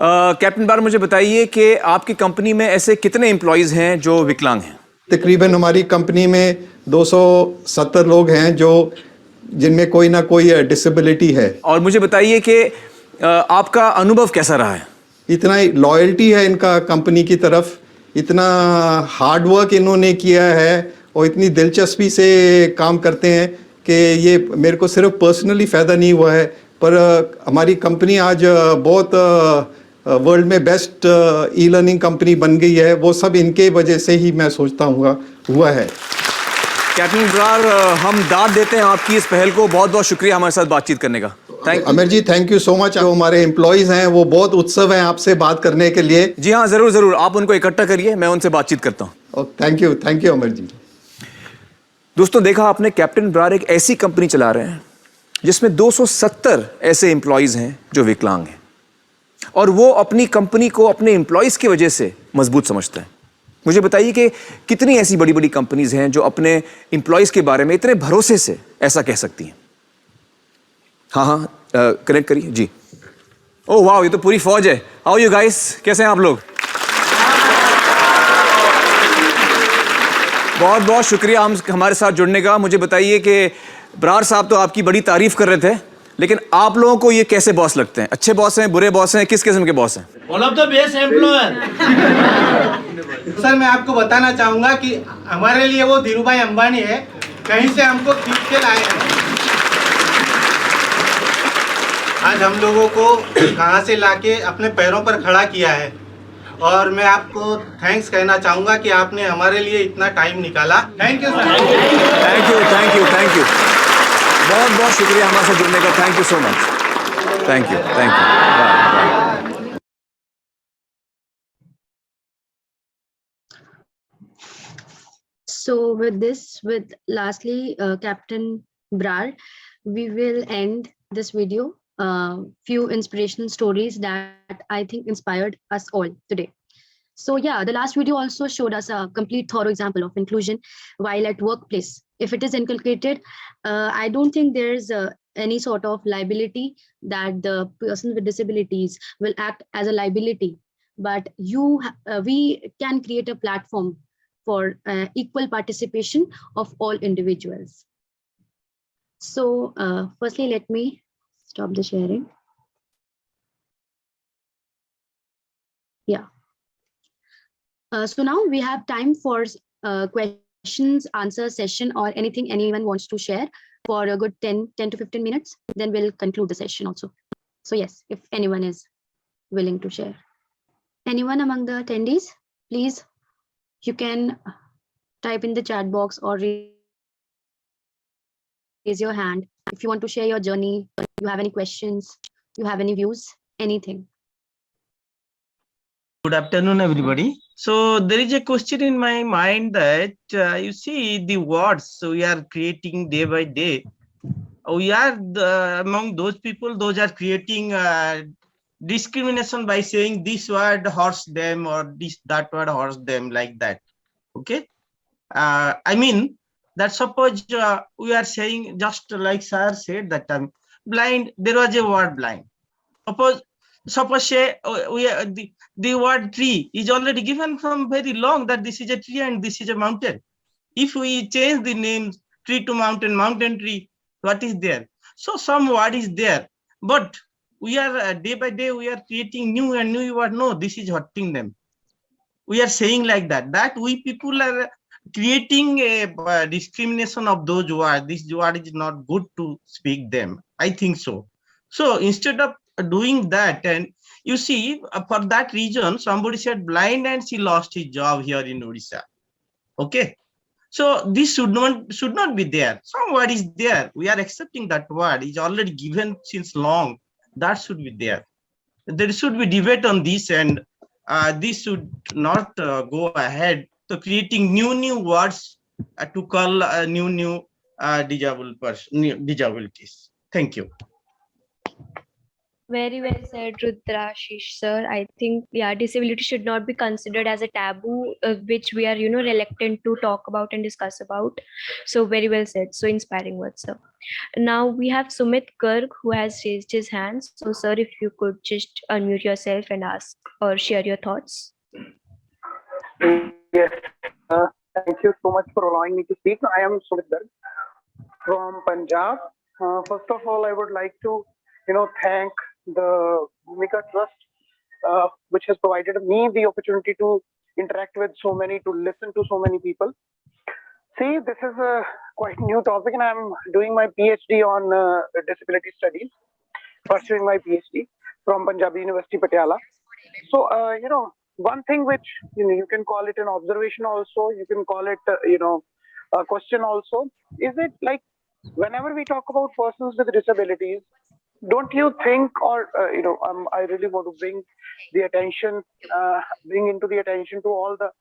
कैप्टन ब्रार, मुझे बताइए कि आपकी कंपनी में ऐसे कितने एम्प्लॉयज हैं जो विकलांग हैं?
तकरीबन हमारी कंपनी में 270 लोग हैं जो जिनमें कोई ना कोई डिसेबिलिटी है।
और मुझे बताइए कि आपका अनुभव कैसा रहा है?
इतना लॉयल्टी है इनका कंपनी की तरफ, इतना हार्ड वर्क इन्होंने किया है और इतनी दिलचस्पी से काम करते हैं कि ये मेरे को सिर्फ पर्सनली फ़ायदा नहीं हुआ है, पर हमारी कंपनी आज बहुत वर्ल्ड में बेस्ट ई लर्निंग कंपनी बन गई है। वो सब इनके वजह से ही मैं सोचता हूँ हुआ है।
कैप्टन ब्रार, हम दाद देते हैं आपकी इस पहल को। बहुत बहुत शुक्रिया हमारे साथ बातचीत करने का।
Amar ji, thank you so much. हमारे एम्प्लॉयज हैं वो बहुत उत्सव हैं आपसे बात करने के लिए।
जी हाँ, जरूर जरूर, आप उनको इकट्ठा करिए, मैं उनसे बातचीत करता हूँ।
Thank you Amar ji.
दोस्तों, देखा आपने, कैप्टन ब्रार एक ऐसी कंपनी चला रहे हैं जिसमें 270 ऐसे एम्प्लॉयज हैं जो विकलांग हैं, और वो अपनी कंपनी को अपने एम्प्लॉयज की वजह से मजबूत समझते हैं। मुझे बताइए कि कितनी ऐसी बड़ी बड़ी कंपनीज हैं जो अपने एम्प्लॉयज के बारे में इतने भरोसे से ऐसा कह सकती हैं? हाँ, कनेक्ट करिए जी। ओह वाह, ये तो पूरी फौज है। हाउ यू गाइस, कैसे हैं आप लोग? बहुत बहुत शुक्रिया हमारे साथ जुड़ने का। मुझे बताइए कि ब्रार साहब तो आपकी बड़ी तारीफ कर रहे थे, लेकिन आप लोगों को ये कैसे बॉस लगते हैं? अच्छे बॉस हैं, बुरे बॉस हैं, किस किस्म के बॉस हैं?
One of the best employer. Sir, मैं आपको बताना चाहूंगा कि हमारे लिए वो धीरूभाई अंबानी है, कहीं से हमको खींच के लाए हैं। आज हम लोगों को कहां से लाके अपने पैरों पर खड़ा किया है, और मैं आपको थैंक्स कहना चाहूंगा कि आपने हमारे लिए इतना टाइम निकाला। Thank you sir.
Thank you. बहुत बहुत शुक्रिया हमारे साथ जुड़ने का। Thank you so much. Thank you.
So with lastly Captain Brar, we will end this video. Few inspirational stories that I think inspired us all today. So yeah, the last video also showed us a complete thorough example of inclusion while at workplace. If it is inculcated, I don't think there's any sort of liability that the person with disabilities will act as a liability. But we can create a platform for equal participation of all individuals. So firstly, let me stop the sharing. Yeah. So now we have time for questions, answer session, or anything anyone wants to share for a good 10 to 15 minutes. Then we'll conclude the session also. So yes, if anyone is willing to share. Anyone among the attendees, please, you can type in the chat box or raise your hand if you want to share your journey, you have any questions, you have any views, anything.
Good afternoon, everybody. So there is a question in my mind that you see the words we are creating day by day. We are among those people, those are creating discrimination by saying this word hurts them or that word hurts them, like that. Okay. I mean that suppose we are saying, just like sir said, that blind, there was a word blind. Suppose say the word tree is already given from very long, that this is a tree and this is a mountain. If we change the names tree to mountain, mountain tree, what is there? So some word is there, but we are day by day we are creating new and new word. No, this is hurting them. We are saying like that we people are creating a discrimination of those words. This word is not good to speak them. I think so. So instead of doing that, and you see, for that reason, somebody said blind and she lost his job here in Odisha. Okay. So this should not be there. Some word is there. We are accepting that word is already given since long. That should be there. There should be debate on this, and this should not go ahead to creating new words to call new disabilities. Thank you.
Very well said, Rudrashish sir. I think, yeah, disability should not be considered as a taboo, which we are, reluctant to talk about and discuss about. So very well said. So inspiring words, sir. Now we have Sumit Garg who has raised his hand. So sir, if you could just unmute yourself and ask or share your thoughts.
Yes, thank you so much for allowing me to speak. I am Sumit Garg from Punjab. First of all, I would like to, thank the Bhumika Trust, which has provided me the opportunity to interact with so many, to listen to so many people. See, this is a quite new topic, and I'm doing my PhD on disability studies, pursuing my PhD from Punjabi University, Patiala. So, one thing which, you can call it an observation also, you can call it, a question also, is it like, whenever we talk about persons with disabilities, don't you think, or, I really want to bring the attention, bring into the attention to all the,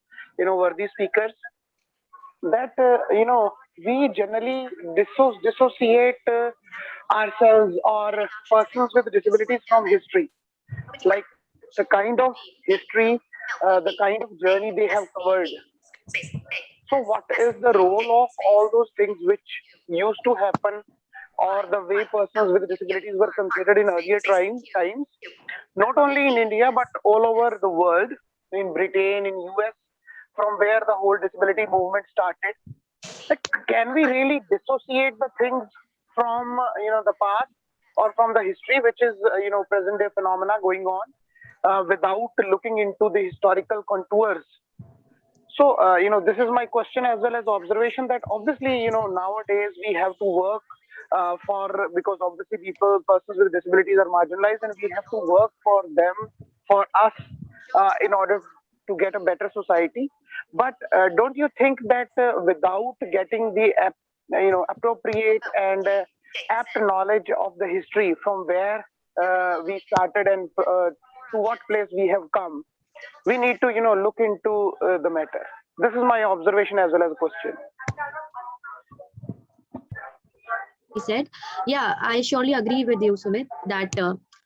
worthy speakers, that, we generally dissociate ourselves or persons with disabilities from history. Like the kind of history, the kind of journey they have covered. So what is the role of all those things which used to happen, or the way persons with disabilities were considered in earlier times, not only in India, but all over the world, in Britain, in US, from where the whole disability movement started. Like, can we really dissociate the things from, the past or from the history, which is, present day phenomena going on, without looking into the historical contours? So, this is my question as well as observation, that obviously, nowadays we have to work because obviously persons with disabilities are marginalized, and we have to work for them, for us, in order to get a better society. But don't you think that without getting the appropriate and apt knowledge of the history from where we started and to what place we have come, we need to look into the matter. This is my observation as well as a question.
He said, yeah, I surely agree with you, Sumit, that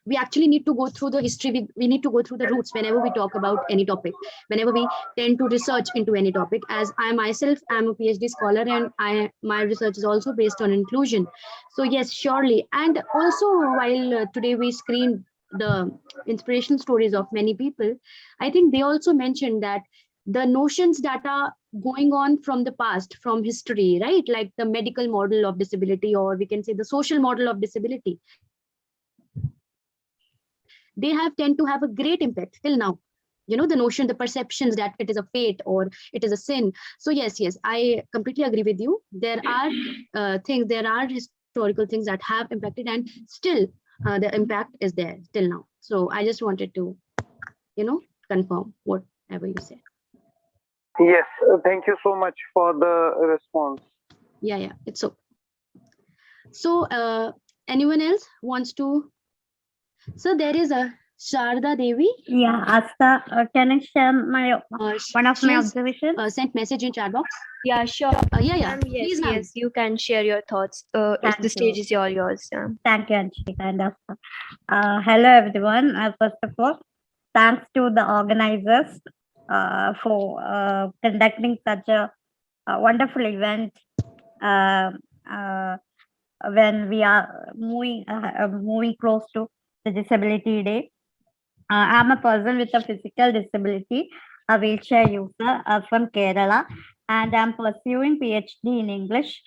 we actually need to go through the history. We need to go through the roots whenever we talk about any topic, whenever we tend to research into any topic. As I myself am a PhD scholar, and my research is also based on inclusion. So yes, surely. And also, while today we screened the inspirational stories of many people, I think they also mentioned that the notions that are going on from the past, from history, right, like the medical model of disability, or we can say the social model of disability, they have tend to have a great impact till now. The notion, the perceptions that it is a fate or it is a sin. So yes, I completely agree with you. There are things, there are historical things that have impacted, and still the impact is there till now. So I just wanted to confirm whatever you said.
Yes, thank you so much for the response.
Yeah, it's okay. So, anyone else wants to? So there is a Sharda Devi.
Yeah, Asta, can I share my one of my
She's
observations?
sent message in chat box.
Yeah, sure.
Yeah.
Ma'am, yes,
Please, ma'am.
yes, you can share your thoughts.
Thank
The stage
you.
is all yours. Yeah.
Thank you, Anshika and Asta. Hello, everyone. First of all, thanks to the organizers for conducting such a wonderful event uh, uh, when we are moving close to the Disability Day. I'm a person with a physical disability, a wheelchair user from Kerala, and I'm pursuing PhD in English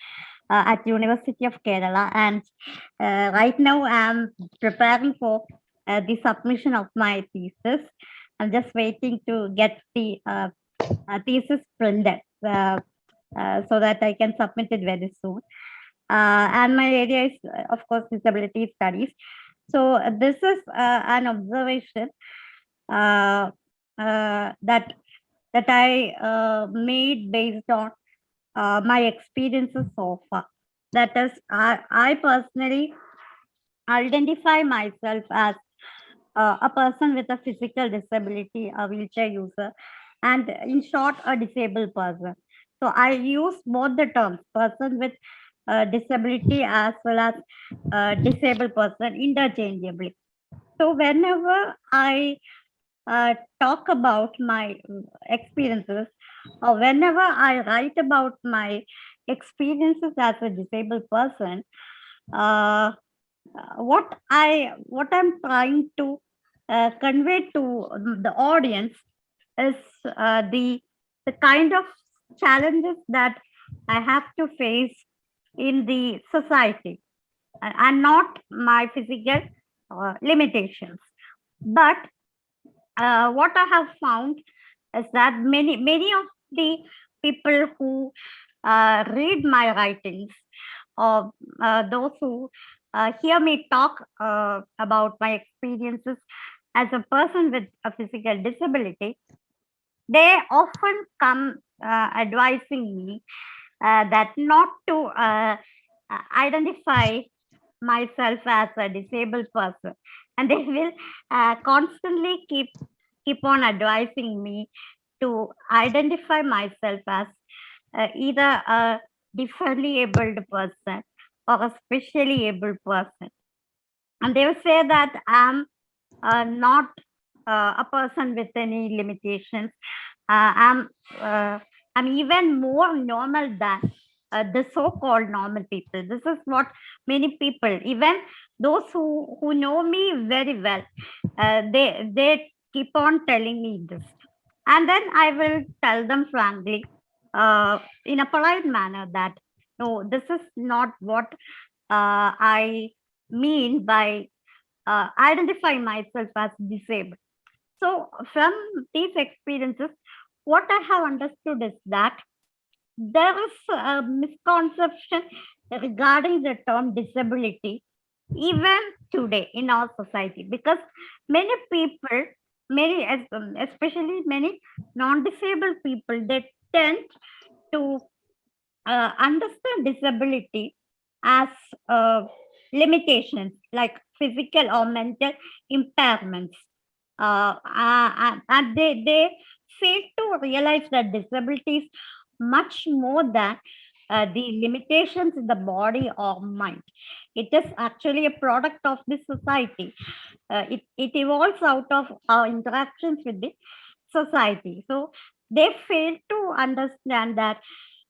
at University of Kerala. And right now, I'm preparing for the submission of my thesis. I'm just waiting to get the thesis printed so that I can submit it very soon. And my area is, of course, disability studies. So this is an observation that I made based on my experiences so far. That is, I personally identify myself as a person with a physical disability, a wheelchair user, and in short, a disabled person. So I use both the terms, person with disability as well as disabled person interchangeably. So whenever I talk about my experiences, or whenever I write about my experiences as a disabled person, uh, what I'm trying to convey to the audience is the kind of challenges that I have to face in the society, and not my physical limitations. But what I have found is that many of the people who read my writings, or those who hear me talk about my experiences as a person with a physical disability, they often come advising me that not to identify myself as a disabled person, and they will constantly keep on advising me to identify myself as either a differently abled person or a specially abled person, and they will say that I'm not a person with any limitations. Uh, I'm uh, I'm even more normal than the so-called normal people. This is what many people, even those who know me very well, they keep on telling me this, and then I will tell them frankly, in a polite manner, that no, this is not what I mean by identify myself as disabled. So, from these experiences, what I have understood is that there is a misconception regarding the term disability even today in our society, because many people, especially many non-disabled people, they tend to understand disability as limitations like physical or mental impairments, and they fail to realize that disability is much more than the limitations in the body or mind. It is actually a product of the society. It evolves out of our interactions with the society. So they fail to understand that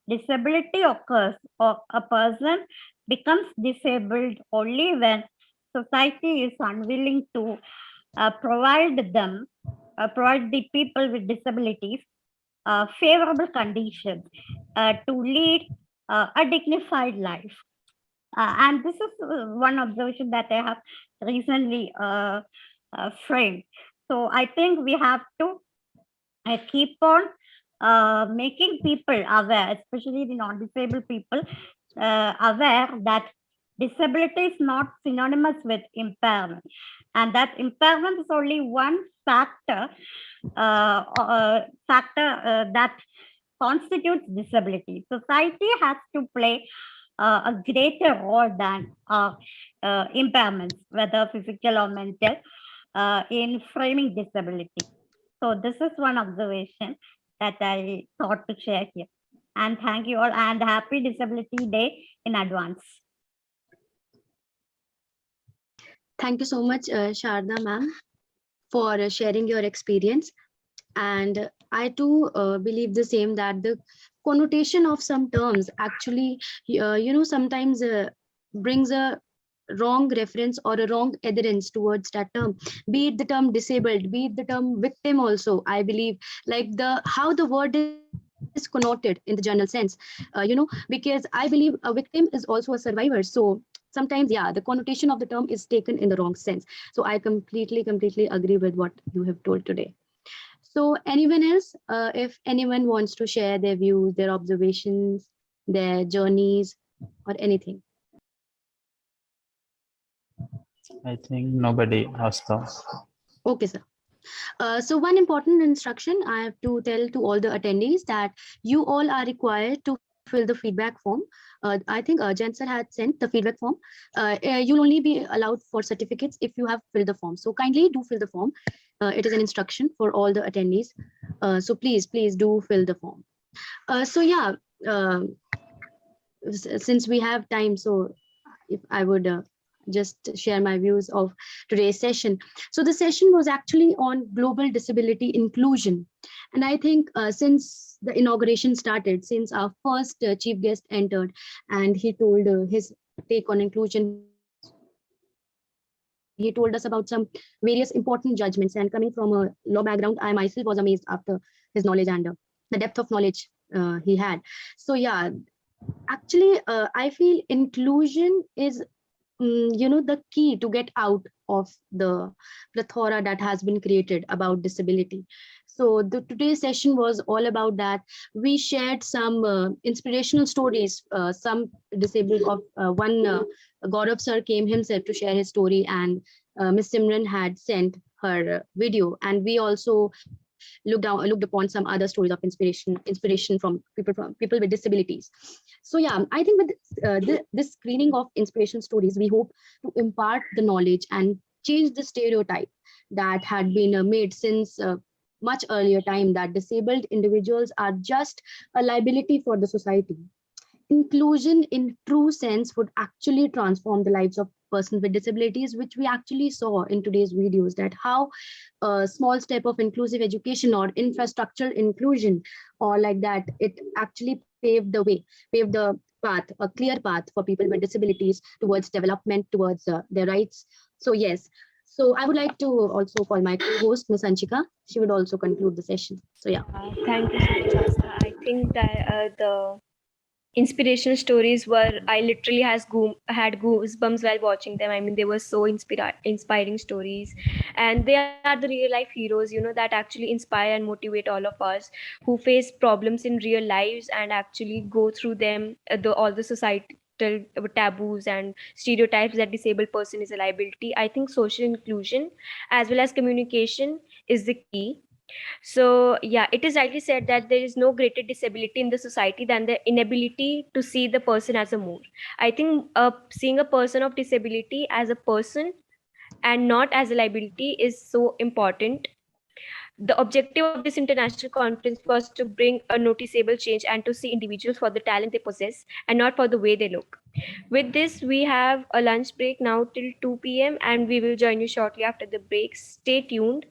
disability occurs, or a person becomes disabled only when society is unwilling to provide the people with disabilities favorable conditions to lead a dignified life. And this is one observation that I have recently framed. So I think we have to keep on making people aware, especially the non-disabled people, aware that
disability is not synonymous with impairment, and that impairment is only one factor that constitutes disability. Society has to play a greater role than impairments, whether physical or mental, in framing disability. So this is one observation that I thought to share here. And thank you all, and happy Disability Day in advance.
Thank you so much, Sharda ma'am, for sharing your experience. And I too believe the same, that the connotation of some terms actually, sometimes brings a wrong reference or a wrong adherence towards that term, be it the term disabled, be it the term victim also. I believe, like, the how the word is connoted in the general sense, because I believe a victim is also a survivor. So sometimes, yeah, the connotation of the term is taken in the wrong sense. So I completely agree with what you have told today. So anyone else, if anyone wants to share their views, their observations, their journeys, or anything.
I think nobody has thought.
Okay, sir. So one important instruction I have to tell to all the attendees, that you all are required to fill the feedback form. I think Jen sir had sent the feedback form. You'll only be allowed for certificates if you have filled the form. So kindly do fill the form. It is an instruction for all the attendees. So please do fill the form. So yeah, uh, since we have time, so if I would just share my views of today's session. So the session was actually on global disability inclusion. And I think since the inauguration started, since our first chief guest entered and he told his take on inclusion, he told us about some various important judgments. And coming from a law background, I myself was amazed after his knowledge and the depth of knowledge he had. So yeah, actually, I feel inclusion is, the key to get out of the plethora that has been created about disability. So today's session was all about that. We shared some inspirational stories. Some disabled of one Gaurav sir came himself to share his story, and Miss Simran had sent her video, and we also looked upon some other stories of inspiration from people with disabilities. So yeah, I think with this screening of inspiration stories, we hope to impart the knowledge and change the stereotype that had been made since much earlier time, that disabled individuals are just a liability for the society. Inclusion in true sense would actually transform the lives of persons with disabilities, which we actually saw in today's videos, that how a small step of inclusive education or infrastructural inclusion, or like that, it actually paved the way, paved the path, a clear path for people with disabilities towards development, towards their rights. So yes, so I would like to also call my co-host, Ms. Anchika. She would also conclude the session. So yeah.
Thank you so much, Asta. I think that the inspirational stories were, I literally had goosebumps while watching them. I mean, they were so inspiring stories, and they are the real life heroes, that actually inspire and motivate all of us who face problems in real lives and actually go through them, all the societal taboos and stereotypes that disabled person is a liability. I think social inclusion as well as communication is the key. So, yeah, it is rightly said that there is no greater disability in the society than the inability to see the person as a more. I think seeing a person of disability as a person and not as a liability is so important. The objective of this international conference was to bring a noticeable change and to see individuals for the talent they possess and not for the way they look. With this, we have a lunch break now till 2 p.m. and we will join you shortly after the break. Stay tuned.